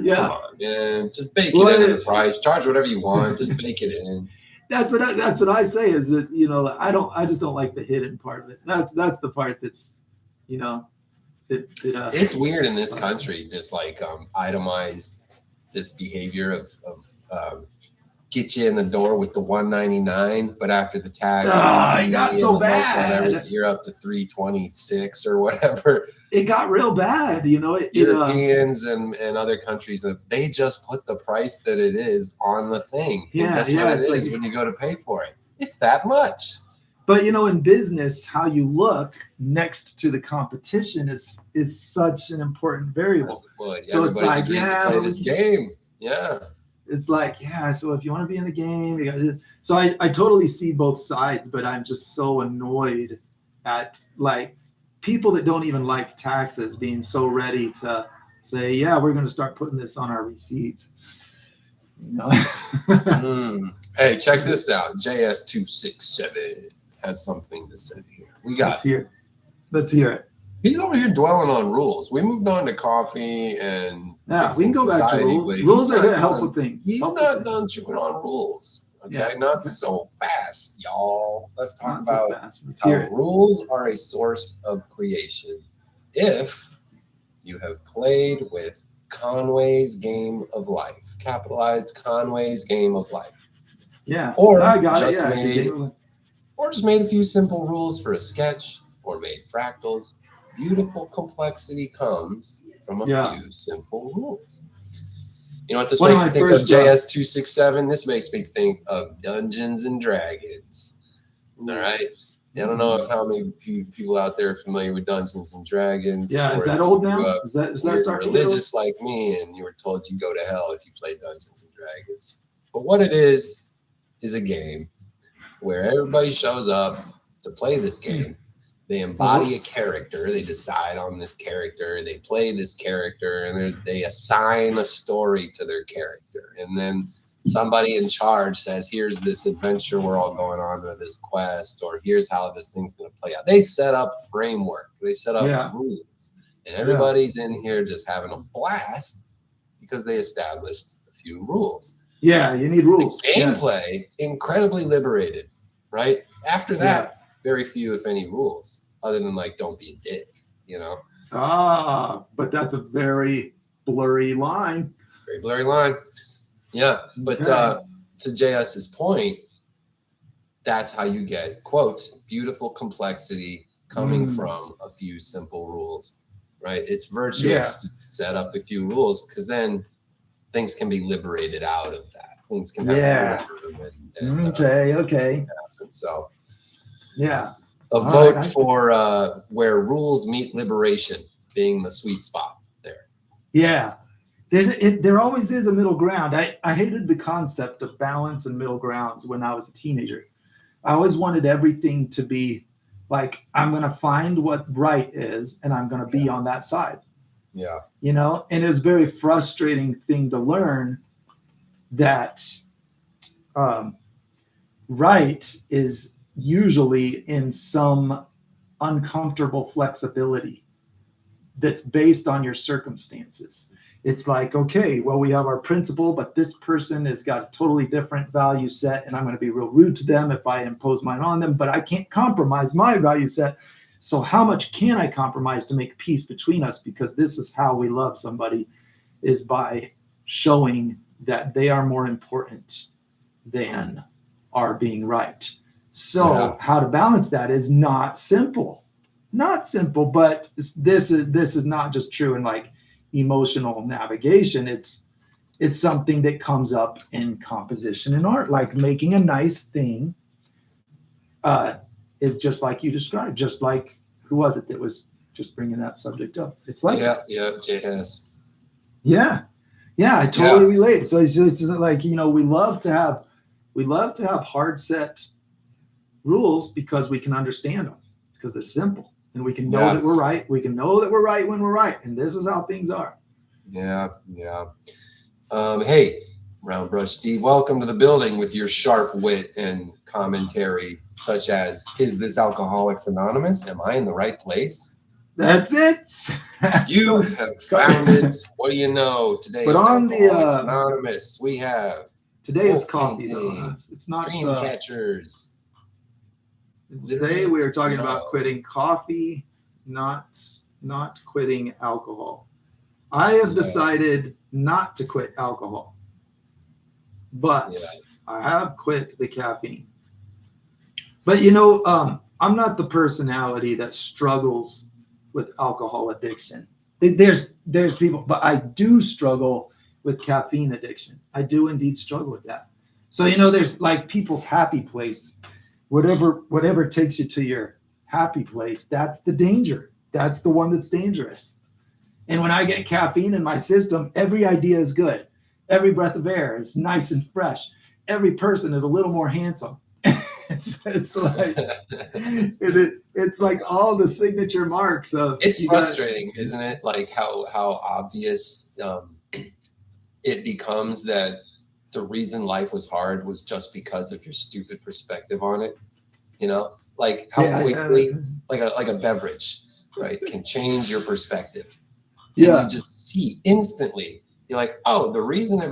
Speaker 2: come on, man. Just bake it into the price. Charge whatever you want. Just bake it in.
Speaker 1: That's what I say is that, you know, I just don't like the hidden part of it. That's the part that's, you know,
Speaker 2: it's weird in this country, this like itemized this behavior of get you in the door with the $199, but after the tax,
Speaker 1: it got so bad.
Speaker 2: You're up to $326 or whatever.
Speaker 1: It got real bad, you know.
Speaker 2: Europeans and other countries, they just put the price that it is on the thing.
Speaker 1: Yeah,
Speaker 2: and that's what it is when you go to pay for it. It's that much.
Speaker 1: But you know, in business, how you look next to the competition is such an important variable.
Speaker 2: Well, so it's like, to play this game. Yeah.
Speaker 1: It's like, so if you want to be in the game, you gotta, so I totally see both sides, but I'm just so annoyed at like people that don't even like taxes being so ready to say, we're going to start putting this on our receipts. You know?
Speaker 2: Hey, check this out. JS267 has something to say here.
Speaker 1: Let's hear it.
Speaker 2: He's over here dwelling on rules. We moved on to coffee and
Speaker 1: we can go back to rules. Rules are going to help with things.
Speaker 2: He's not done chewing on rules. Okay, so fast, y'all. Let's talk about how rules are a source of creation. If you have played with Conway's Game of Life, capitalized Conway's Game of Life.
Speaker 1: Yeah.
Speaker 2: Or just made a few simple rules for a sketch, or made fractals. Beautiful complexity comes from a few simple rules. You know what this makes me think of? JS267. This makes me think of Dungeons and Dragons. All right. I don't know how many people out there are familiar with Dungeons and Dragons.
Speaker 1: Yeah, is that old now? Is that starting
Speaker 2: religious like me, and you were told you go to hell if you play Dungeons and Dragons. But what it is a game where everybody shows up to play this game. They embody a character. They decide on this character. They play this character, and they assign a story to their character. And then somebody in charge says, here's this adventure we're all going on, or this quest, or here's how this thing's going to play out. They set up framework. They set up rules. And everybody's in here just having a blast because they established a few rules.
Speaker 1: Yeah, you need rules.
Speaker 2: The gameplay, incredibly liberated, right? After that, very few, if any, rules, other than like, don't be a dick, you know?
Speaker 1: But that's a very blurry line.
Speaker 2: Very blurry line. Yeah. But to JS's point, that's how you get, quote, beautiful complexity coming from a few simple rules, right? It's virtuous to set up a few rules because then things can be liberated out of that. Things can have
Speaker 1: okay.
Speaker 2: So
Speaker 1: a
Speaker 2: vote for where rules meet liberation being the sweet spot there.
Speaker 1: Yeah. There always is a middle ground. I hated the concept of balance and middle grounds when I was a teenager. I always wanted everything to be like, I'm going to find what right is and I'm going to be on that side.
Speaker 2: Yeah.
Speaker 1: You know, and it was a very frustrating thing to learn that right is usually in some uncomfortable flexibility that's based on your circumstances. It's like, okay, well, we have our principle, but this person has got a totally different value set, and I'm going to be real rude to them if I impose mine on them, but I can't compromise my value set. So how much can I compromise to make peace between us? Because this is how we love somebody, is by showing that they are more important than our being right. So how to balance that is not simple.
Speaker 3: not simple, but this is not just true in like emotional navigation. It's something that comes up in composition and art, like making a nice thing is just like you described, just like, who was it that was just bringing that subject up? It's like,
Speaker 2: JS.
Speaker 3: Yeah, I totally relate. So it's like, we love to have hard set rules because we can understand them, because they're simple, and we can know that we're right. We can know that we're right when we're right, and this is how things are.
Speaker 2: Yeah. Hey, Round Brush Steve, welcome to the building with your sharp wit and commentary, such as, is this Alcoholics Anonymous? Am I in the right place?
Speaker 3: That's it.
Speaker 2: You have found it. What do you know today?
Speaker 3: But on
Speaker 2: Alcoholics Anonymous, we have
Speaker 3: today it's coffee though. It's not
Speaker 2: dream catchers.
Speaker 3: Today we are talking about quitting coffee, not quitting alcohol. I have decided not to quit alcohol, but I have quit the caffeine. But I'm not the personality that struggles with alcohol addiction. There's people, but I do struggle with caffeine addiction. I do indeed struggle with that. So there's like people's happy place. Whatever takes you to your happy place, that's the danger. That's the one that's dangerous. And when I get caffeine in my system, every idea is good. Every breath of air is nice and fresh. Every person is a little more handsome. It's like it's like all the signature marks of.
Speaker 2: It's frustrating, isn't it? Like how obvious it becomes that the reason life was hard was just because of your stupid perspective on it. Like how quickly, like a beverage, right, can change your perspective. And you just see instantly. You're like, oh, the reason I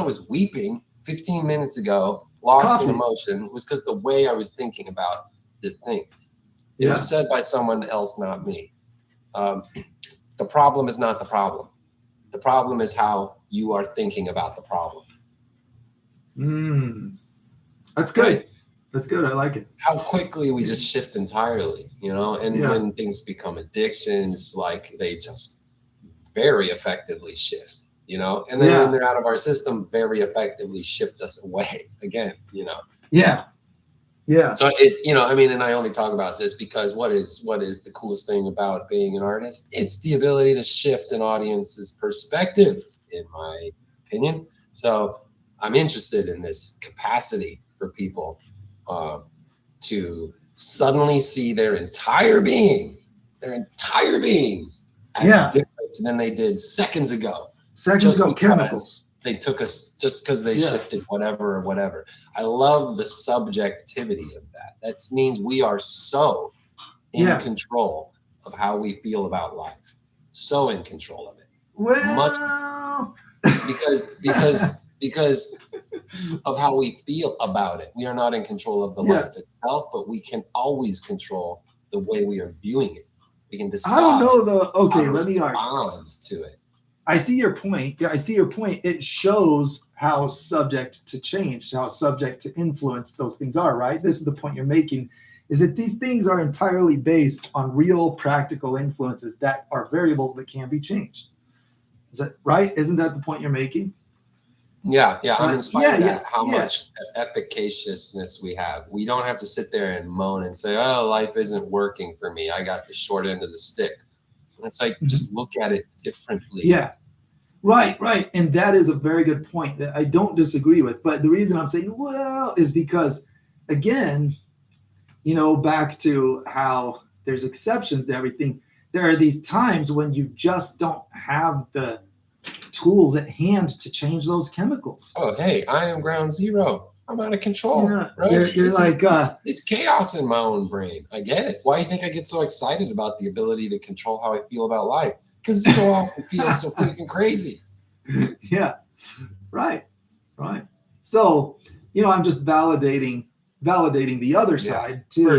Speaker 2: was weeping 15 minutes ago, lost in emotion, was because the way I was thinking about this thing. It was said by someone else, not me. The problem is not the problem. The problem is how you are thinking about the problem.
Speaker 3: That's good. That's good. I like it.
Speaker 2: How quickly we just shift entirely, and when things become addictions, like they just very effectively shift. And then when they're out of our system, very effectively shift us away again,
Speaker 3: Yeah.
Speaker 2: So and I only talk about this because what is the coolest thing about being an artist? It's the ability to shift an audience's perspective, in my opinion. So I'm interested in this capacity for people to suddenly see their entire being as different than they did seconds ago.
Speaker 3: Chemicals.
Speaker 2: They took us just because they shifted whatever. I love the subjectivity of that. That means we are so in control of how we feel about life. So in control of it.
Speaker 3: Well,
Speaker 2: because of how we feel about it. We are not in control of the life itself, but we can always control the way we are viewing it. We can decide.
Speaker 3: I don't know though. Okay, let me
Speaker 2: respond to it.
Speaker 3: I see your point. Yeah, I see your point. It shows how subject to change, how subject to influence those things are, right? This is the point you're making, is that these things are entirely based on real practical influences that are variables that can be changed. Is that right? Isn't that the point you're making?
Speaker 2: Yeah. I'm inspired at how much efficaciousness we have. We don't have to sit there and moan and say, oh, life isn't working for me. I got the short end of the stick. It's like, just look at it differently.
Speaker 3: Yeah, right. And that is a very good point that I don't disagree with. But the reason I'm saying, well, is because, again, back to how there's exceptions to everything. There are these times when you just don't have the tools at hand to change those chemicals.
Speaker 2: Oh, hey, I am ground zero. I'm out of control. Right?
Speaker 3: It's
Speaker 2: chaos in my own brain. I get it. Why do you think I get so excited about the ability to control how I feel about life? Because it so often feels so freaking crazy.
Speaker 3: Yeah, right. So, I'm just validating the other side too.
Speaker 2: For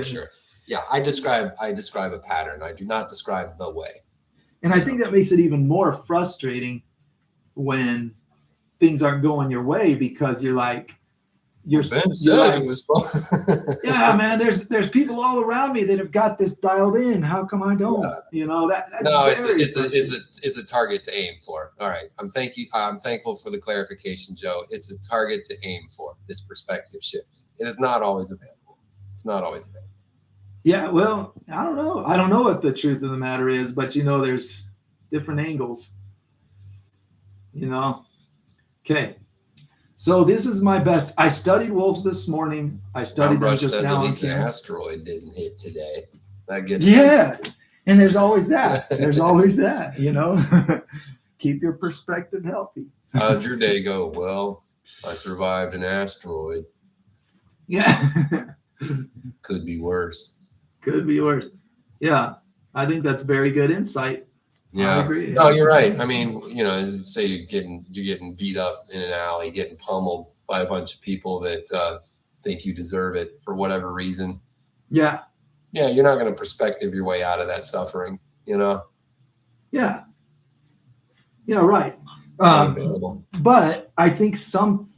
Speaker 2: sure. Yeah, I describe a pattern. I do not describe the way.
Speaker 3: And I think that makes it even more frustrating when things aren't going your way, because you're like, you're
Speaker 2: Ben
Speaker 3: you're
Speaker 2: said
Speaker 3: like,
Speaker 2: it was
Speaker 3: yeah, man, there's people all around me that have got this dialed in. How come I don't?
Speaker 2: Yeah.
Speaker 3: You know, that's
Speaker 2: No,
Speaker 3: very
Speaker 2: it's a target to aim for. All right. I'm thankful for the clarification, Joe. It's a target to aim for, this perspective shift. It is not always available. It's not always available.
Speaker 3: Yeah, well, I don't know. I don't know what the truth of the matter is, but you know, there's different angles. You know. Okay. So this is my best. I studied wolves this morning. I studied them
Speaker 2: Brush
Speaker 3: just
Speaker 2: says
Speaker 3: now
Speaker 2: at
Speaker 3: on
Speaker 2: least an
Speaker 3: camera.
Speaker 2: asteroid didn't hit today. That gets
Speaker 3: Yeah. And there's always that. There's always that, you know. Keep your perspective healthy.
Speaker 2: How'd your day go? Well, I survived an asteroid.
Speaker 3: Yeah.
Speaker 2: Could be worse.
Speaker 3: Could be worse. Yeah. I think that's very good insight.
Speaker 2: Yeah.
Speaker 3: I agree.
Speaker 2: No, you're right. I mean, you know, say you're getting beat up in an alley, getting pummeled by a bunch of people that think you deserve it for whatever reason.
Speaker 3: Yeah.
Speaker 2: Yeah, you're not going to perspective your way out of that suffering, you know?
Speaker 3: Yeah. Yeah, right.
Speaker 2: Available.
Speaker 3: But I think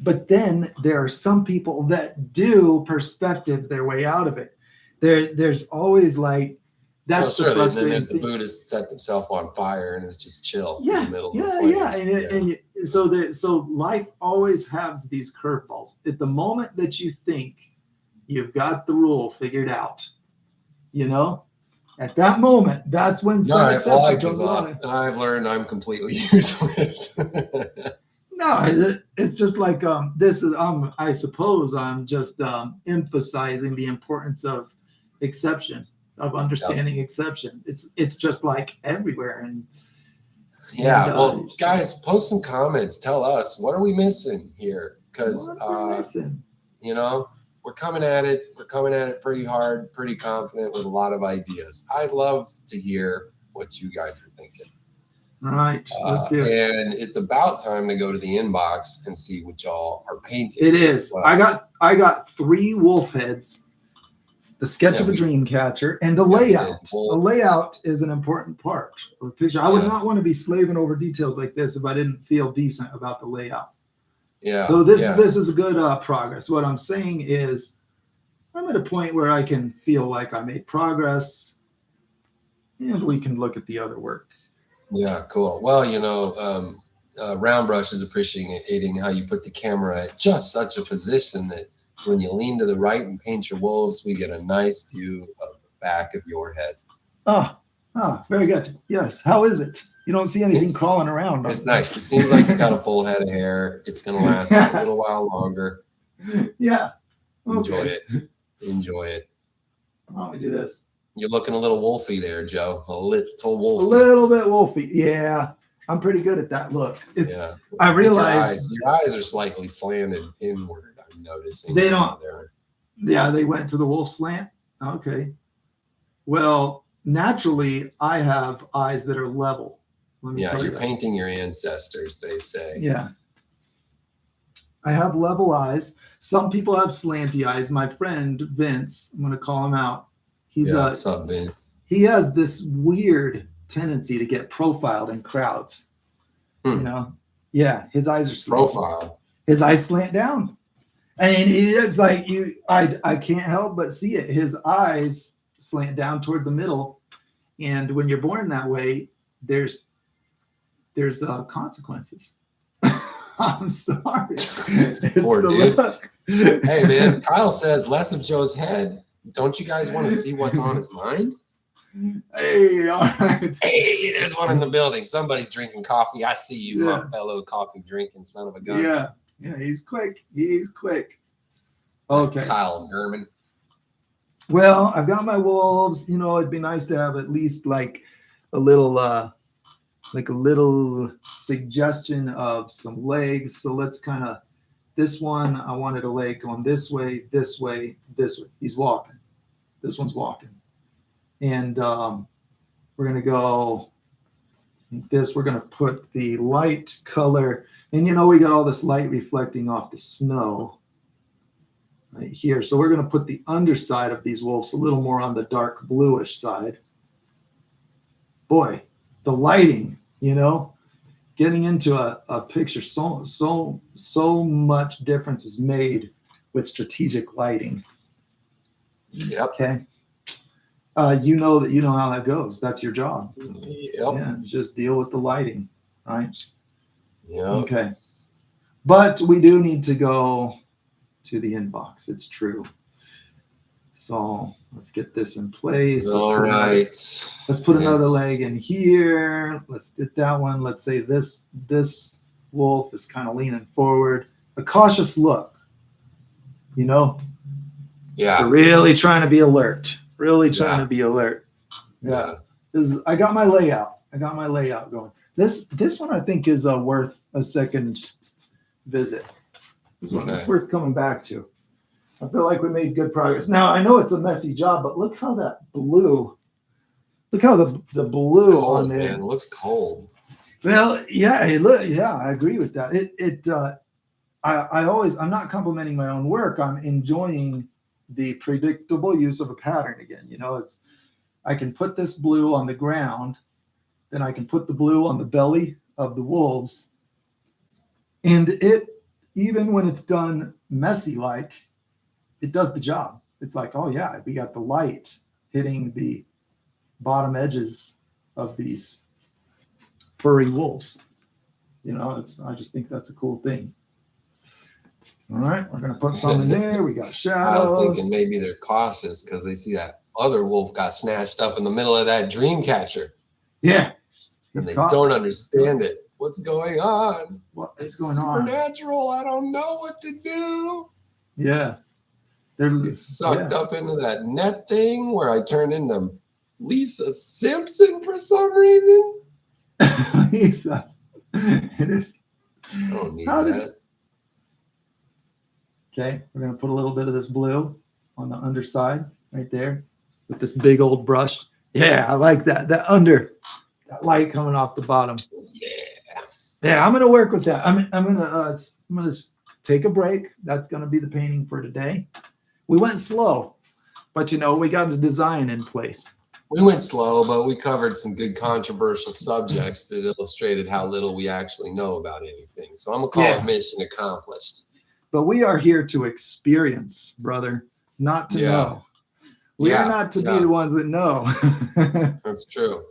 Speaker 3: but then there are some people that do perspective their way out of it. There's always like, that's the frustrating
Speaker 2: then there's the
Speaker 3: thing.
Speaker 2: Buddhist set themselves on fire and it's just chill in
Speaker 3: Yeah,
Speaker 2: the middle
Speaker 3: yeah,
Speaker 2: of the
Speaker 3: yeah.
Speaker 2: flames.
Speaker 3: So life always has these curveballs. At the moment that you think you've got the rule figured out, you know, at that moment, that's when some exception comes along.
Speaker 2: I've learned I'm completely useless.
Speaker 3: No, it's just like this is I suppose I'm just emphasizing the importance of exception, of understanding exception. It's just like everywhere. And
Speaker 2: well, guys, post some comments. Tell us, what are we missing here? Because you know, we're coming at it pretty hard, pretty confident with a lot of ideas. I'd love to hear what you guys are thinking.
Speaker 3: All right, let's do it.
Speaker 2: And it's about time to go to the inbox and see what y'all are painting.
Speaker 3: It is. Well, I got 3 wolf heads, the sketch of a dream catcher, and a layout. A layout is an important part of a picture. I would not want to be slaving over details like this if I didn't feel decent about the layout.
Speaker 2: Yeah.
Speaker 3: So this is a good progress. What I'm saying is, I'm at a point where I can feel like I made progress, and we can look at the other work.
Speaker 2: Yeah, cool. Well, you know, Round Brush is appreciating how you put the camera at just such a position that when you lean to the right and paint your wolves, we get a nice view of the back of your head.
Speaker 3: Oh, very good. Yes. How is it? You don't see anything crawling around.
Speaker 2: It's nice. It seems like you got a full head of hair. It's going to last a little while longer.
Speaker 3: Yeah.
Speaker 2: Okay. Enjoy it.
Speaker 3: Why don't we do this?
Speaker 2: You're looking a little wolfy there, Joe. A little wolfy.
Speaker 3: A little bit wolfy. Yeah. I'm pretty good at that look. I realize
Speaker 2: your eyes are slightly slanted inward. I'm noticing.
Speaker 3: They don't. Yeah, they went to the wolf slant. Okay. Well, naturally, I have eyes that are level.
Speaker 2: You're painting your ancestors, they say.
Speaker 3: Yeah. I have level eyes. Some people have slanty eyes. My friend Vince, I'm going to call him out.
Speaker 2: What's up, Vince?
Speaker 3: He has this weird tendency to get profiled in crowds. You know? Yeah, his eyes are slanted.
Speaker 2: Profiled.
Speaker 3: His eyes slant down. And it's like I can't help but see it. His eyes slant down toward the middle. And when you're born that way, there's consequences. I'm sorry.
Speaker 2: Poor dude. Hey man, Kyle says less of Joe's head. Don't you guys want to see what's on his mind?
Speaker 3: Hey, all right.
Speaker 2: Hey, there's one in the building. Somebody's drinking coffee. I see you, my fellow coffee drinking son of a gun.
Speaker 3: Yeah, he's quick. Okay.
Speaker 2: Kyle Gurman.
Speaker 3: Well, I've got my wolves. You know, it'd be nice to have at least like a little suggestion of some legs. So let's kind of, this one, I wanted a leg going this way, this way, this way. He's walking. This one's walking. And we're going to go like this. We're going to put the light color. And, you know, we got all this light reflecting off the snow right here. So we're going to put the underside of these wolves a little more on the dark bluish side. Boy, the lighting, you know, getting into a picture, so much difference is made with strategic lighting.
Speaker 2: Yep.
Speaker 3: Okay. You know how that goes. That's your job.
Speaker 2: Yep.
Speaker 3: Yeah, just deal with the lighting, right?
Speaker 2: Yep.
Speaker 3: Okay. But we do need to go to the inbox. It's true. So let's get this in place.
Speaker 2: All right.
Speaker 3: Let's put another leg in here. Let's get that one. Let's say this wolf is kind of leaning forward. A cautious look. You know?
Speaker 2: Yeah.
Speaker 3: They're really trying to be alert. Really trying to be alert.
Speaker 2: Yeah.
Speaker 3: I got my layout. Going. This one I think is worth a second visit. It's worth coming back to. I feel like we made good progress. Now I know it's a messy job, but look how that blue. Look how the blue
Speaker 2: cold,
Speaker 3: on there.
Speaker 2: Man. It looks cold.
Speaker 3: Well, yeah, I agree with that. I'm not complimenting my own work. I'm enjoying the predictable use of a pattern again. You know, I can put this blue on the ground, then I can put the blue on the belly of the wolves. And even when it's done messy like, it does the job. It's like, oh yeah, we got the light hitting the bottom edges of these furry wolves. You know, I just think that's a cool thing. All right, we're gonna put some in there. We got shadows.
Speaker 2: I was thinking maybe they're cautious because they see that other wolf got snatched up in the middle of that dream catcher.
Speaker 3: Yeah.
Speaker 2: And they don't understand it. What's going on?
Speaker 3: What's going on?
Speaker 2: Supernatural. I don't know what to do.
Speaker 3: Yeah.
Speaker 2: Get sucked up into that net thing where I turn into Lisa Simpson for some reason.
Speaker 3: Lisa. It is.
Speaker 2: I don't need that.
Speaker 3: Okay, we're going to put a little bit of this blue on the underside right there with this big old brush. Yeah, I like that. That light coming off the bottom. Yeah, I'm going to work with that. I'm going to take a break. That's going to be the painting for today. We went slow, but we got a design in place.
Speaker 2: We went slow, but we covered some good controversial subjects that illustrated how little we actually know about anything. So I'm going to call it mission accomplished.
Speaker 3: But we are here to experience, brother, not to know. We are not to be the ones that know.
Speaker 2: That's true.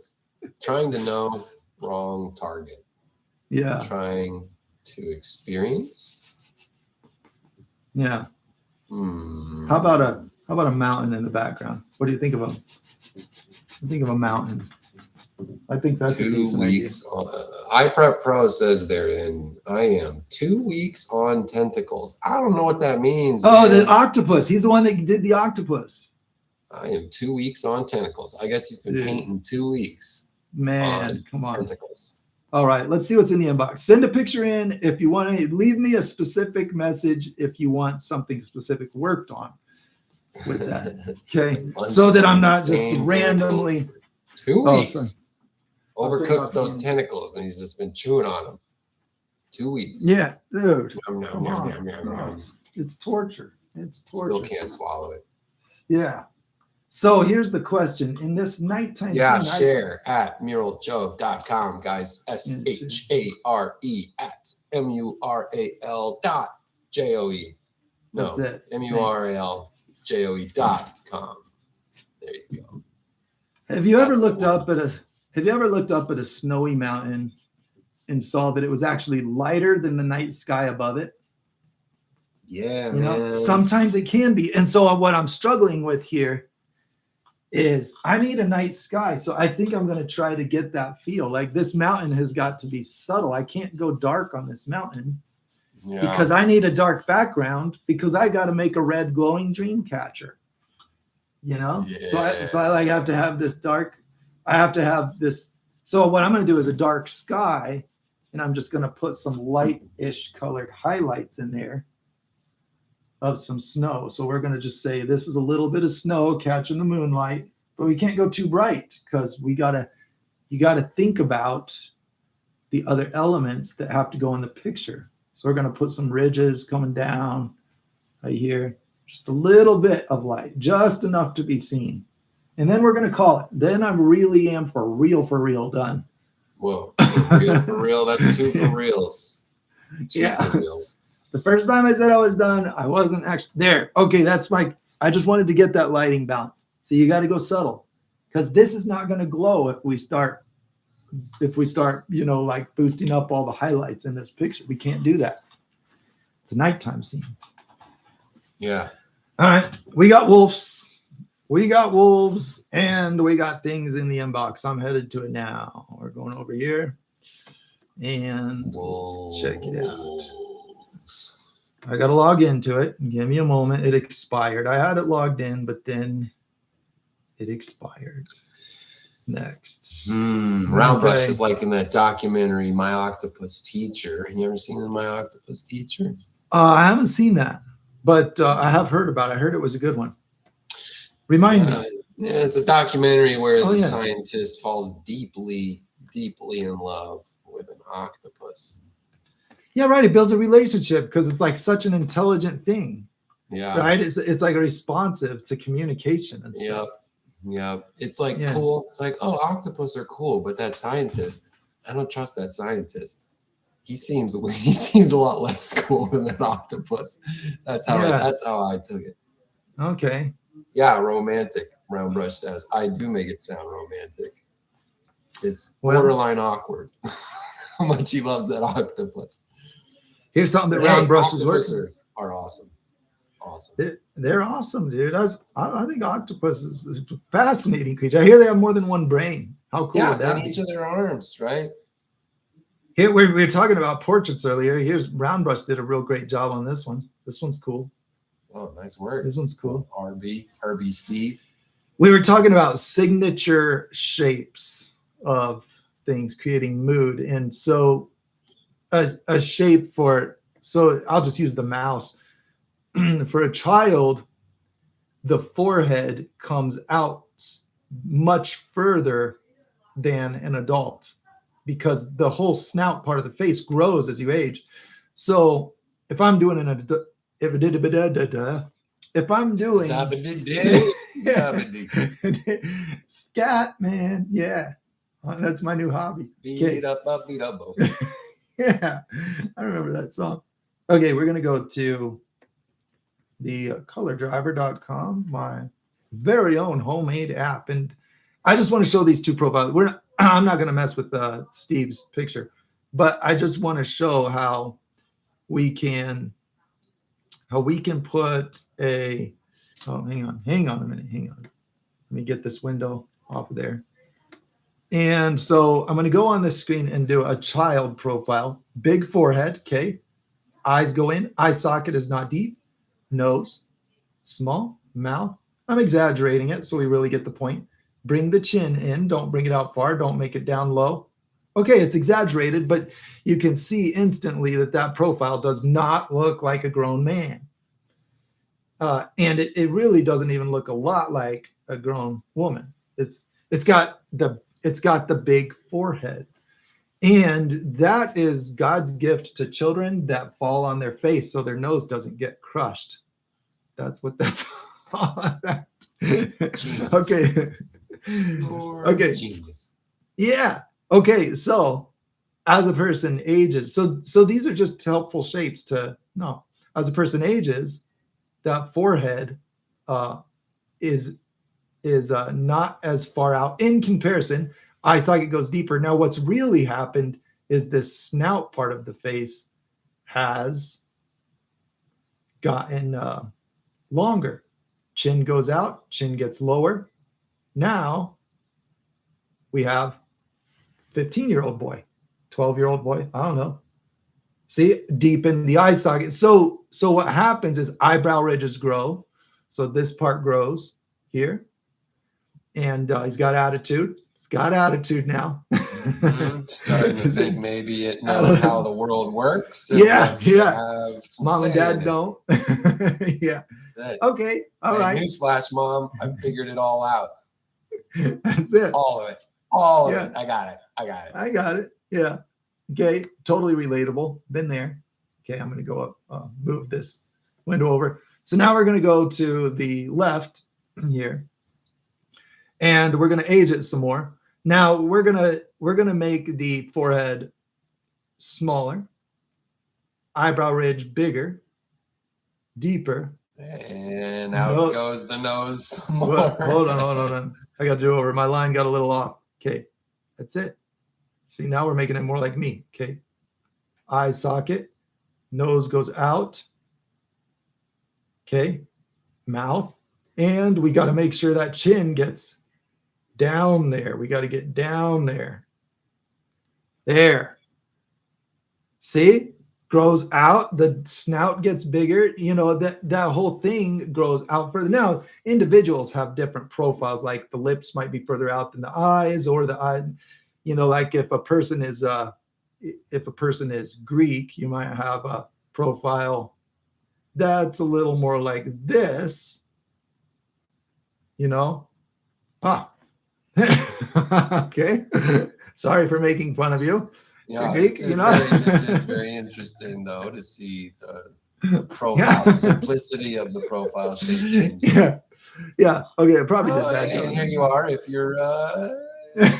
Speaker 2: Trying to know, wrong target.
Speaker 3: Yeah.
Speaker 2: Trying to experience.
Speaker 3: Yeah. How about a mountain in the background? What do you think of them? I think of a mountain. I think that's
Speaker 2: 2 weeks. iPrep Pro says therein, I am 2 weeks on tentacles. I don't know what that means.
Speaker 3: Oh, man. The octopus. He's the one that did the octopus.
Speaker 2: I am 2 weeks on tentacles. I guess he's been painting 2 weeks.
Speaker 3: Man, come on.
Speaker 2: Tentacles.
Speaker 3: All right, let's see what's in the inbox. Send a picture in if you want to. Leave me a specific message if you want something specific worked on with that. Okay, so that I'm not just randomly.
Speaker 2: 2 weeks. Overcooked those tentacles, and he's just been chewing on them. 2 weeks.
Speaker 3: Yeah, dude. It's torture. It's torture.
Speaker 2: Still can't swallow it.
Speaker 3: Yeah. So here's the question. In this nighttime scene,
Speaker 2: share at muraljoe.com, guys. SHARE at MURAL.JOE. No,
Speaker 3: that's it.
Speaker 2: MURALJOE.com. There you go.
Speaker 3: Have you ever looked up at a snowy mountain and saw that it was actually lighter than the night sky above it?
Speaker 2: Yeah, man.
Speaker 3: Sometimes it can be. And so what I'm struggling with here is I need a night sky. So I think I'm going to try to get that feel. Like this mountain has got to be subtle. I can't go dark on this mountain because I need a dark background because I got to make a red glowing dream catcher. So I have to have this dark. I have to have this. So what I'm going to do is a dark sky, and I'm just going to put some light-ish colored highlights in there of some snow. So we're going to just say this is a little bit of snow catching the moonlight, but we can't go too bright because you got to think about the other elements that have to go in the picture. So we're going to put some ridges coming down right here, just a little bit of light, just enough to be seen. And then we're going to call it. Then I really am for real done.
Speaker 2: Whoa, for real, that's 2 for reals. 2 for reals.
Speaker 3: The first time I said I was done, I wasn't actually there. Okay, that's I just wanted to get that lighting balance. So you got to go subtle, because this is not going to glow if we start, like boosting up all the highlights in this picture. We can't do that. It's a nighttime scene.
Speaker 2: Yeah.
Speaker 3: All right, we got wolves. We got wolves, and we got things in the inbox. I'm headed to it now. We're going over here, and let's check it out. I got to log into it. Give me a moment. It expired. I had it logged in, but then it expired. Next.
Speaker 2: Roundbrush is like in that documentary, My Octopus Teacher. You ever seen My Octopus Teacher?
Speaker 3: I haven't seen that, but I have heard about it. I heard it was a good one. Remind me.
Speaker 2: Yeah, it's a documentary where the scientist falls deeply, deeply in love with an octopus.
Speaker 3: Yeah, right. It builds a relationship because it's like such an intelligent thing.
Speaker 2: Yeah.
Speaker 3: Right. It's like responsive to communication and stuff.
Speaker 2: Yep. It's like cool. It's like, oh, octopus are cool, but that scientist, I don't trust that scientist. He seems a lot less cool than an octopus. That's how I took it.
Speaker 3: Okay.
Speaker 2: Yeah, romantic. Roundbrush says, I do make it sound romantic. It's borderline awkward. How much he loves that octopus.
Speaker 3: Here's something that Roundbrush is working.
Speaker 2: Are awesome. Awesome.
Speaker 3: They're awesome, dude. I think octopus is a fascinating creature. I hear they have more than one brain. How cool would that be?
Speaker 2: Each of their arms, right?
Speaker 3: Here we were talking about portraits earlier. Here's Roundbrush did a real great job on this one. This one's cool.
Speaker 2: Oh, nice work.
Speaker 3: This one's cool.
Speaker 2: Herbie Steve.
Speaker 3: We were talking about signature shapes of things creating mood, and so a shape so I'll just use the mouse. For a child, the forehead comes out much further than an adult because the whole snout part of the face grows as you age. So if I'm doing scat, man, that's my new hobby.
Speaker 2: Beat up.
Speaker 3: Yeah, I remember that song. Okay, we're gonna go to the colordriver.com, my very own homemade app, and I just want to show these two profiles. I'm not gonna mess with Steve's picture, but I just want to show how we can put a hang on a minute. Let me get this window off of there. And so I'm going to go on this screen and do a child profile. Big forehead, okay. Eyes go in. Eye socket is not deep. Nose, small. Mouth. I'm exaggerating it so we really get the point. Bring the chin in. Don't bring it out far. Don't make it down low. Okay, it's exaggerated, but you can see instantly that profile does not look like a grown man. And it really doesn't even look a lot like a grown woman. It's got the big forehead. And that is God's gift to children that fall on their face so their nose doesn't get crushed. That's all that. Okay. Okay.
Speaker 2: Genius.
Speaker 3: Yeah. Okay. So as a person ages, so these are just helpful shapes to know. As a person ages, that forehead is not as far out in comparison. Eye socket goes deeper. Now, what's really happened is this snout part of the face has gotten longer. Chin goes out, chin gets lower. Now we have 15-year-old boy, 12-year-old boy, I don't know. See, deep in the eye socket. So what happens is eyebrow ridges grow. So this part grows here. And he's got attitude. He's got attitude now.
Speaker 2: Starting to think maybe it knows how the world works.
Speaker 3: Yeah.
Speaker 2: Mom
Speaker 3: and dad don't. Yeah. Okay. All right.
Speaker 2: Newsflash, Mom. I figured it all out.
Speaker 3: That's it.
Speaker 2: All of it. All of it. I got it.
Speaker 3: Yeah. Okay. Totally relatable. Been there. Okay. I'm going to go up, move this window over. So now we're going to go to the left here. And we're going to age it some more. Now we're going to make the forehead smaller.
Speaker 1: eyebrow ridge bigger, deeper.
Speaker 2: And out
Speaker 1: No.
Speaker 2: goes the nose some more.
Speaker 1: Well, hold on. I got to do over. My line got a little off. Okay, that's it. See, now we're making it more like me. Okay, eye socket, nose goes out. Okay, mouth, and we got to make sure that chin gets down there. We got to get down there. There. See? Grows out, the snout gets bigger, you know, that whole thing grows out further. Now, individuals have different profiles, like the lips might be further out than the eyes, or the eye, you know, like if a person is Greek, you might have a profile that's a little more like this, you know. Okay. Sorry for making fun of you.
Speaker 2: Yeah,
Speaker 1: Greek,
Speaker 2: this is very interesting, though, to see the profile, the simplicity of the profile shape change.
Speaker 1: Yeah. Okay, I probably did that.
Speaker 2: And here you are, if you're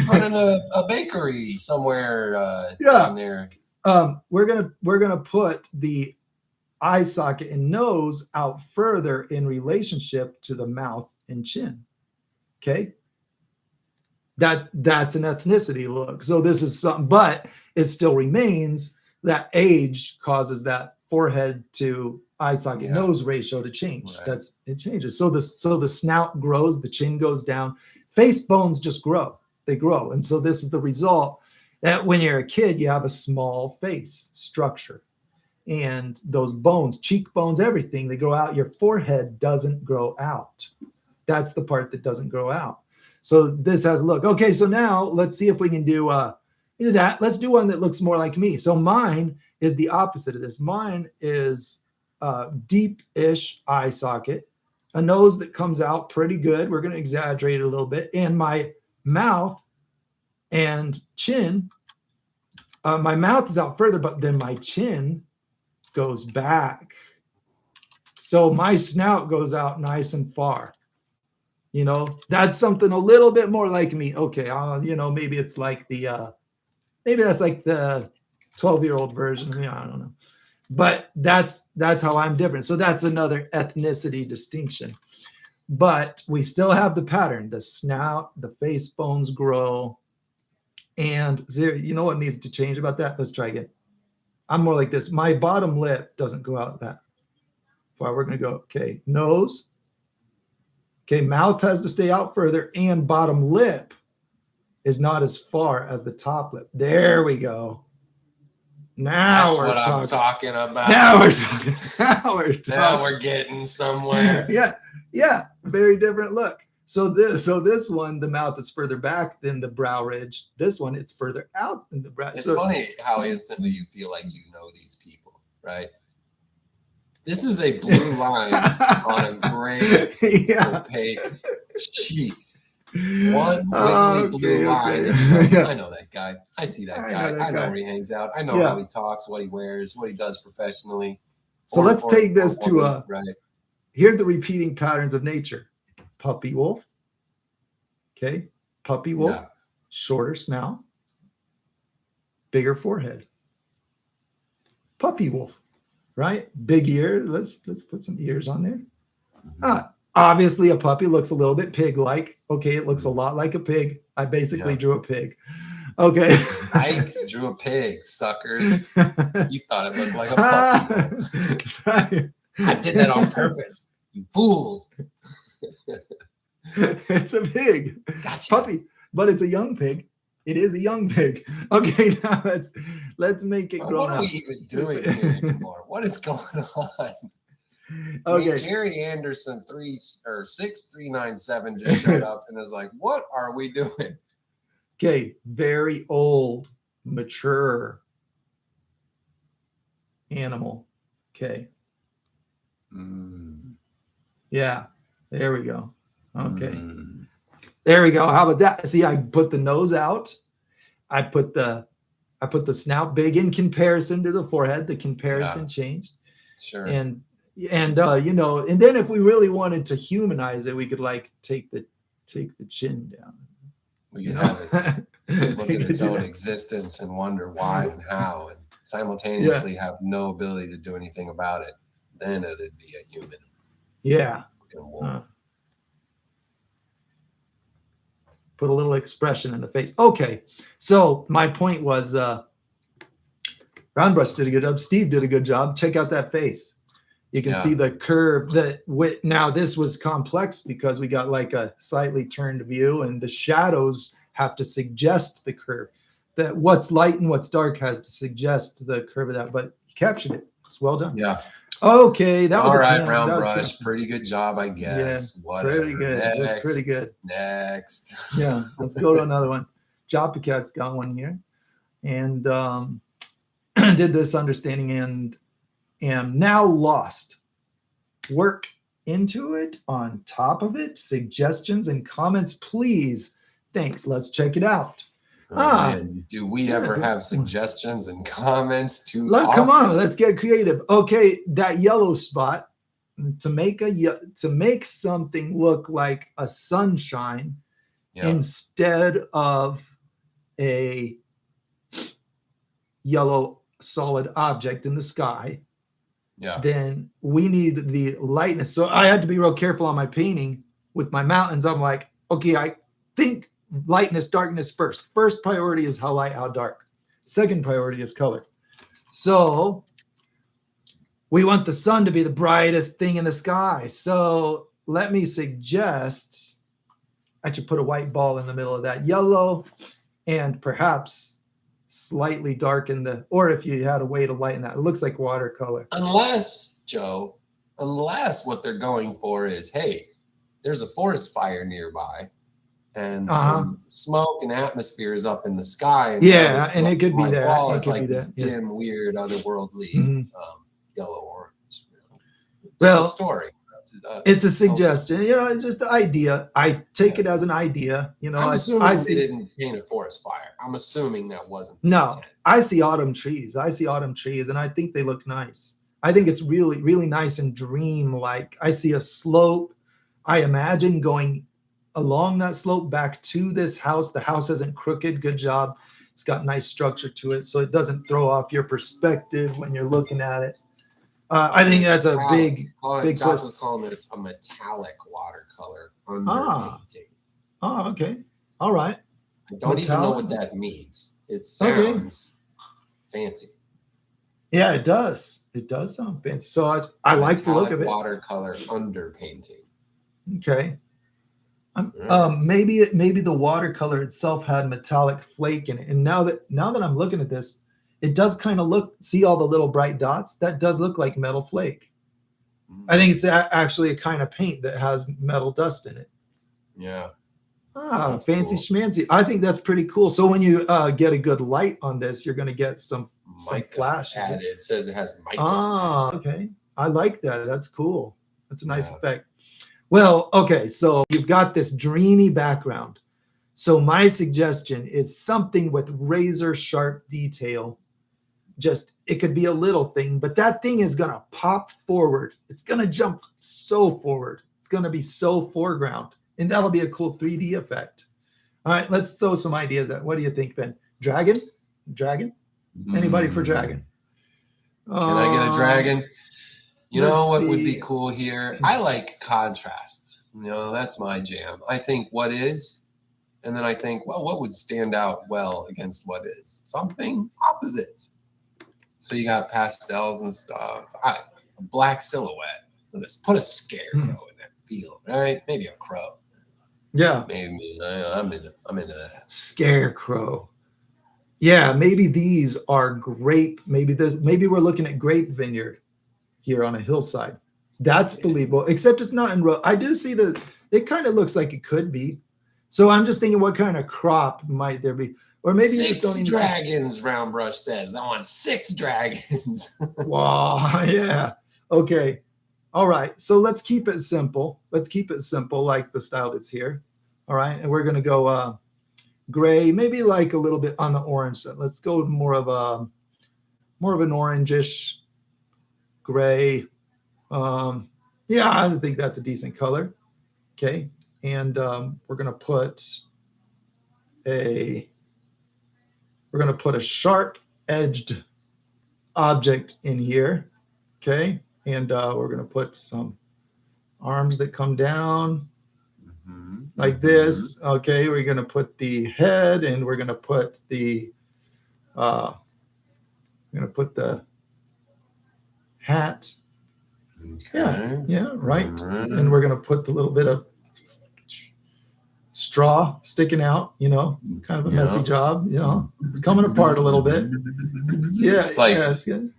Speaker 2: running a bakery somewhere down there.
Speaker 1: We're gonna put the eye socket and nose out further in relationship to the mouth and chin. Okay. That's an ethnicity look. So this is something, but it still remains that age causes that forehead to eye socket nose ratio to change.
Speaker 2: Right.
Speaker 1: It changes. So the snout grows, the chin goes down, face bones just grow. They grow. And so this is the result that when you're a kid, you have a small face structure. And those bones, cheekbones, everything, they grow out. Your forehead doesn't grow out. That's the part that doesn't grow out. So this has a look. Okay, so now let's see if we can do that. Let's do one that looks more like me. So mine is the opposite of this. Mine is deep-ish eye socket, a nose that comes out pretty good. We're going to exaggerate it a little bit. And my mouth and chin, my mouth is out further, but then my chin goes back. So my snout goes out nice and far. You know, that's something a little bit more like me. Okay, you know, maybe it's like maybe that's like the 12-year-old version. I don't know. But that's how I'm different. So that's another ethnicity distinction. But we still have the pattern. The snout, the face bones grow. And you know what needs to change about that? Let's try again. I'm more like this. My bottom lip doesn't go out that far. We're going to go, okay, nose. Okay, mouth has to stay out further, and bottom lip is not as far as the top lip. There we go. Now
Speaker 2: That's what I'm talking about.
Speaker 1: Now we're talking.
Speaker 2: Now we're getting somewhere.
Speaker 1: Yeah. Very different look. So this one, the mouth is further back than the brow ridge. This one, it's further out than the brow.
Speaker 2: It's funny how instantly you feel like you know these people, right? This is a blue line on a gray opaque sheet. One wiggly blue line. I know that guy. I see that guy. I know where he hangs out. I know how he talks, what he wears, what he does professionally.
Speaker 1: So let's take this to
Speaker 2: right.
Speaker 1: Here's the repeating patterns of nature. Puppy wolf. Okay. Puppy wolf. Yeah. Shorter snout. Bigger forehead. Puppy wolf. Right? Big ear. Let's put some ears on there. Obviously, a puppy looks a little bit pig-like. Okay, it looks a lot like a pig. I basically drew a pig. Okay.
Speaker 2: I drew a pig, suckers. You thought it looked like a puppy. I did that on purpose. You fools.
Speaker 1: It's a pig.
Speaker 2: Gotcha.
Speaker 1: Puppy, but it's a young pig. It is a young pig. Okay, now let's make it grown up.
Speaker 2: What are we even doing here anymore? What is going on?
Speaker 1: Okay.
Speaker 2: I mean, Jerry Anderson 6397 just showed up and is like, "What are we doing?"
Speaker 1: Okay, very old, mature animal. Okay. Yeah, there we go. Okay. There we go. How about that? See, I put the nose out. I put the snout big in comparison to the forehead. The comparison changed.
Speaker 2: Sure.
Speaker 1: And you know, and then if we really wanted to humanize it, we could like take the chin down.
Speaker 2: We could have it look at its own existence and wonder why and how and simultaneously have no ability to do anything about it, then it'd be a human.
Speaker 3: Yeah.
Speaker 2: Wolf.
Speaker 3: Put a little expression in the face. Okay. So my point was Roundbrush did a good job. Steve did a good job. Check out that face. You can see the curve that now this was complex because we got like a slightly turned view, and the shadows have to suggest the curve. That what's light and what's dark has to suggest the curve of that, but you captured it. It's well done.
Speaker 2: Yeah.
Speaker 3: Okay, that was
Speaker 2: all
Speaker 3: a
Speaker 2: right.
Speaker 3: 10.
Speaker 2: Roundbrush, pretty good job, I guess.
Speaker 3: Yeah,
Speaker 2: Whatever.
Speaker 3: pretty good.
Speaker 2: Next,
Speaker 3: Pretty good.
Speaker 2: Next.
Speaker 3: Yeah, let's go to another one. Jopicat's got one here, and did this understanding and am now lost. Work into it, on top of it, suggestions and comments, please. Thanks. Let's check it out.
Speaker 2: Man, do we ever have suggestions and comments to
Speaker 3: come on, let's get creative. Okay, that yellow spot, to make something look like a sunshine instead of a yellow solid object in the sky, then we need the lightness. So I had to be real careful on my painting with my mountains. I'm like, okay, I think lightness, darkness first. First priority is how light, how dark. Second priority is color. So we want the sun to be the brightest thing in the sky. So let me suggest I should put a white ball in the middle of that yellow, and perhaps slightly darken or if you had a way to lighten that, it looks like watercolor.
Speaker 2: Unless what they're going for is, hey, there's a forest fire nearby, and some smoke and atmosphere is up in the sky. And
Speaker 3: and it could be that.
Speaker 2: Wall
Speaker 3: it
Speaker 2: is
Speaker 3: could
Speaker 2: like
Speaker 3: be
Speaker 2: this
Speaker 3: that.
Speaker 2: dim, weird, otherworldly yellow orange.
Speaker 3: Well,
Speaker 2: story.
Speaker 3: It's a suggestion, it's just an idea. I take it as an idea,
Speaker 2: I'm assuming they didn't paint a forest fire. I'm assuming that wasn't.
Speaker 3: No,
Speaker 2: intense.
Speaker 3: I see autumn trees. And I think they look nice. I think it's really, really nice and dream-like. I see a slope. I imagine going along that slope back to this house. The house isn't crooked. Good job. It's got nice structure to it, so it doesn't throw off your perspective when you're looking at it. I think that's a big.
Speaker 2: Josh was calling this a metallic watercolor underpainting.
Speaker 3: Okay. All right.
Speaker 2: I don't even know what that means. It sounds fancy.
Speaker 3: Yeah, it does. It does sound fancy. So I like the look of it.
Speaker 2: Watercolor underpainting.
Speaker 3: Okay. Maybe the watercolor itself had metallic flake in it, and now that I'm looking at this, it does kind of see all the little bright dots? That does look like metal flake. I think it's actually a kind of paint that has metal dust in it.
Speaker 2: Yeah.
Speaker 3: That's fancy schmancy. I think that's pretty cool. So when you get a good light on this, you're going to get some flash.
Speaker 2: It says it has mica.
Speaker 3: Okay. I like that. That's cool. That's a nice effect. Well, okay. So you've got this dreamy background. So my suggestion is something with razor sharp detail. It could be a little thing, but that thing is going to pop forward. It's going to jump so forward. It's going to be so foreground, and that'll be a cool 3D effect. All right, let's throw some ideas at. What do you think, Ben? Dragon? Anybody for dragon?
Speaker 2: Can I get a dragon? You know what would be cool here? I like contrasts. That's my jam. I think what is, and then I think, well, what would stand out well against what is? Something opposite. So you got pastels and stuff. A black silhouette. Let's put a scarecrow in that field, right? Maybe a crow.
Speaker 3: Yeah.
Speaker 2: Maybe I'm into that.
Speaker 3: Scarecrow. Yeah, maybe these are grape. Maybe we're looking at grape vineyard here on a hillside. That's believable, except it's not in row. I do see it kind of looks like it could be. So I'm just thinking, what kind of crop might there be? Or maybe
Speaker 2: 6 dragons, Roundbrush says. I want 6 dragons.
Speaker 3: Wow, yeah. Okay. All right. So let's keep it simple. Like the style that's here. All right. And we're going to go gray, maybe like a little bit on the orange side. Let's go more of an orangish gray. Yeah, I think that's a decent color. Okay. And we're going to put a sharp edged
Speaker 1: object in here. Okay. And we're going to put some arms that come down like this. Okay. We're going to put the head, and we're going to put the hat.
Speaker 2: Okay.
Speaker 1: Yeah. Right.
Speaker 2: Alright.
Speaker 1: And we're going to put the little bit of straw sticking out, kind of a messy job, it's coming apart a little bit. Yeah.
Speaker 2: It's like
Speaker 1: it's good.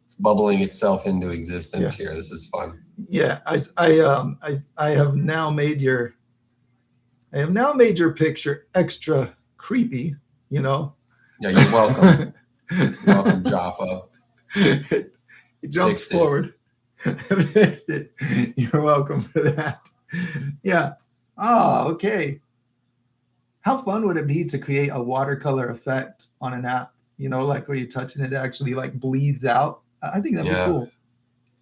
Speaker 2: it's bubbling itself into existence here. This is fun.
Speaker 1: Yeah. I have now made your picture extra creepy,
Speaker 2: Yeah, you're welcome. Welcome, Joppa.
Speaker 1: It jumps
Speaker 2: Fixed it.
Speaker 1: forward. Fixed it. You're welcome for that. Yeah. Oh, okay. How fun would it be to create a watercolor effect on an app? Like where you're touching it actually like bleeds out. I think that'd be cool.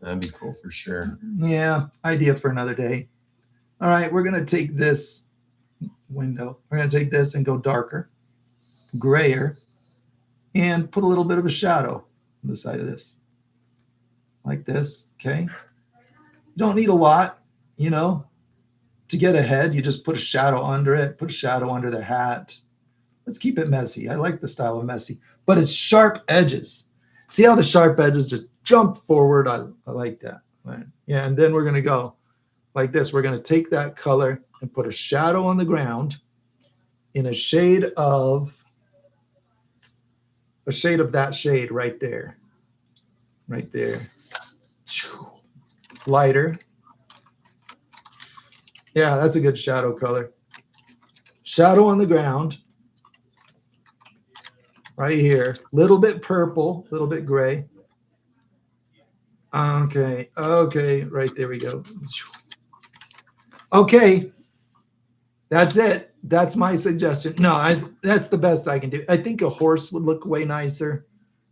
Speaker 2: That'd be cool for sure.
Speaker 1: Yeah. Idea for another day. All right. We're going to take this window. We're going to take this and go darker, grayer, and put a little bit of a shadow on the side of this. Like this. Okay. You don't need a lot, To get ahead, you just put a shadow under it, put a shadow under the hat. Let's keep it messy. I like the style of messy, but it's sharp edges. See how the sharp edges just jump forward? I like that. Right. Yeah, and then we're going to go like this. We're going to take that color and put a shadow on the ground in a shade of that shade right there. Right there. Lighter. Yeah, that's a good shadow color. Shadow on the ground. Right here. Little bit purple, little bit gray. Okay. Right there we go. Okay. That's it. That's my suggestion. No, that's the best I can do. I think a horse would look way nicer.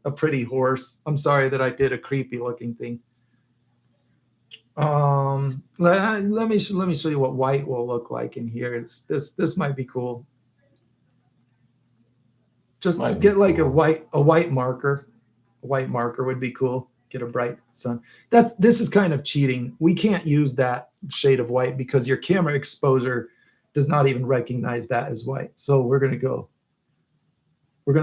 Speaker 1: A pretty horse. I'm sorry that I did a creepy looking thing. Let me show you what white will look like in here. This might be cool. Just get like a white marker. A white marker would be cool. Get a bright sun. This is kind of cheating. We can't use that shade of white because your camera exposure does not even recognize that as white. So we're gonna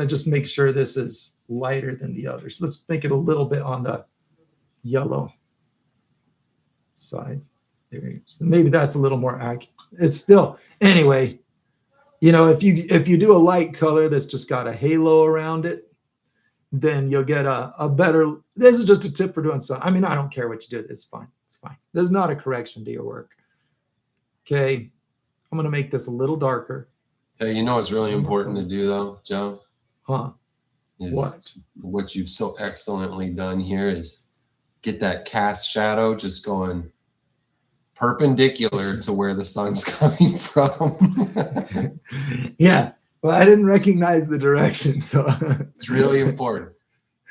Speaker 1: just make sure this is lighter than the others. Let's make it a little bit on the yellow side. Maybe that's a little more accurate. It's still, anyway, if you do a light color that's just got a halo around it, then you'll get a better, this is just a tip for doing something. I mean, I don't care what you do. It's fine. It's fine. There's not a correction to your work. Okay. I'm going to make this a little darker.
Speaker 2: Hey, what's really important to do though, Joe?
Speaker 1: Huh?
Speaker 2: What you've so excellently done here is get that cast shadow just going perpendicular to where the sun's coming from.
Speaker 1: Yeah. Well, I didn't recognize the direction, so
Speaker 2: it's really important.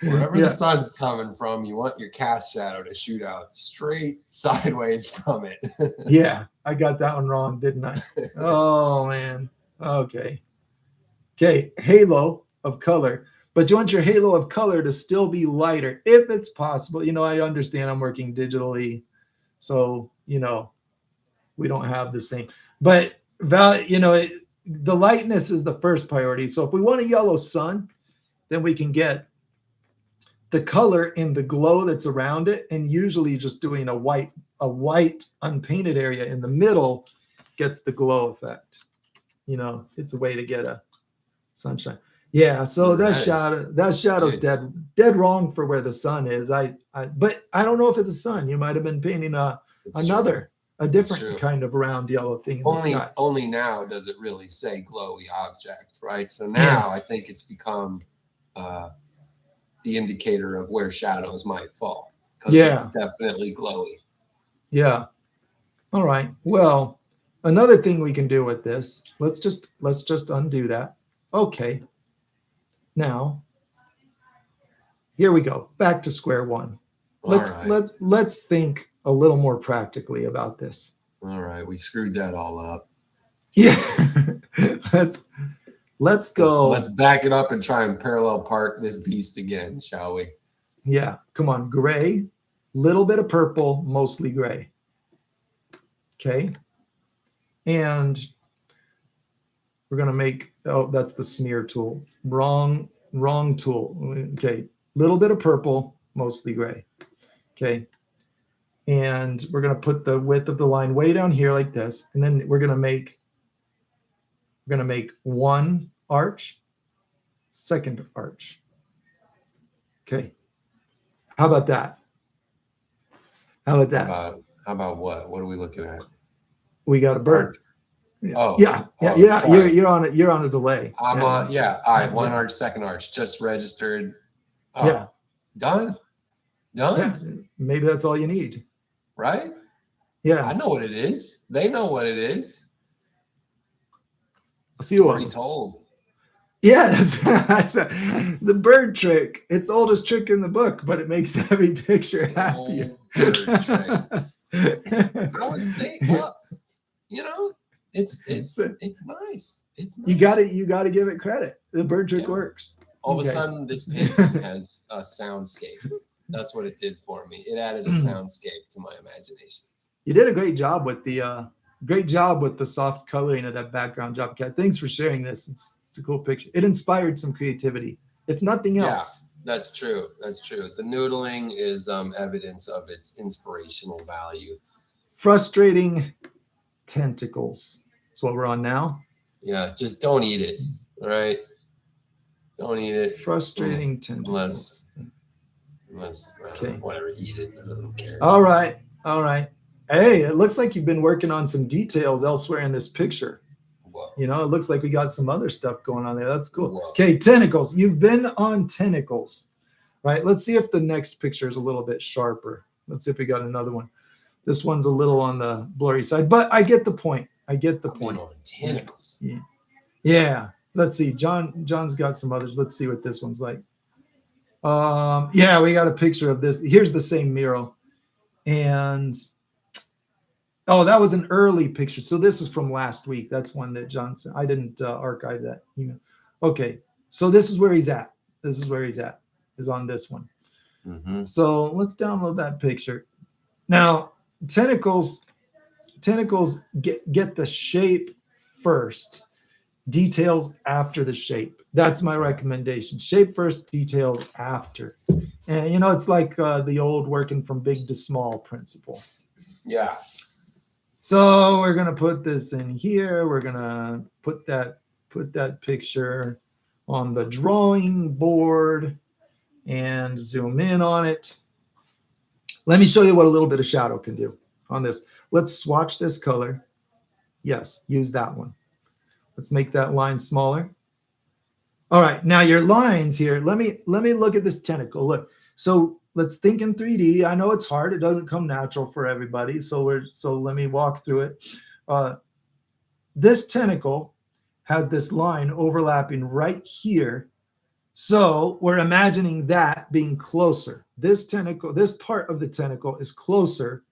Speaker 2: Wherever the sun's coming from, you want your cast shadow to shoot out straight sideways from it.
Speaker 1: Yeah, I got that one wrong, didn't I? Oh, man. Okay. Halo of color. But you want your halo of color to still be lighter if it's possible. I understand I'm working digitally, so, we don't have the same. But, the lightness is the first priority. So if we want a yellow sun, then we can get the color in the glow that's around it, and usually just doing a white unpainted area in the middle gets the glow effect. It's a way to get a sunshine. Yeah, so that shadow's dead wrong for where the sun is. But I don't know if it's a sun. You might have been painting a different kind of round yellow thing in the sky.
Speaker 2: Only now does it really say glowy object, right? So now I think it's become the indicator of where shadows might fall, because it's definitely glowy.
Speaker 1: Yeah. All right. Well, another thing we can do with this, let's just undo that. Okay. Now, here we go. Back to square one. Let's think a little more practically about this.
Speaker 2: All right, we screwed that all up.
Speaker 1: Yeah. Let's go.
Speaker 2: Let's back it up and try and parallel park this beast again, shall we?
Speaker 1: Yeah, come on, gray, little bit of purple, mostly gray. Okay. And we're going to make, oh, that's the smear tool. Wrong tool. Okay. Little bit of purple, mostly gray. Okay. And we're going to put the width of the line way down here like this. And then we're going to make one arch, second arch. Okay. How about that? How about that?
Speaker 2: How about what? What are we looking at?
Speaker 1: We got a bird.
Speaker 2: Oh,
Speaker 1: yeah.
Speaker 2: Sorry.
Speaker 1: You're on a delay.
Speaker 2: I'm on. Yeah. All right. One arch, second arch, just registered. Oh,
Speaker 1: yeah.
Speaker 2: Done.
Speaker 1: Yeah. Maybe that's all you need.
Speaker 2: Right.
Speaker 1: Yeah.
Speaker 2: I know what it is. They know what it is.
Speaker 1: Story
Speaker 2: told.
Speaker 1: Yeah, that's the bird trick. It's the oldest trick in the book, but it makes every picture happier.
Speaker 2: Bird trick. I was thinking, well, you know, it's nice. It's nice.
Speaker 1: You got to give it credit. The bird trick works.
Speaker 2: All of a sudden, this painting has a soundscape. That's what it did for me. It added a soundscape to my imagination.
Speaker 1: You did a great job with the soft coloring of that background job, Kat. Thanks for sharing this. It's a cool picture. It inspired some creativity, if nothing else.
Speaker 2: Yeah, that's true. That's true. The noodling is evidence of its inspirational value.
Speaker 1: Frustrating tentacles. That's what we're on now.
Speaker 2: Yeah, just don't eat it. All right. Don't eat it.
Speaker 1: Frustrating tentacles.
Speaker 2: Unless whatever, eat it. I don't care.
Speaker 1: All right. Hey, it looks like you've been working on some details elsewhere in this picture.
Speaker 2: Whoa.
Speaker 1: You know, it looks like we got some other stuff going on there. That's cool.
Speaker 2: Whoa.
Speaker 1: Okay, tentacles. You've been on tentacles, right? Let's see if the next picture is a little bit sharper. Let's see if we got another one. This one's a little on the blurry side, but I get the point.
Speaker 2: On tentacles.
Speaker 1: Yeah. Let's see. John's got some others. Let's see what this one's like. Yeah, we got a picture of this. Here's the same mural. And oh, that was an early picture. So this is from last week. That's one that John sent. I didn't archive that email. Okay. So this is where he's at. Is on this one.
Speaker 2: Mm-hmm.
Speaker 1: So let's download that picture. Now, tentacles get the shape first, details after the shape. That's my recommendation. Shape first, details after. And you know, it's like the old working from big to small principle.
Speaker 2: Yeah.
Speaker 1: So we're gonna put this in here. We're gonna put that picture on the drawing board and zoom in on it. Let me show you what a little bit of shadow can do on this. Let's swatch this color. Yes, use that one. Let's make that line smaller. All right, now your lines here. Let me look at this tentacle. Look, so let's think in 3D. I know it's hard. It doesn't come natural for everybody. So let me walk through it. This tentacle has this line overlapping right here. So we're imagining that being closer. This part of the tentacle is closer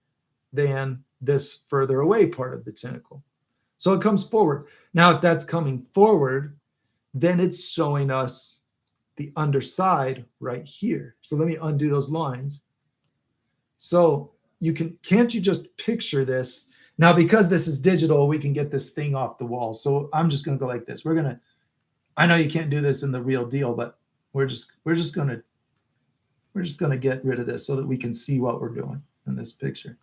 Speaker 1: than this further away part of the tentacle. So it comes forward. Now, if that's coming forward, then it's showing us the underside right here. So let me undo those lines. So can't you just picture this? Now, because this is digital, we can get this thing off the wall. So I'm just going to go like this. I know you can't do this in the real deal, but we're just going to get rid of this so that we can see what we're doing in this picture.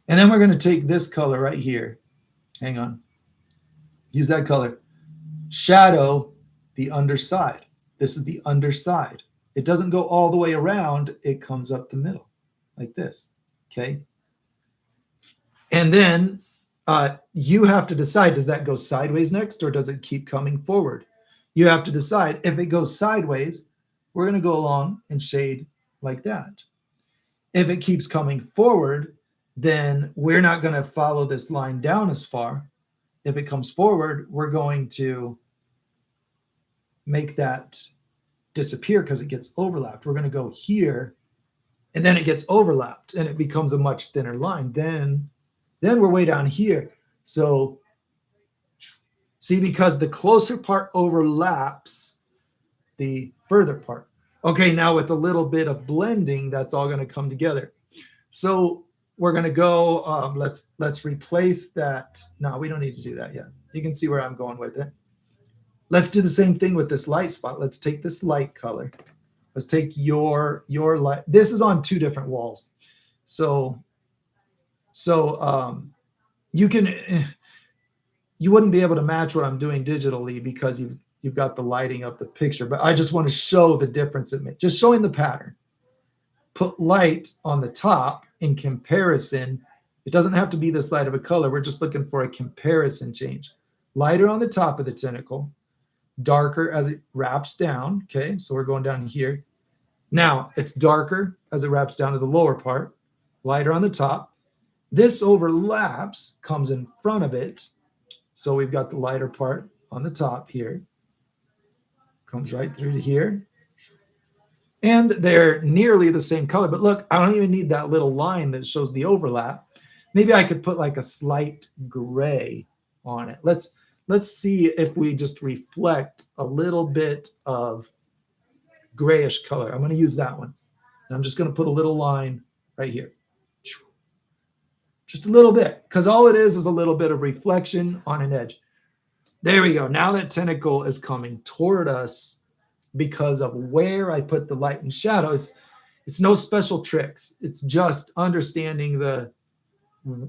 Speaker 1: And then we're going to take this color right here. Hang on. Use that color. Shadow the underside. This is the underside. It doesn't go all the way around. It comes up the middle like this. Okay. And then you have to decide, does that go sideways next or does it keep coming forward? You have to decide. If it goes sideways, we're going to go along and shade like that. If it keeps coming forward, then we're not going to follow this line down as far. If it comes forward, we're going to make that disappear because it gets overlapped. We're going to go here, and then it gets overlapped, and it becomes a much thinner line. Then we're way down here. So see, because the closer part overlaps the further part. Okay, now with a little bit of blending, that's all going to come together. So we're going to go, let's replace that. No, we don't need to do that yet. You can see where I'm going with it. Let's do the same thing with this light spot. Let's take this light color. Let's take your light. This is on 2 different walls. So you wouldn't be able to match what I'm doing digitally because you've got the lighting of the picture, but I just want to show the difference it makes. Just showing the pattern. Put light on the top in comparison. It doesn't have to be this light of a color. We're just looking for a comparison change. Lighter on the top of the tentacle, darker as it wraps down. Okay, so we're going down here. Now it's darker as it wraps down to the lower part, lighter on the top. This overlaps, comes in front of it. So we've got the lighter part on the top here. Comes right through to here. And they're nearly the same color. But look, I don't even need that little line that shows the overlap. Maybe I could put like a slight gray on it. Let's see if we just reflect a little bit of grayish color. I'm going to use that one. And I'm just going to put a little line right here. Just a little bit, because all it is a little bit of reflection on an edge. There we go. Now that tentacle is coming toward us because of where I put the light and shadows. It's no special tricks. It's just understanding the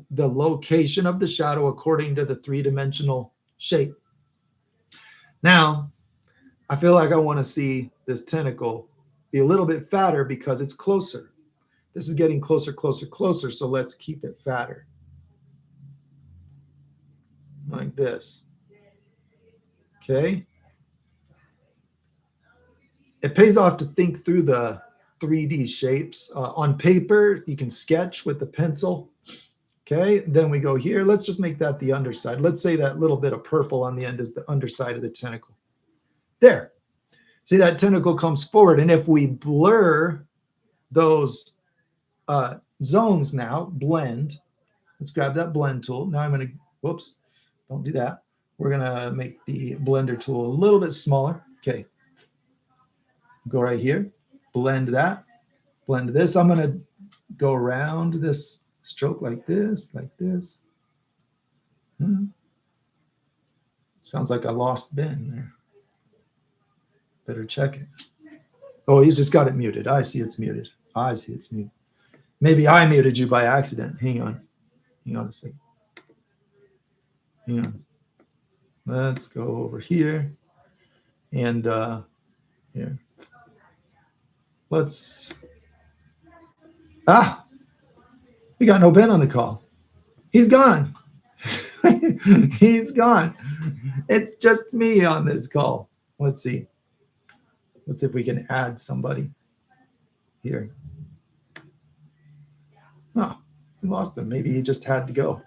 Speaker 1: location of the shadow according to the 3-dimensional shape. Now, I feel like I want to see this tentacle be a little bit fatter because it's closer. This is getting closer, closer, closer. So let's keep it fatter. Like this. Okay. It pays off to think through the 3D shapes. On paper, you can sketch with the pencil. Okay, then we go here. Let's just make that the underside. Let's say that little bit of purple on the end is the underside of the tentacle. There. See, that tentacle comes forward. And if we blur those zones now, blend. Let's grab that blend tool. Now I'm going to, whoops, don't do that. We're going to make the blender tool a little bit smaller. Okay. Go right here, blend that, blend this. I'm going to go around this stroke like this, like this. Sounds like I lost Ben there. Better check it. Oh, he's just got it muted. I see it's muted. I see it's muted. Maybe I muted you by accident. Hang on. Hang on a second. Hang on. Let's go over here. And here. Let's. We got no Ben on the call. He's gone. He's gone. It's just me on this call. Let's see. Let's see if we can add somebody here. Oh, we lost him. Maybe he just had to go.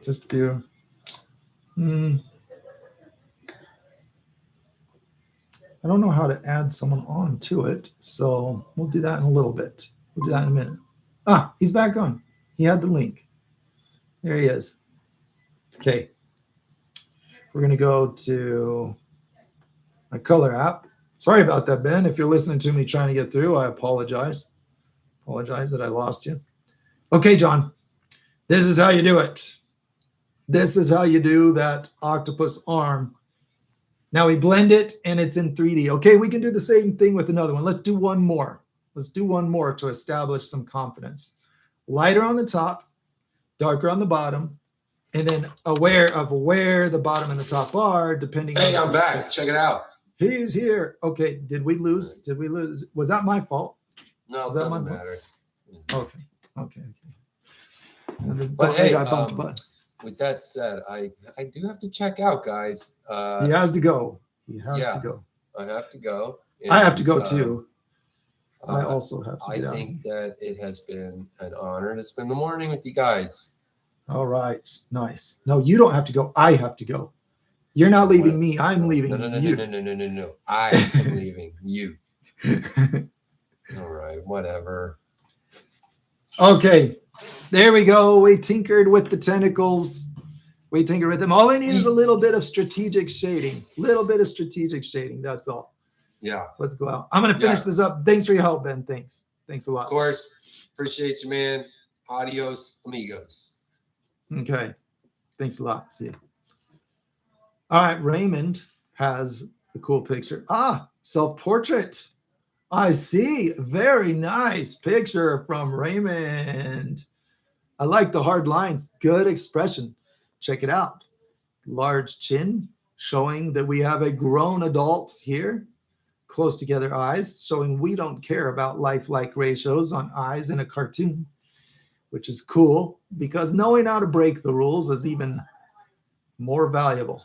Speaker 1: Just do. I don't know how to add someone on to it, so we'll do that in a little bit. We'll do that in a minute. He's back on. He had the link. There he is. Okay. We're going to go to my color app. Sorry about that, Ben. If you're listening to me trying to get through, I apologize. Apologize that I lost you. Okay, John. This is how you do it. This is how you do that octopus arm. Now we blend it and it's in 3D. Okay, we can do the same thing with another one. Let's do one more. Let's do one more to establish some confidence. Lighter on the top, darker on the bottom, and then aware of where the bottom and the top are, depending on.
Speaker 2: Hey, I'm back. Check it out.
Speaker 1: He's here. Okay, did we lose? Did we lose? Was that my fault?
Speaker 2: No, it doesn't matter.
Speaker 1: Okay.
Speaker 2: But hey,
Speaker 1: I bumped a button.
Speaker 2: With that said, I do have to check out, guys.
Speaker 1: He has to go. He has to go.
Speaker 2: I have to go.
Speaker 1: I have to go too. I also have to.
Speaker 2: I think that it has been an honor to spend the morning with you guys.
Speaker 1: All right, nice. No, you don't have to go. I have to go. You're not leaving me. I'm leaving you.
Speaker 2: No. I am leaving you. All right, whatever.
Speaker 1: Okay, there we go. We tinkered with the tentacles.
Speaker 3: We tinker with them. All I need is a little bit of strategic shading. Little bit of strategic shading. That's all.
Speaker 2: Yeah.
Speaker 3: Let's go out. I'm going to finish this up. Thanks for your help, Ben. Thanks. Thanks a lot.
Speaker 2: Of course. Appreciate you, man. Adios, amigos.
Speaker 3: Okay. Thanks a lot. See you. All right. Raymond has a cool picture. Self-portrait. I see. Very nice picture from Raymond. I like the hard lines. Good expression. Check it out. Large chin, showing that we have a grown adult here. Close together eyes, showing we don't care about lifelike ratios on eyes in a cartoon, which is cool because knowing how to break the rules is even more valuable.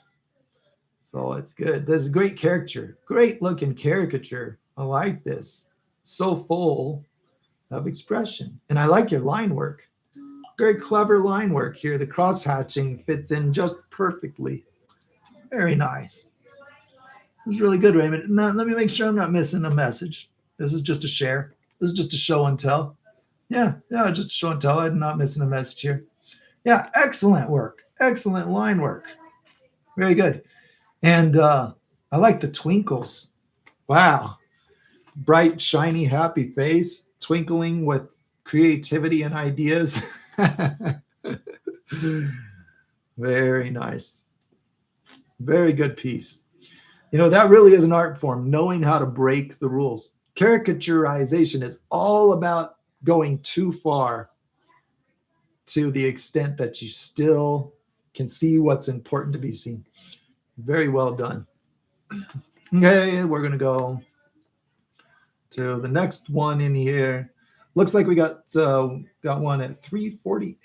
Speaker 3: So it's good. This is a great caricature. Great looking caricature. I like this. So full of expression. And I like your line work. Very clever line work here. The cross hatching fits in just perfectly. Very nice. It was really good, Raymond. Now, let me make sure I'm not missing a message. This is just a share. This is just a show and tell. Yeah, just a show and tell. I'm not missing a message here. Yeah, excellent work. Excellent line work. Very good. And I like the twinkles. Wow. Bright, shiny, happy face, twinkling with creativity and ideas. Very nice. Very good piece. You know, that really is an art form, knowing how to break the rules. Caricaturization is all about going too far to the extent that you still can see what's important to be seen. Very well done. Okay, we're going to go to the next one in here. Looks like we got one at 3:40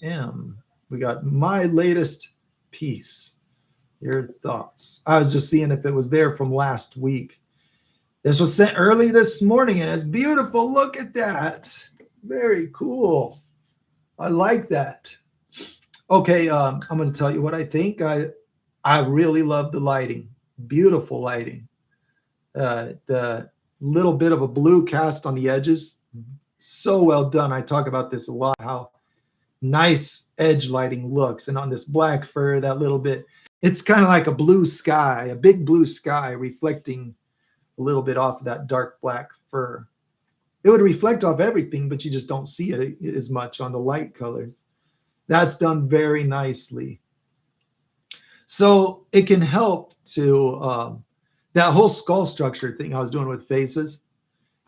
Speaker 3: a.m. We got my latest piece. Your thoughts? I was just seeing if it was there from last week. This was sent early this morning, and it's beautiful. Look at that. Very cool. I like that. Okay, I'm going to tell you what I think. I really love the lighting. Beautiful lighting. The little bit of a blue cast on the edges. So well done. I talk about this a lot, how nice edge lighting looks. And on this black fur, that little bit, it's kind of like a blue sky, a big blue sky reflecting a little bit off of that dark black fur. It would reflect off everything, but you just don't see it as much on the light colors. That's done very nicely. So it can help to, that whole skull structure thing I was doing with faces.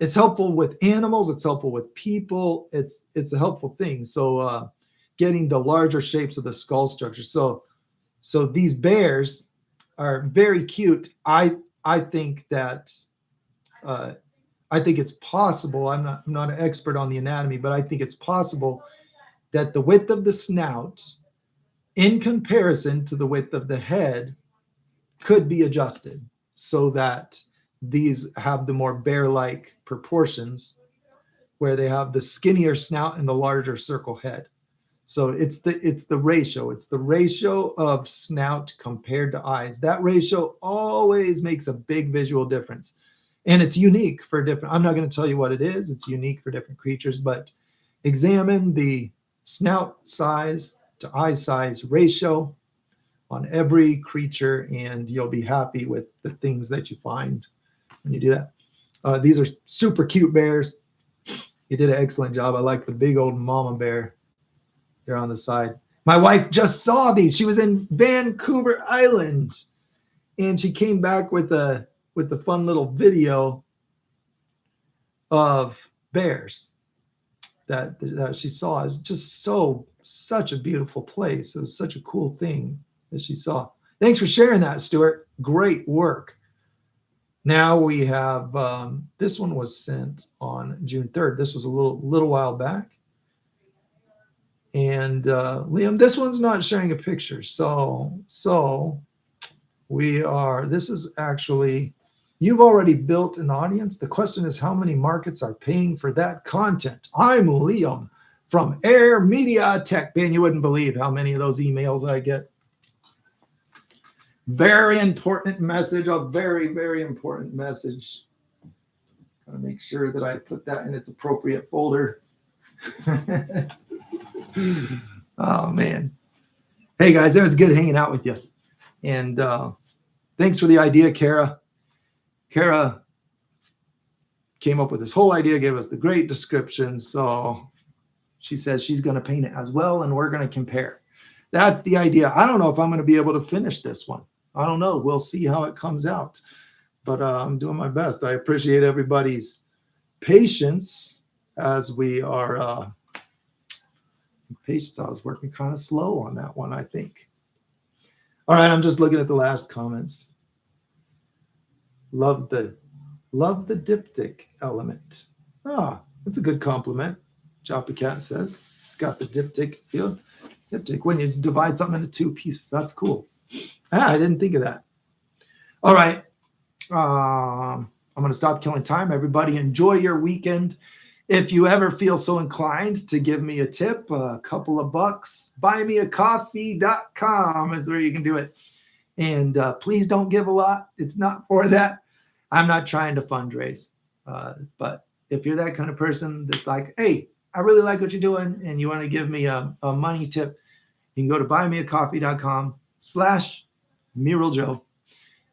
Speaker 3: It's helpful with animals. It's helpful with people. It's a helpful thing. So getting the larger shapes of the skull structure. So these bears are very cute. I think that I think it's possible. I'm not an expert on the anatomy, but I think it's possible that the width of the snout, in comparison to the width of the head, could be adjusted so that these have the more bear-like proportions, where they have the skinnier snout and the larger circle head. So it's the ratio. It's the ratio of snout compared to eyes. That ratio always makes a big visual difference. And it's unique for different, I'm not going to tell you what it is. It's unique for different creatures, but examine the snout size to eye size ratio on every creature, and you'll be happy with the things that you find when you do that. These are super cute bears. You did an excellent job. I like the big old mama bear there on the side. My wife just saw these. She was in Vancouver Island, and she came back with the fun little video of bears that she saw. It's just such a beautiful place. It was such a cool thing that she saw. Thanks for sharing that, Stuart. Great work. Now we have, this one was sent on June 3rd. This was a little while back. And Liam, this one's not sharing a picture. So this is actually, you've already built an audience. The question is, how many markets are paying for that content? I'm Liam from Air Media Tech. Man, you wouldn't believe how many of those emails I get. Very important message, a very, very important message. Gotta make sure that I put that in its appropriate folder. Oh, man. Hey guys, it was good hanging out with you. And thanks for the idea, Kara. Kara came up with this whole idea, gave us the great description. So she says she's going to paint it as well, and we're going to compare. That's the idea. I don't know if I'm going to be able to finish this one. I don't know. We'll see how it comes out. But I'm doing my best. I appreciate everybody's patience as we are patience. I was working kind of slow on that one, I think. All right, I'm just looking at the last comments. Love the diptych element. Ah, that's a good compliment. Choppy Cat says it's got the diptych feel. Diptych when you divide something into two pieces. That's cool. I didn't think of that. All right. I'm going to stop killing time. Everybody enjoy your weekend. If you ever feel so inclined to give me a tip, a couple of bucks, buymeacoffee.com is where you can do it. And please don't give a lot. It's not for that. I'm not trying to fundraise. But if you're that kind of person that's like, hey, I really like what you're doing and you want to give me a money tip, you can go to buymeacoffee.com/MuralJoe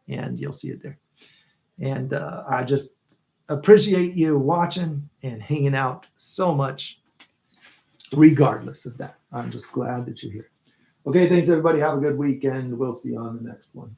Speaker 3: and you'll see it there. And I just appreciate you watching and hanging out so much, regardless of that. I'm just glad that you're here. Okay, thanks, everybody. Have a good weekend. We'll see you on the next one.